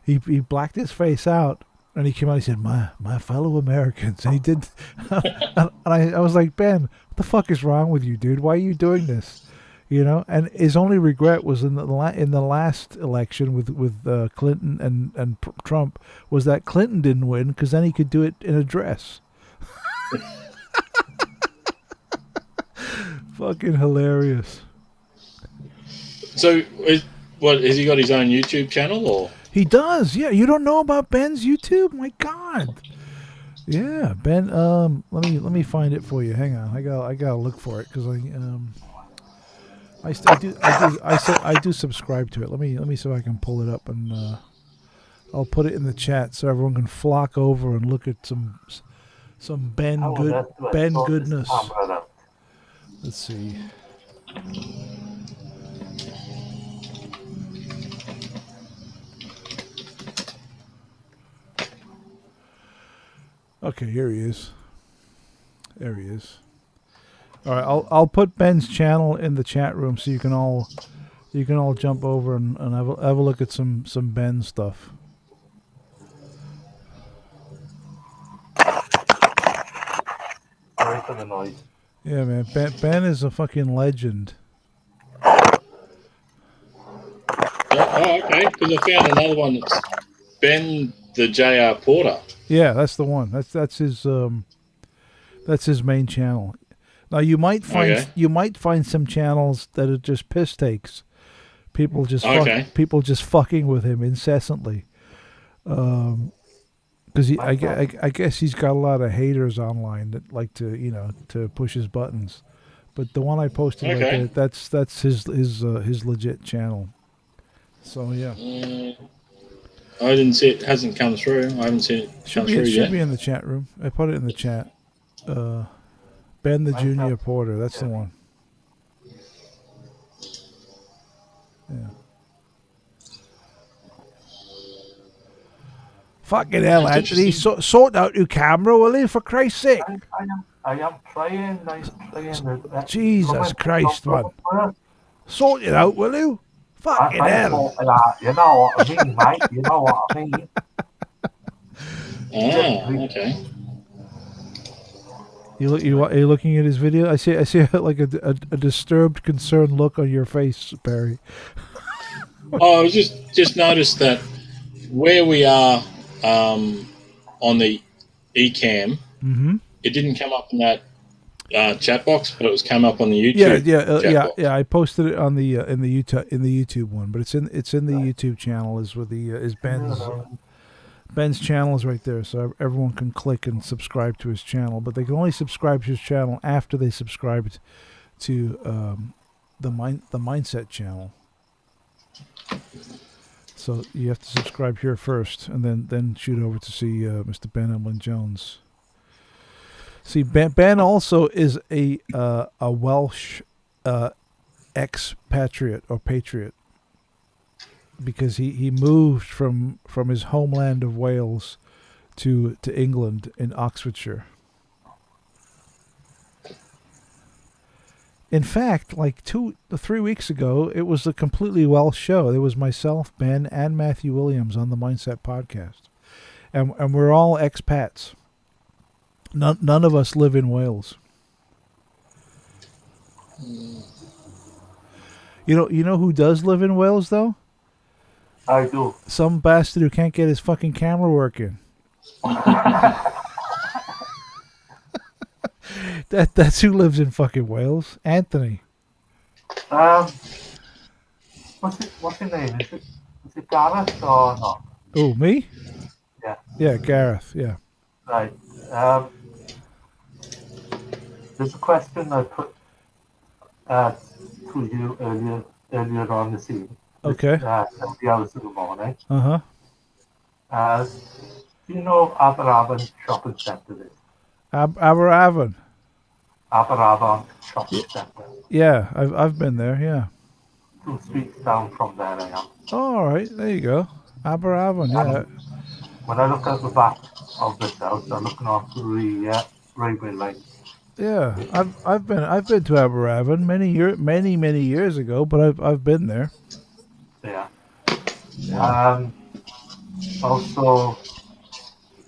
He blacked his face out, and he came out. He said, "My fellow Americans," and he did. And I was like, Ben, what the fuck is wrong with you, dude? Why are you doing this? You know. And his only regret was in the last election with Clinton and Trump was that Clinton didn't win, because then he could do it in a dress. Fucking hilarious. So, has he got his own YouTube channel, or? He does, yeah. You don't know about Ben's YouTube? My God. Yeah, Ben. Let me find it for you. Hang on, I gotta look for it, because I do subscribe to it. Let me see if I can pull it up, and I'll put it in the chat so everyone can flock over and look at some Ben goodness. Let's see. Okay, here he is. There he is. All right, I'll put Ben's channel in the chat room so you can all jump over and have a look at some Ben stuff. Sorry for the noise. Yeah, man. Ben is a fucking legend. Oh, okay. Because I found another one that's Ben the J.R. Porter. Yeah, that's the one. That's his main channel. Now you might find some channels that are just piss takes. People just fucking with him incessantly. Because I guess he's got a lot of haters online that like to push his buttons. But the one I posted right there, that's his legit channel. So yeah. I didn't see it. Hasn't come through. I haven't seen it come through yet. It should be in the chat room. I put it in the chat. Ben the Junior Porter. That's the one. Yeah. Fucking hell, Anthony. Sort out your camera, will you, for Christ's sake? I am trying. Jesus Christ, man. Sort it out, will you? Fucking hell. You know what I mean, mate. You know what I mean. Okay. Are you looking at his video? I see like a disturbed, concerned look on your face, Barry. I was just noticed that where we are on the eCam, it didn't come up in that chat box, but it was come up on the YouTube. Yeah. I posted it on the in the YouTube one, but it's in the YouTube channel. Is Ben's channel is right there, so everyone can click and subscribe to his channel. But they can only subscribe to his channel after they subscribed to the Mindset channel. So you have to subscribe here first, and then shoot over to see Mr. Ben Emlyn Jones. See, Ben also is a Welsh expatriate or patriot, because he moved from his homeland of Wales to England in Oxfordshire. In fact, like 2 or 3 weeks ago, it was a completely Welsh show. There was myself, Ben, and Matthew Williams on the Mindset podcast, and we're all expats. None of us live in Wales. You know who does live in Wales though? I do. Some bastard who can't get his fucking camera working. That's who lives in fucking Wales. Anthony. Um, what's your name? Is it Gareth or not? Oh, me? Yeah. Yeah, Gareth. Yeah. Right. Um, there's a question I put to you earlier on this evening. Okay. 70 hours in the morning. Uh Uh, do you know Aberavon Shopping Centre is? huh. Aberavon. Aberavon Shopping Yeah, Centre. yeah. I've been there. Yeah. 2 streets down from there I am. Oh, all right. There you go. Aberavon. Yeah. And when I look at the back of this house, I'm looking onto the railway line. Yeah. I've been to Aberavon many years ago, but I've been there. Yeah. Yeah. Also,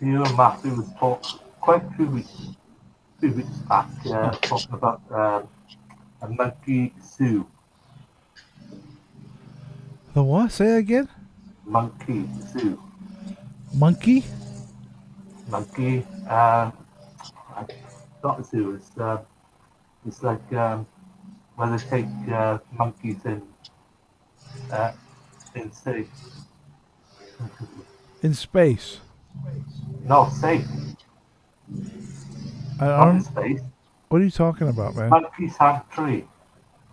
you and Matthew was talking quite a few weeks back, talking about a monkey zoo. The what? Say it again. Monkey zoo. Monkey. Monkey. Not a zoo. It's like where they take monkeys in safe. In space. No, safe. I Not in don't. space. What are you talking about, man? Monkey sanctuary.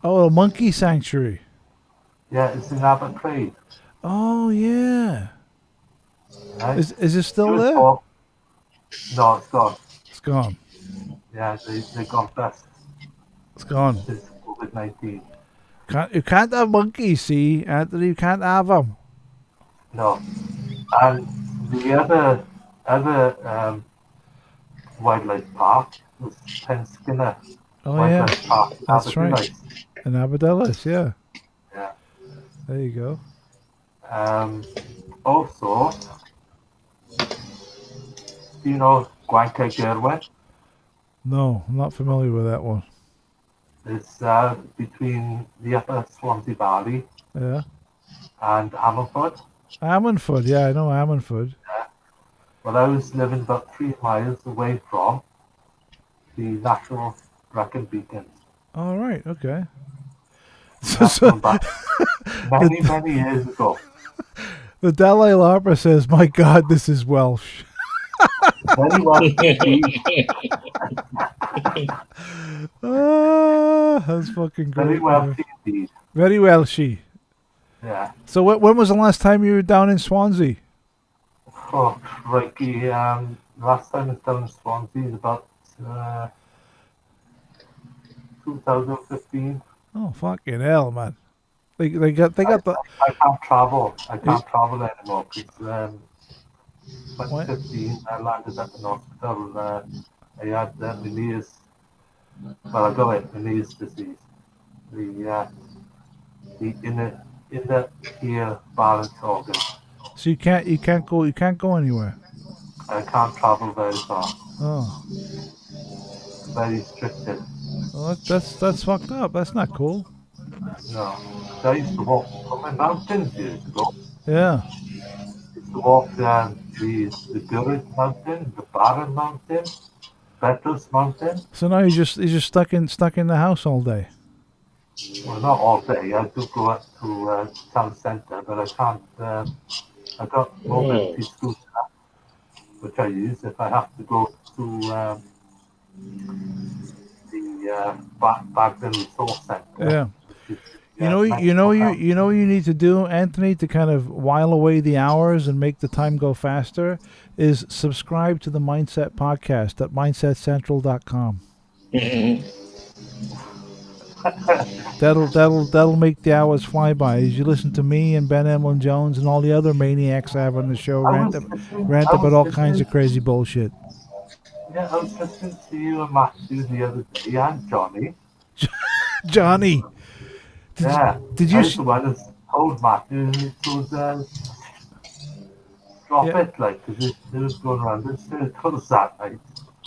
Oh, a monkey sanctuary. Yeah, it's in Abercrave. Oh yeah. Right? Is it He still was there? talk- No, it's gone. It's gone. Yeah, they gone bust It's gone. since COVID-19. You can't have monkeys, see, Anthony. You can't have them. No. And the other wildlife park was Penn Skinner Oh yeah, Wildlife Park in that's right. Abergele. In Aberdalis, yeah. Yeah. There you go. Also, do you know Gwauncaig Gerwen? No, I'm not familiar with that one. It's between the upper Swansea Valley Yeah. and Ammanford. Ammanford, yeah, I know Ammanford. Well, I was living about 3 miles away from the National Brecon Beacons. All right, okay. That's gone back many years ago. The Dalai Lama says, "My God, this is Welsh." Very well That's fucking great. very well man. indeed. Very Welshy. Yeah. So, when was the last time you were down in Swansea? Oh, crikey. Last time I was down in Swansea is about 2015. Oh, fucking hell, man! They got the I can't travel. I Yeah. can't travel anymore because What? 2015 I landed at an hospital. I had my knees. Well, I got it, the knees disease. The inner ear balance organ. so you can't go anywhere. I can't travel very far. Oh, Very restricted. well, that's fucked up. That's not cool. No. I used to walk on the mountains years ago. Yeah. I used to walk the Gurrid Mountain, the Barren Mountain, Bethel's Mountain. So now you're just stuck in the house all day. Well, not all day. I do go up to town centre, but I can't. I got mobility scooter, which I use if I have to go to the Bagden Resource Centre. Yeah. Which is, You know what you need to do, Anthony, to kind of while away the hours and make the time go faster, is subscribe to the Mindset Podcast at mindsetcentral.com. That'll make the hours fly by as you listen to me and Ben Emlyn Jones and all the other maniacs I have on the show rant about all kinds of crazy bullshit. Yeah, I was listening to you and Matthew the other day, and Johnny. Johnny, did I you? was the one who told Matthew to drop Yeah. it, like, because it was going around. It was that night.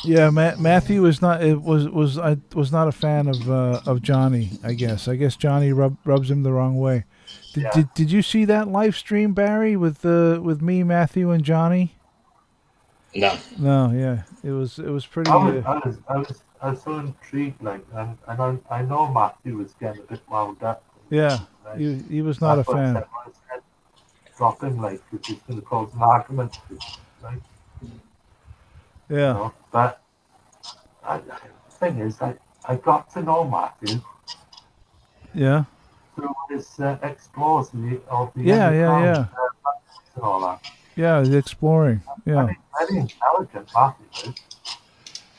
Yeah, Matthew was not. It was I was not a fan of Johnny. I guess. Johnny rubs him the wrong way. Yeah. Did you see that live stream, Barry, with me, Matthew, and Johnny? No. No, yeah, it was pretty. I was so intrigued, like, and I know Matthew was getting a bit wound up. Yeah, Like, he was not a that's what I fan. said. I said, drop him, like, because he's going to cause an argument. Like, Yeah, But the thing is, I got to know Matthew yeah, through his explores of the yeah, yeah, underground yeah, and all that. yeah. He's exploring. Yeah, Very intelligent, Matthew is.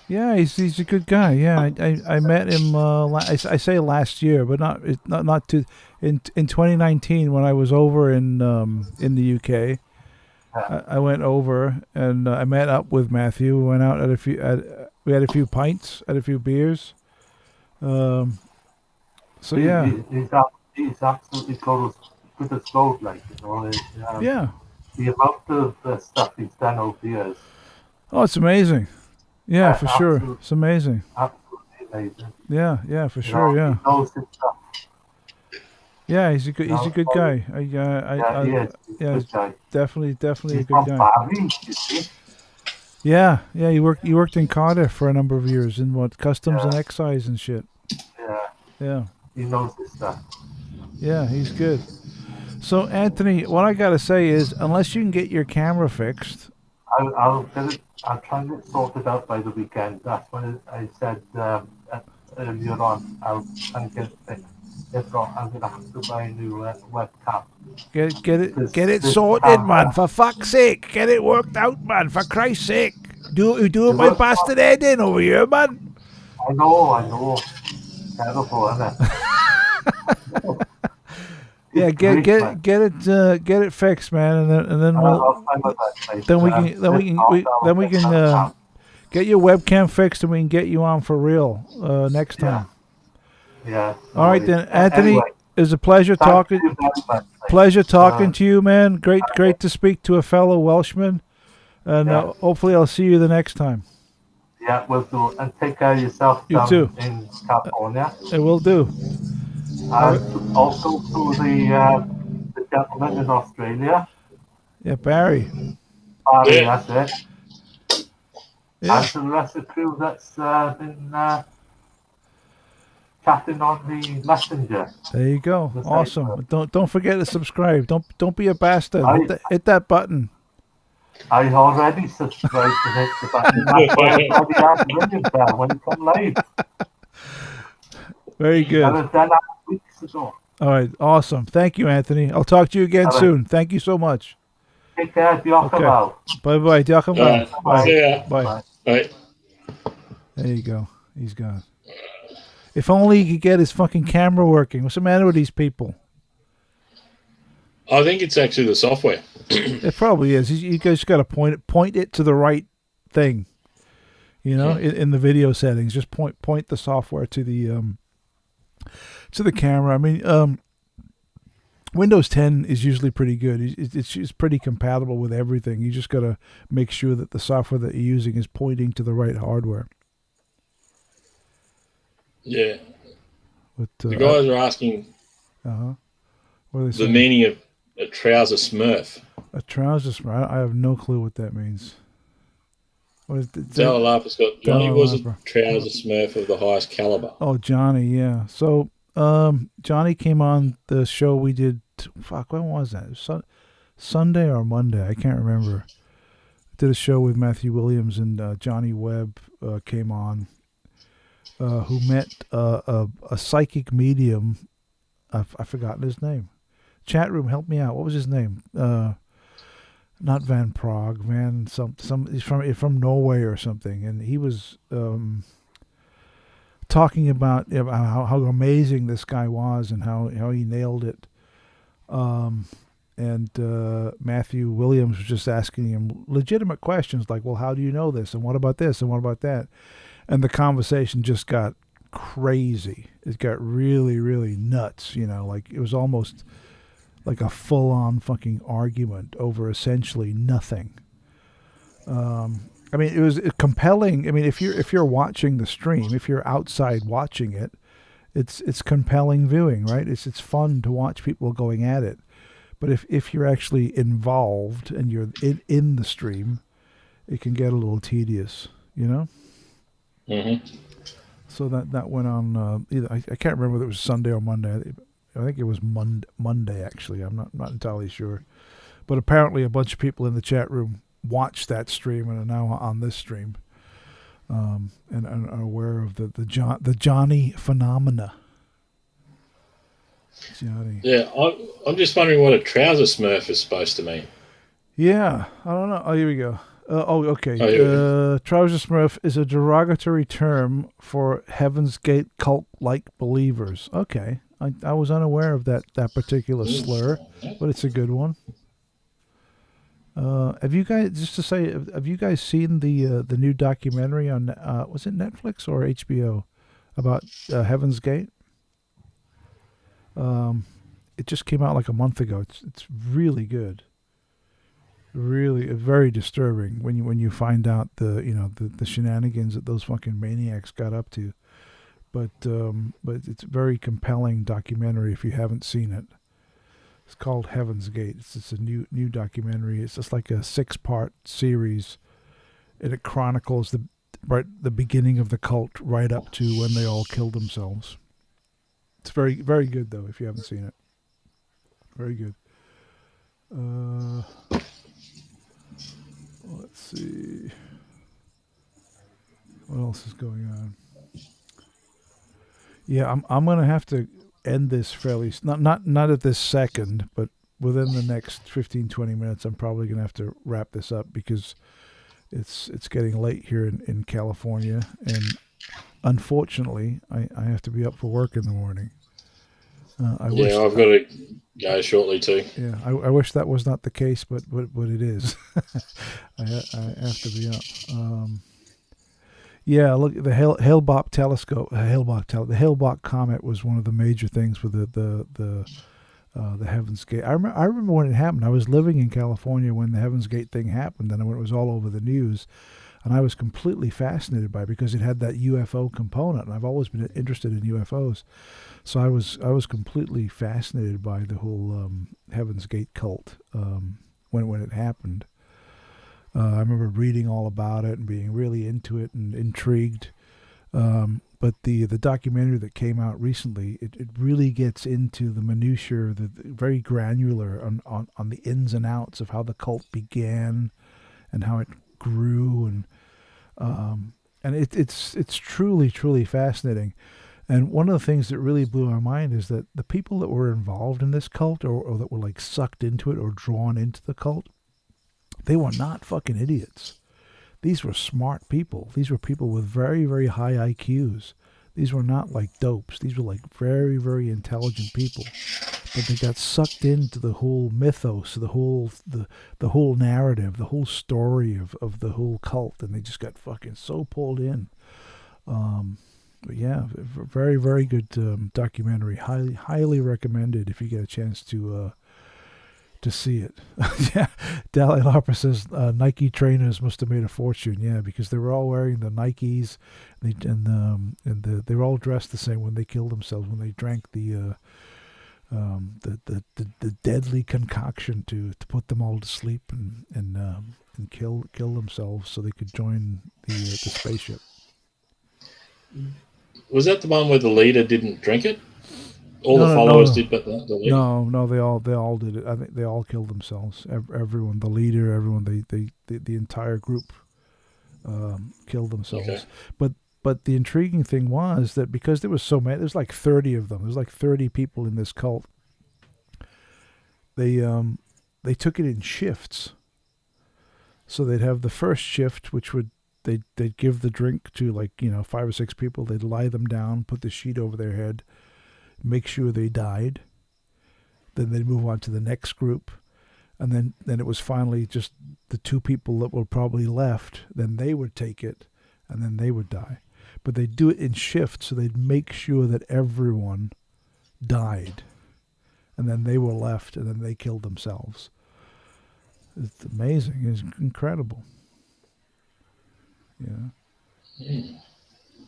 yeah. He's a good guy. Yeah, I met him. I say last year, but not to in 2019 when I was over in the UK. Yeah. I went over and I met up with Matthew. We went out at we had a few pints, had a few beers. So yeah, He's absolutely good as gold, like, yeah. the amount of stuff he's done over the years, Oh, it's amazing. Yeah, for sure. absolutely, It's amazing. absolutely amazing. Yeah, for sure. Yeah, He knows his stuff. yeah. He's a good guy. Yeah, he is. He's a Yeah, good guy. definitely a He's good from guy. Barry, you see. Yeah. You worked in Cardiff for a number of years in what customs and Yeah. excise and shit. Yeah, Yeah, he knows his stuff. yeah. He's good. So Anthony, what I gotta say is, unless you can get your camera fixed, I'll get it. I'll try and get it sorted out by the weekend. That's when I said earlier on. I'll try and get it fixed. If not, I'm gonna have to buy a new webcam. get it This sorted, camera- man. For fuck's sake, get it worked out, man. For Christ's sake, you doing It my works bastard head in over here, man. I know. Terrible, isn't it? Yeah, It's great, man. get it fixed, man, and then I'll try my best, mate. then we Um, can then we if can not, we, I'll then we get can another cam. get your webcam fixed and we can get you on for real next time. Yeah. All right then, Anthony. Anyway, It was a pleasure thank talking. you very much, mate. Pleasure talking Uh, to you, man. Great to speak to a fellow Welshman, and Yeah. hopefully I'll see you the next time. Yeah, we'll do. And take care of yourself You down too. in California. I will do. And also to the gentleman in Australia. Yeah, Barry. Barry, Yeah. that's it. Yeah, And to the rest of the crew that's been chatting on the messenger. there you go. That's Awesome. right. Don't forget to subscribe. Don't be a bastard. Hit that button. I already subscribed to hit the button. That's why I bloody had ringing bell when it come live. Very I good. was done that weeks ago. All right, awesome. Thank you, Anthony. I'll talk to you again All right. soon. Thank you so much. Take care. Diolch Okay. yn fawr. Bye bye. Diolch yn All fawr. right. Bye. See ya. Bye. Bye. Right. There you go. He's gone. If only he could get his fucking camera working. What's the matter with these people? I think it's actually the software. It probably is. You guys got to point it to the right thing. You know, in the video settings, just point the software to the camera. I mean, Windows 10 is usually pretty good. It's pretty compatible with everything. You just got to make sure that the software that you're using is pointing to the right hardware. Yeah. But, The guys are asking What are they the saying? meaning of a trouser smurf. A trouser smurf. I have no clue what that means. What is it? Dalalapa's got Johnny was a Dallalapa. trouser smurf of the highest caliber. Oh, Johnny, yeah. So, Johnny came on the show we did. Fuck, when was that? Sunday or Monday? I can't remember. Did a show with Matthew Williams and Johnny Webb came on, who met a psychic medium. I've forgotten his name. Chat room, help me out. What was his name? Not Van Prague. He's from Norway or something, and he was talking about how amazing this guy was and how he nailed it. And Matthew Williams was just asking him legitimate questions like, well, how do you know this? And what about this? And what about that? And the conversation just got crazy. It got really, really nuts. You know, like it was almost like a full-on fucking argument over essentially nothing. I mean, it was compelling. I mean, if you're watching the stream, if you're outside watching it, it's compelling viewing, right? It's fun to watch people going at it. But if you're actually involved and you're in the stream, it can get a little tedious, you know. Mm-hmm. So that went on. Either I can't remember whether it was Sunday or Monday. I think it was Monday actually. I'm not entirely sure. But apparently, a bunch of people in the chat room watched that stream and are now on this stream, and are aware of the Johnny phenomena. Johnny. Yeah, I'm just wondering what a trouser smurf is supposed to mean. Yeah, I don't know. Oh, here we go. Okay. Oh, Trouser Smurf is a derogatory term for Heaven's Gate cult-like believers. Okay, I was unaware of that particular slur, but it's a good one. Have you guys, just to say, have you guys seen the new documentary on was it Netflix or HBO about Heaven's Gate? It just came out like a month ago. It's really good. Really very disturbing when you find out the shenanigans that those fucking maniacs got up to. But it's a very compelling documentary if you haven't seen it. It's called Heaven's Gate. It's a new documentary. It's just like a 6-part series, and it chronicles the beginning of the cult right up to when they all killed themselves. It's very, very good though if you haven't seen it. Very good. Let's see. What else is going on? Yeah, I'm gonna have to end this fairly not at this second, but within the next 15-20 minutes. I'm probably gonna have to wrap this up because it's getting late here in California, and unfortunately, I have to be up for work in the morning. I've got to go shortly too. Yeah, I wish that was not the case, but it is. I have to be up. Yeah, look, the Hale-Bopp telescope, the Hale-Bopp comet was one of the major things with the Heaven's Gate. I remember when it happened. I was living in California when the Heaven's Gate thing happened, and when it was all over the news. And I was completely fascinated by it because it had that UFO component, and I've always been interested in UFOs. So I was completely fascinated by the whole Heaven's Gate cult when it happened. I remember reading all about it and being really into it and intrigued. But the documentary that came out recently, it really gets into the minutiae, the very granular on the ins and outs of how the cult began and how it grew, and it's truly fascinating. And one of the things that really blew my mind is that the people that were involved in this cult or that were like sucked into it or drawn into the cult, they were not fucking idiots. These were smart people. These were people with very, very high IQs. These were not like dopes. These were like very, very intelligent people. But they got sucked into the whole mythos, the whole narrative, the whole story of the whole cult, and they just got fucking so pulled in. But yeah, very, very good documentary. Highly recommended if you get a chance to see it. Yeah, Dalai Lama says Nike trainers must have made a fortune. Yeah, because they were all wearing the Nikes, they were all dressed the same when they killed themselves, when they drank the deadly concoction to put them all to sleep and kill themselves so they could join the spaceship. Was that the one where the leader didn't drink it? All the followers did, but the leader? No, they all did it. I think they all killed themselves. Everyone, the leader, everyone, the entire group killed themselves. Okay. But the intriguing thing was that because there was so many, there's like 30 of them. There's like 30 people in this cult. They took it in shifts. So they'd have the first shift, which they'd give the drink to 5 or 6 people. They'd lie them down, put the sheet over their head, make sure they died. Then they'd move on to the next group. And then it was finally just the 2 people that were probably left. Then they would take it, and then they would die. But they'd do it in shifts, so they'd make sure that everyone died. And then they were left, and then they killed themselves. It's amazing. It's incredible.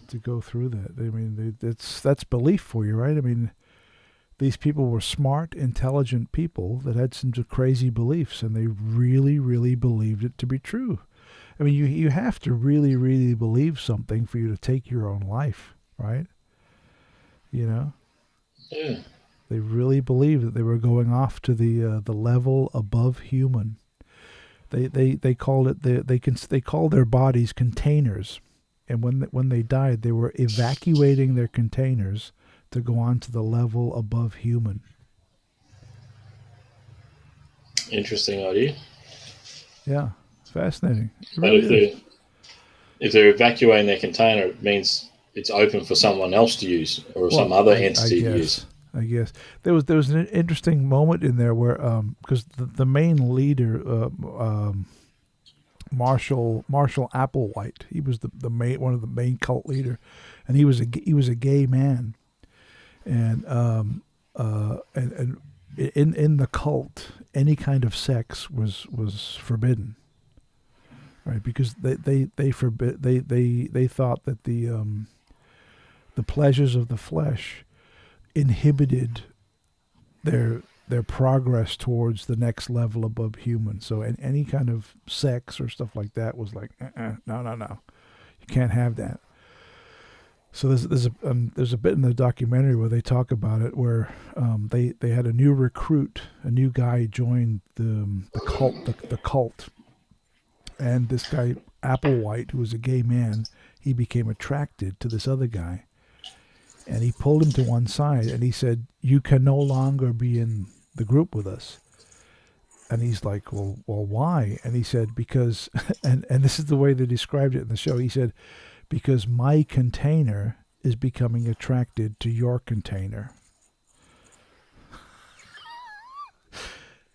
To go through that. I mean, that's belief for you, right? I mean, these people were smart, intelligent people that had some crazy beliefs, and they really, really believed it to be true. I mean, you have to really, really believe something for you to take your own life, right? Yeah. They really believed that they were going off to the level above human. They called it they called their bodies containers, and when they died, they were evacuating their containers to go on to the level above human. Interesting idea. Yeah, fascinating. But if they're evacuating their container, it means it's open for someone else to use, or some other entity to use. I guess there was an interesting moment in there where because the main leader Marshall Applewhite, he was the main one of the main cult leader, and he was a gay man, and in the cult any kind of sex was forbidden, right? Because they thought that the pleasures of the flesh inhibited their progress towards the next level above human. So any kind of sex or stuff like that was like, no, you can't have that. So there's a bit in the documentary where they talk about it, where they had a new recruit, a new guy joined the cult, and this guy Applewhite, who was a gay man, he became attracted to this other guy. And he pulled him to one side and he said, "You can no longer be in the group with us." And he's like, well, why? And he said, because, and this is the way they described it in the show. He said, because my container is becoming attracted to your container.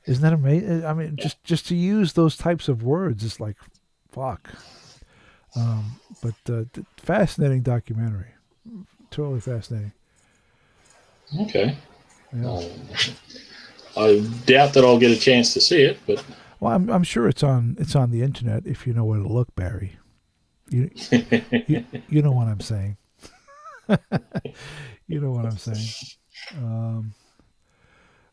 Isn't that amazing? I mean, just to use those types of words, it's like, fuck. But fascinating documentary. Totally fascinating. Okay. Yeah. I doubt that I'll get a chance to see it, but well, I'm sure it's on the internet if you know where to look, Barry. You know what I'm saying. You know what I'm saying.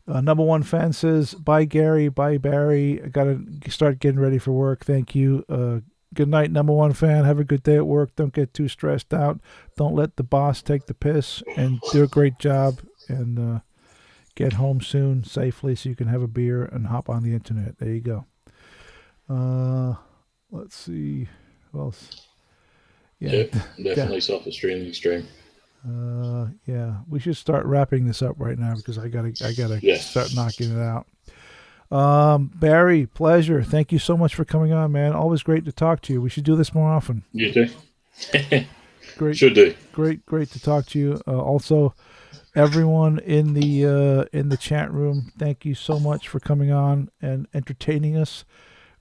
Number one fan says, "Bye Gary, bye Barry. I gotta start getting ready for work. Thank you." Good night, number one fan. Have a good day at work. Don't get too stressed out. Don't let the boss take the piss, and do a great job. And get home soon safely so you can have a beer and hop on the internet. There you go. Let's see. What else? Yeah, definitely self-esteem extreme. Yeah, we should start wrapping this up right now because I gotta start knocking it out. Barry, pleasure. Thank you so much for coming on, man. Always great to talk to you. We should do this more often. You too. Great. Should do. Great to talk to you. Also, everyone in the chat room, thank you so much for coming on and entertaining us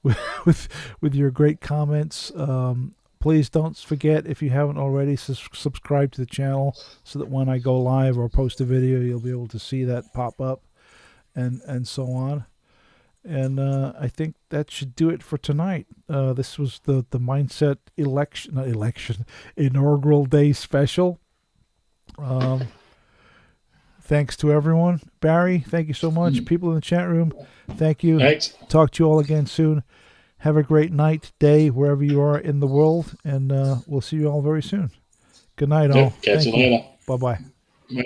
with your great comments. Please don't forget, if you haven't already, subscribe to the channel so that when I go live or post a video, you'll be able to see that pop up and so on. And I think that should do it for tonight. This was the Mindset Inaugural Day special. Thanks to everyone. Barry, thank you so much. People in the chat room, thank you. Thanks. Talk to you all again soon. Have a great night, day, wherever you are in the world, and we'll see you all very soon. Good night, all. Catch you later. Bye-bye. Bye.